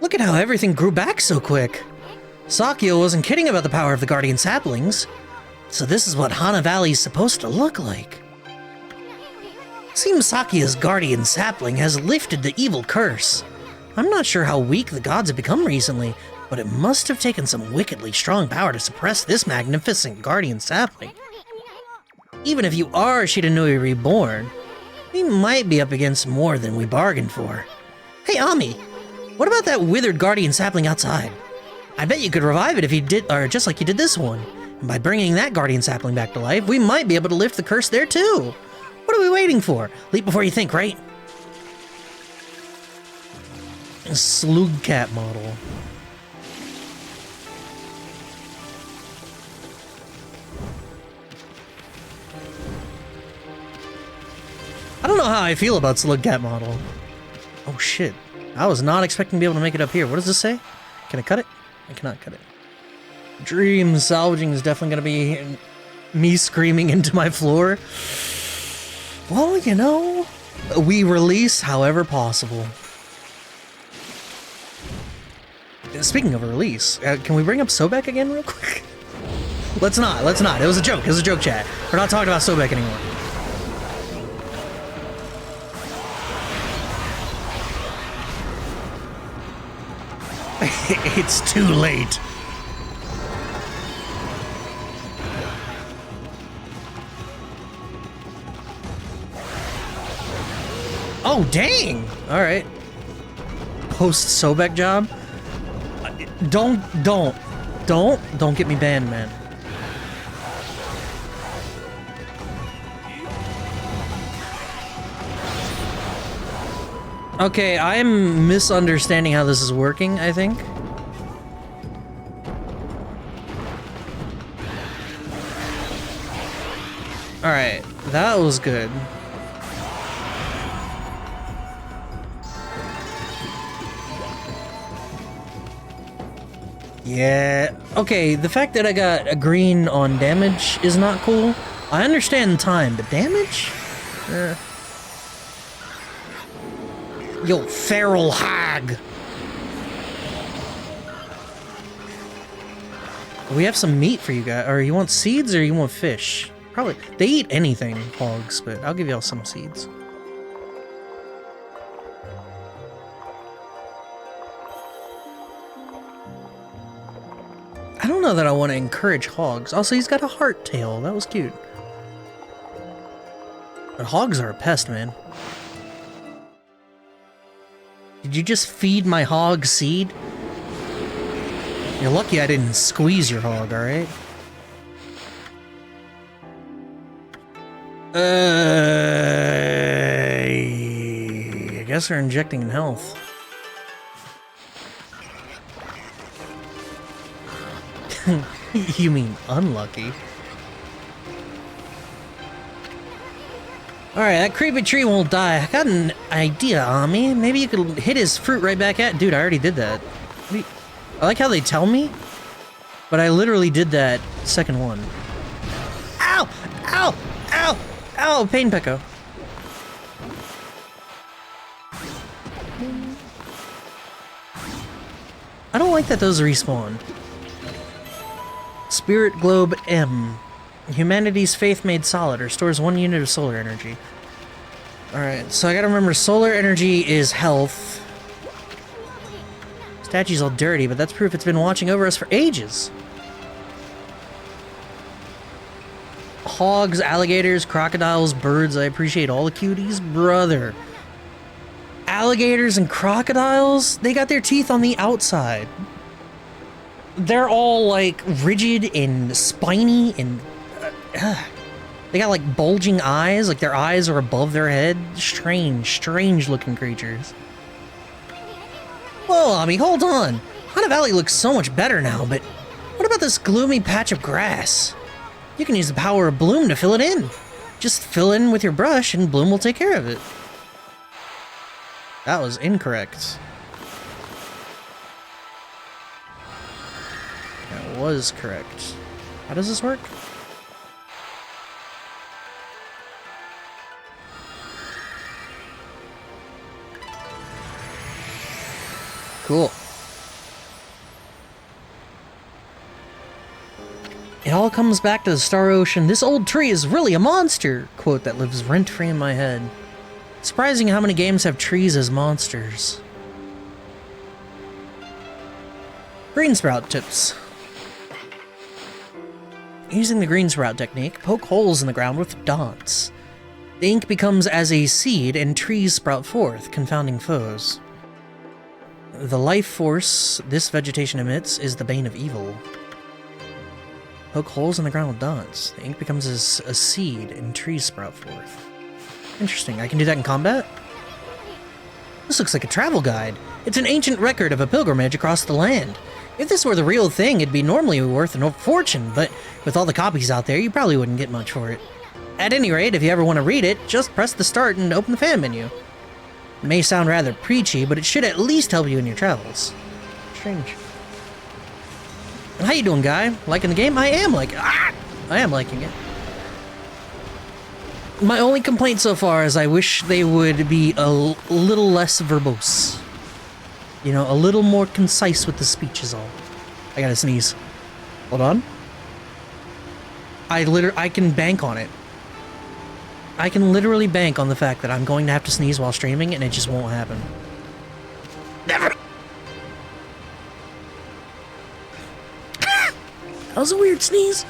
Look at how everything grew back so quick. Sakio wasn't kidding about the power of the guardian saplings. So this is what Hana Valley's supposed to look like. Seems Sakia's guardian sapling has lifted the evil curse. I'm not sure how weak the gods have become recently, but it must have taken some wickedly strong power to suppress this magnificent guardian sapling. Even if you are Shiranui reborn, we might be up against more than we bargained for. Hey, Ami, what about that withered guardian sapling outside? I bet you could revive it if you did, or just like you did this one. And by bringing that guardian sapling back to life, we might be able to lift the curse there too. What are we waiting for? Leap before you think, right? A slug cat model. I don't know how I feel about slug cat model. Oh shit. I was not expecting to be able to make it up here. What does this say? Can I cut it? I cannot cut it. Dream salvaging is definitely gonna be me screaming into my floor. Well, you know, we release however possible. Speaking of a release, can we bring up Sobek again real quick? Let's not. It was a joke. It was a joke, chat. We're not talking about Sobek anymore. It's too late. Oh, dang! Alright. Post Sobek job? Don't get me banned, man. Okay, I'm misunderstanding how this is working, I think. Alright, that was good. Yeah, okay, the fact that I got a green on damage is not cool. I understand time, but damage? Yo, feral hag! We have some meat for you guys. Or you want seeds or you want fish? Probably. They eat anything, hogs, but I'll give y'all some seeds. I don't know that I want to encourage hogs. Also, he's got a heart tail. That was cute. But hogs are a pest, man. Did you just feed my hog seed? You're lucky I didn't squeeze your hog, alright? I guess they're injecting in health. You mean unlucky? Alright, that creepy tree won't die. I got an idea, Ami. Maybe you could hit his fruit right back at... Dude, I already did that. I like how they tell me, but I literally did that second one. Ow! Ow! Ow! Ow! Pain Pecco. I don't like that those respawn. Spirit Globe M. Humanity's faith made solid, restores 1 unit of solar energy. Alright, so I gotta remember solar energy is health. Statue's all dirty, but that's proof it's been watching over us for ages. Hogs, alligators, crocodiles, birds, I appreciate all the cuties. Brother. Alligators and crocodiles, they got their teeth on the outside. They're all like rigid and spiny and they got like bulging eyes, like their eyes are above their head. Strange looking creatures. Whoa, Ami, hold on. Hana Valley looks so much better now, but what about this gloomy patch of grass? You can use the power of Bloom to fill it in. Just fill in with your brush and Bloom will take care of it. That was incorrect. That was correct. How does this work? Cool. It all comes back to the Star Ocean. This old tree is really a monster, quote that lives rent-free in my head. Surprising how many games have trees as monsters. Green sprout tips. Using the green sprout technique, poke holes in the ground with dots. The ink becomes as a seed and trees sprout forth, confounding foes. The life force this vegetation emits is the bane of evil. Poke holes in the ground with dots. The ink becomes as a seed and trees sprout forth. Interesting. I can do that in combat? This looks like a travel guide. It's an ancient record of a pilgrimage across the land. If this were the real thing, it'd be normally worth a fortune, but with all the copies out there, you probably wouldn't get much for it. At any rate, if you ever want to read it, just press the start and open the fan menu. It may sound rather preachy, but it should at least help you in your travels. Strange. How you doing, guy? Liking the game? I am liking it. My only complaint so far is I wish they would be a little less verbose. You know, a little more concise with the speech is all. I gotta sneeze. Hold on. I can bank on it. I can literally bank on the fact that I'm going to have to sneeze while streaming and it just won't happen. Never! That was a weird sneeze.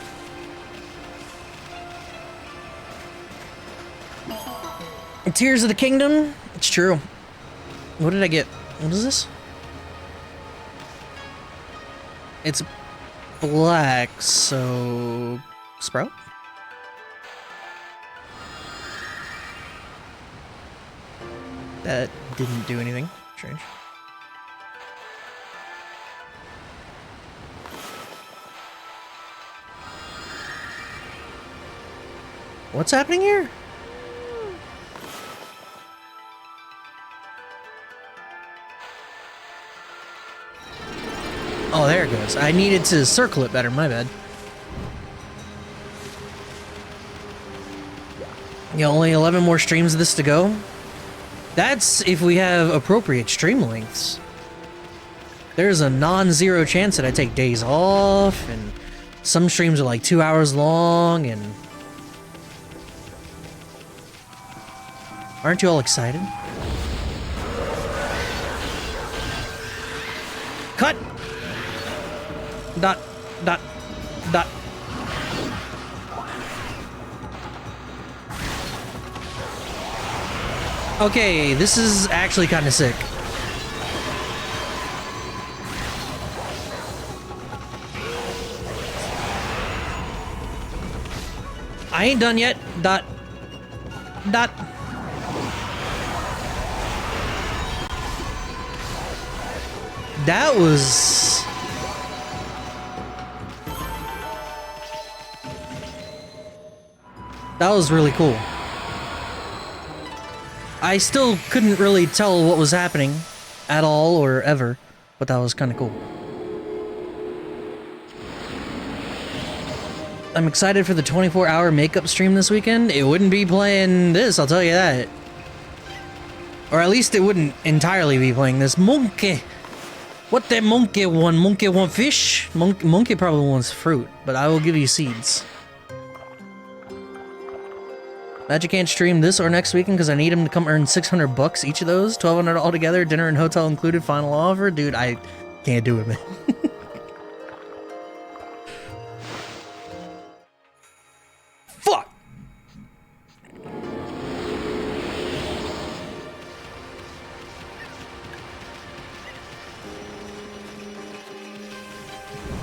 Tears of the Kingdom? It's true. What did I get? What is this? It's black, so... Sprout? That didn't do anything. Strange. What's happening here? Oh, there it goes. I needed to circle it better, my bad. Yeah, only 11 more streams of this to go. That's if we have appropriate stream lengths. There's a non-zero chance that I take days off, and some streams are like 2 hours long, and... Aren't you all excited? Cut! Dot, dot, dot. Okay, this is actually kind of sick. I ain't done yet. Dot, dot. That was... That was really cool. I still couldn't really tell what was happening at all or ever, but that was kind of cool. I'm excited for the 24-hour makeup stream this weekend. It wouldn't be playing this, I'll tell you that. Or at least it wouldn't entirely be playing this. Monkey! What that monkey want? Monkey want fish? Monkey probably wants fruit, but I will give you seeds. Magic can't stream this or next weekend because I need him to come earn 600 bucks each of those. 1,200 altogether, dinner and hotel included, final offer. Dude, I can't do it, man. Fuck!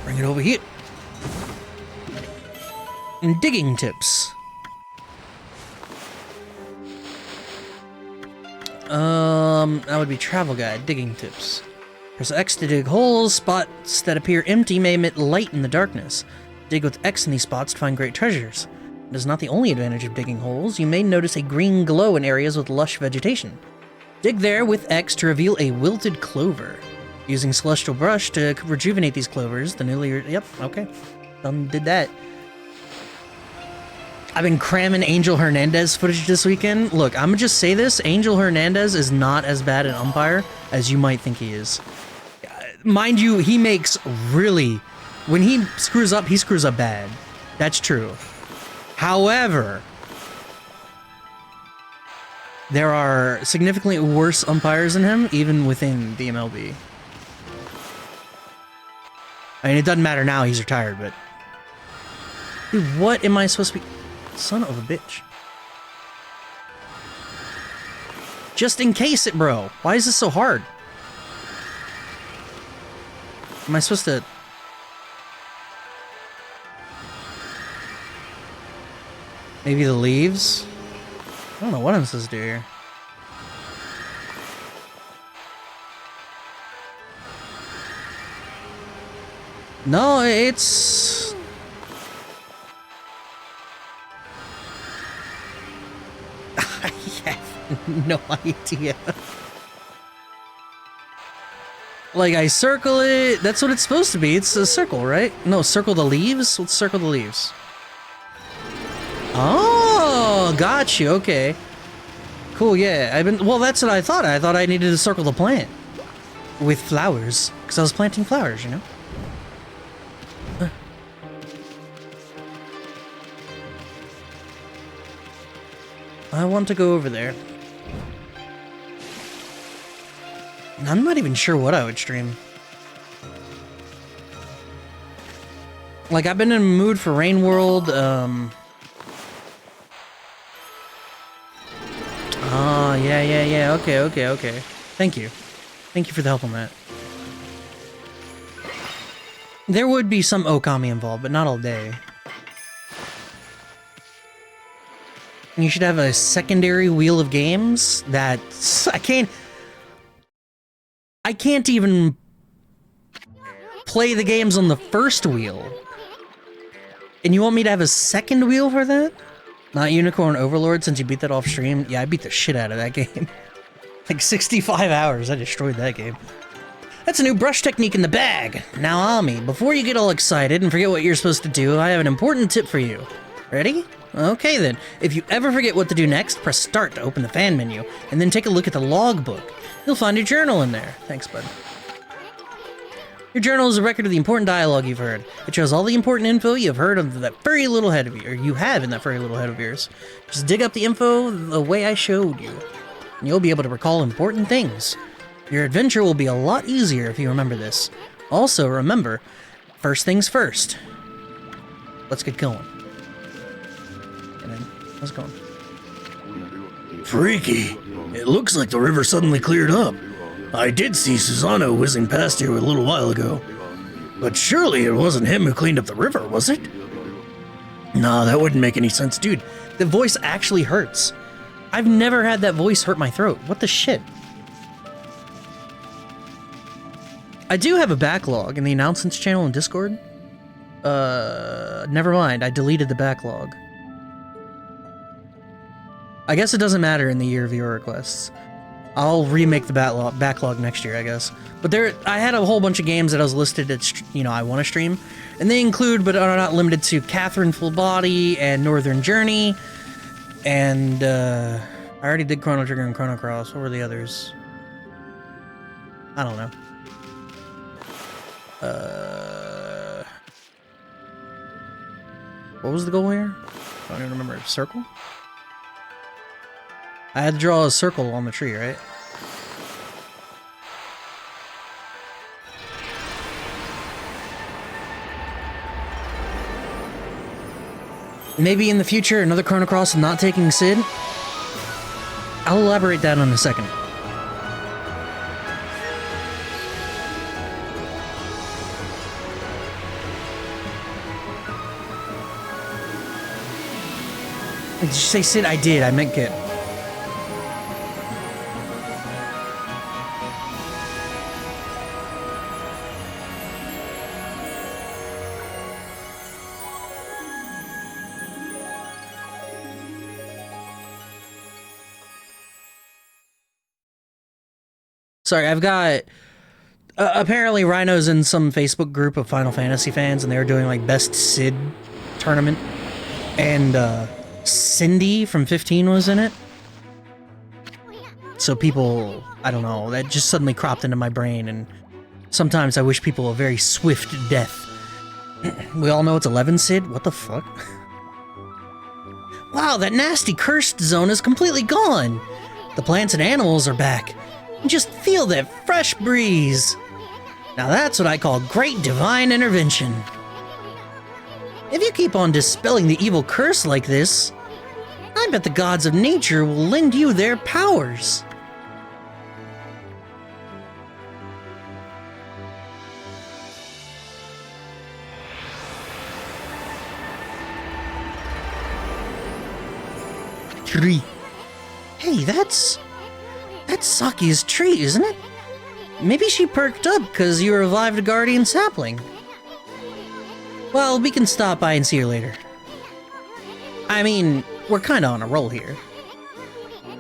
Bring it over here. And digging tips. That would be travel guide, digging tips. Press X to dig holes. Spots that appear empty may emit light in the darkness. Dig with X in these spots to find great treasures. It is not the only advantage of digging holes. You may notice a green glow in areas with lush vegetation. Dig there with X to reveal a wilted clover. Using Celestial Brush to rejuvenate these clovers, the newly... Yep, okay. Did that. I've been cramming Angel Hernandez footage this weekend. Look, I'm gonna just say this. Angel Hernandez is not as bad an umpire as you might think he is. Mind you, he makes really... When he screws up bad. That's true. However, there are significantly worse umpires than him, even within the MLB. I mean, it doesn't matter now, he's retired, but... Dude, what am I supposed to be... Son of a bitch. Just in case it, bro. Why is this so hard? Am I supposed to... Maybe the leaves? I don't know what I'm supposed to do here. No, it's... I have no idea. Like, I circle it... That's what it's supposed to be. It's a circle, right? No, circle the leaves? Let's circle the leaves. Oh, got you. Okay. Cool, yeah. Well, that's what I thought. I thought I needed to circle the plant. With flowers. Because I was planting flowers, you know? I want to go over there. I'm not even sure what I would stream. Like, I've been in a mood for Rain World, Oh, yeah. Okay. Thank you. Thank you for the help on that. There would be some Okami involved, but not all day. You should have a secondary wheel of games that... I can't even play the games on the first wheel. And you want me to have a second wheel for that? Not Unicorn Overlord, since you beat that off stream? Yeah, I beat the shit out of that game. Like 65 hours, I destroyed that game. That's a new brush technique in the bag. Now, Ami, before you get all excited and forget what you're supposed to do, I have an important tip for you. Ready? Okay then. If you ever forget what to do next, press start to open the fan menu, and then take a look at the logbook. You'll find your journal in there. Thanks, bud. Your journal is a record of the important dialogue you've heard. It shows all the important info you've heard of that furry little head of yours, or you have in that furry little head of yours. Just dig up the info the way I showed you, and you'll be able to recall important things. Your adventure will be a lot easier if you remember this. Also, remember, first things first. Let's get going. And then, let's go. Freaky. It looks like the river suddenly cleared up. I did see Susano whizzing past here a little while ago. But surely it wasn't him who cleaned up the river, was it? Nah, that wouldn't make any sense. Dude, the voice actually hurts. I've never had that voice hurt my throat. What the shit? I do have a backlog in the announcements channel in Discord. Never mind. I deleted the backlog. I guess it doesn't matter in the year of viewer requests. I'll remake the backlog next year, I guess. But I had a whole bunch of games that I was listed at, I want to stream. And they include, but are not limited to, Catherine Full Body and Northern Journey. And, I already did Chrono Trigger and Chrono Cross. What were the others? I don't know. What was the goal here? I don't even remember. Circle? I had to draw a circle on the tree, right? Maybe in the future, another Chrono Cross and not taking Sid? I'll elaborate that in a second. Did you say Sid? I did. I meant Kid. Sorry, I've got... apparently Rhino's in some Facebook group of Final Fantasy fans, and they were doing, like, Best Sid tournament. And, Cindy from 15 was in it. So people... I don't know, that just suddenly cropped into my brain, and sometimes I wish people a very swift death. We all know it's 11 Sid? What the fuck? Wow, that nasty cursed zone is completely gone! The plants and animals are back. Just feel that fresh breeze. Now that's what I call great divine intervention. If you keep on dispelling the evil curse like this, I bet the gods of nature will lend you their powers. Tree. Hey, that's Saki's tree, isn't it? Maybe she perked up because you revived a guardian sapling. Well, we can stop by and see her later. I mean, we're kinda on a roll here.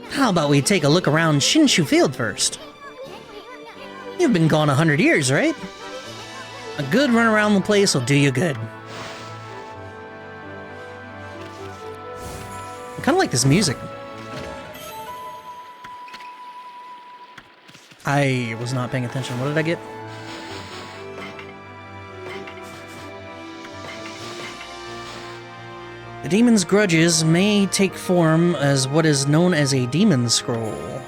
How about we take a look around Shinshu Field first? You've been gone 100 years, right? A good run around the place will do you good. I kinda like this music. I was not paying attention. What did I get? The demon's grudges may take form as what is known as a demon scroll.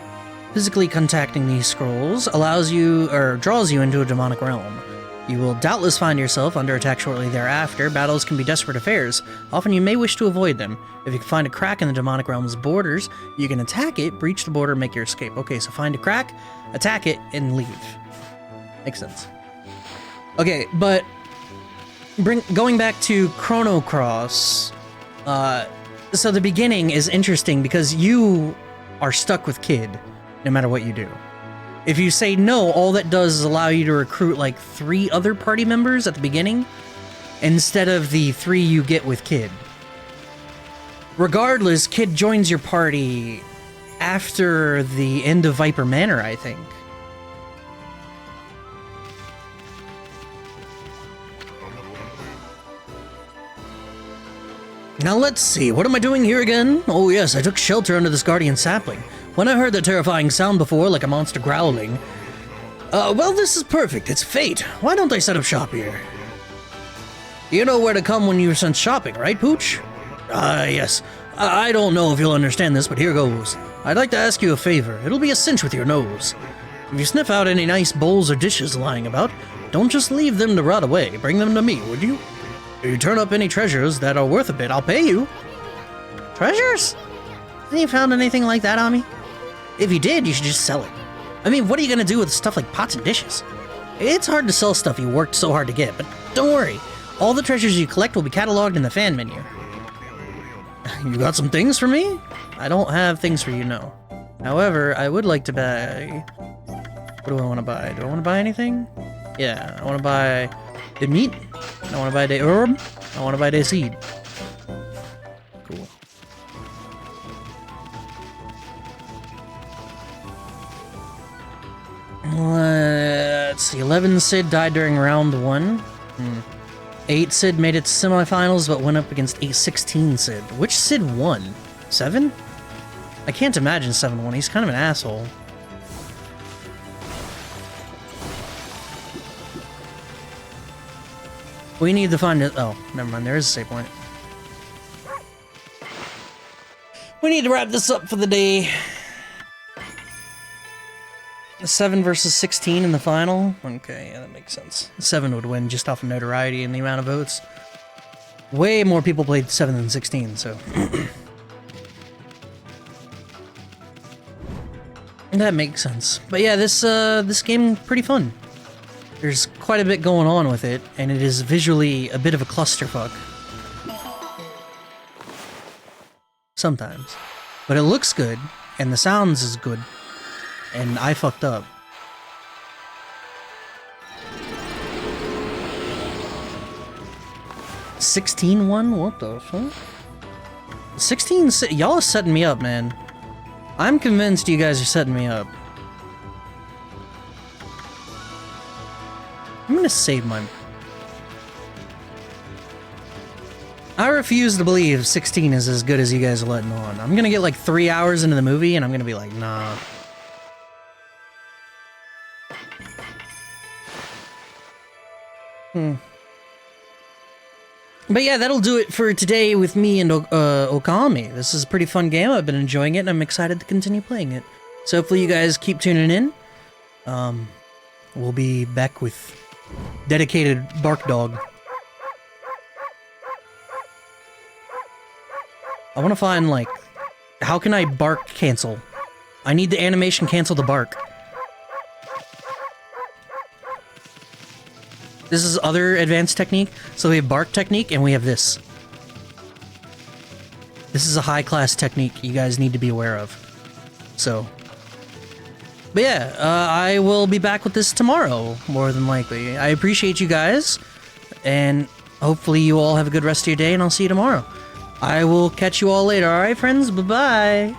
Physically contacting these scrolls allows you, or draws you into a demonic realm. You will doubtless find yourself under attack shortly thereafter. Battles can be desperate affairs. Often you may wish to avoid them. If you can find a crack in the demonic realm's borders, you can attack it, breach the border, make your escape. Okay, so find a crack, attack it, and leave. Makes sense. Okay, but going back to Chrono Cross, so the beginning is interesting because you are stuck with Kid no matter what you do. If you say no, all that does is allow you to recruit like 3 other party members at the beginning instead of the 3 you get with Kid. Regardless, Kid joins your party after the end of Viper Manor, I think. Now let's see, what am I doing here again? Oh yes, I took shelter under this guardian sapling. When I heard that terrifying sound before, like a monster growling. Well, this is perfect, it's fate. Why don't I set up shop here? You know where to come when you're sent shopping, right, Pooch? Yes. I don't know if you'll understand this, but here goes. I'd like to ask you a favor. It'll be a cinch with your nose. If you sniff out any nice bowls or dishes lying about, don't just leave them to rot away. Bring them to me, would you? If you turn up any treasures that are worth a bit, I'll pay you. Treasures? Have you found anything like that on me? If you did, you should just sell it. I mean, what are you gonna do with stuff like pots and dishes? It's hard to sell stuff you worked so hard to get, but don't worry. All the treasures you collect will be cataloged in the fan menu. You got some things for me? I don't have things for you, no. However, I would like to buy... What do I want to buy? Do I want to buy anything? Yeah, I want to buy the meat. I want to buy the herb. I want to buy the seed. Cool. Let's see. 11 Sid died during round 1. 8 Sid made it to semifinals, but went up against 16 Sid. Which Sid won? 7? I can't imagine 7 won. He's kind of an asshole. We need to find it. Oh, never mind. There is a save point. We need to wrap this up for the day. 7 versus 16 in the final? Okay, yeah, that makes sense. 7 would win just off of notoriety and the amount of votes. Way more people played 7 than 16, so... that makes sense. But yeah, this game, pretty fun. There's quite a bit going on with it, and it is visually a bit of a clusterfuck. Sometimes. But it looks good, and the sounds is good. And I fucked up. $16-1? What the fuck? 16... Y'all are setting me up, man. I'm convinced you guys are setting me up. I'm gonna save my... I refuse to believe 16 is as good as you guys are letting on. I'm gonna get like 3 hours into the movie and I'm gonna be like, nah. But yeah, that'll do it for today with me and Okami. This is a pretty fun game. I've been enjoying it, and I'm excited to continue playing it. So hopefully you guys keep tuning in. we'll be back with dedicated bark dog. I want to find, like, how can I bark cancel? I need the animation cancel the bark. This is other advanced technique. So we have bark technique and we have this. This is a high class technique you guys need to be aware of. So, but yeah, I will be back with this tomorrow, more than likely. I appreciate you guys, and hopefully you all have a good rest of your day, and I'll see you tomorrow. I will catch you all later, alright friends? Bye-bye!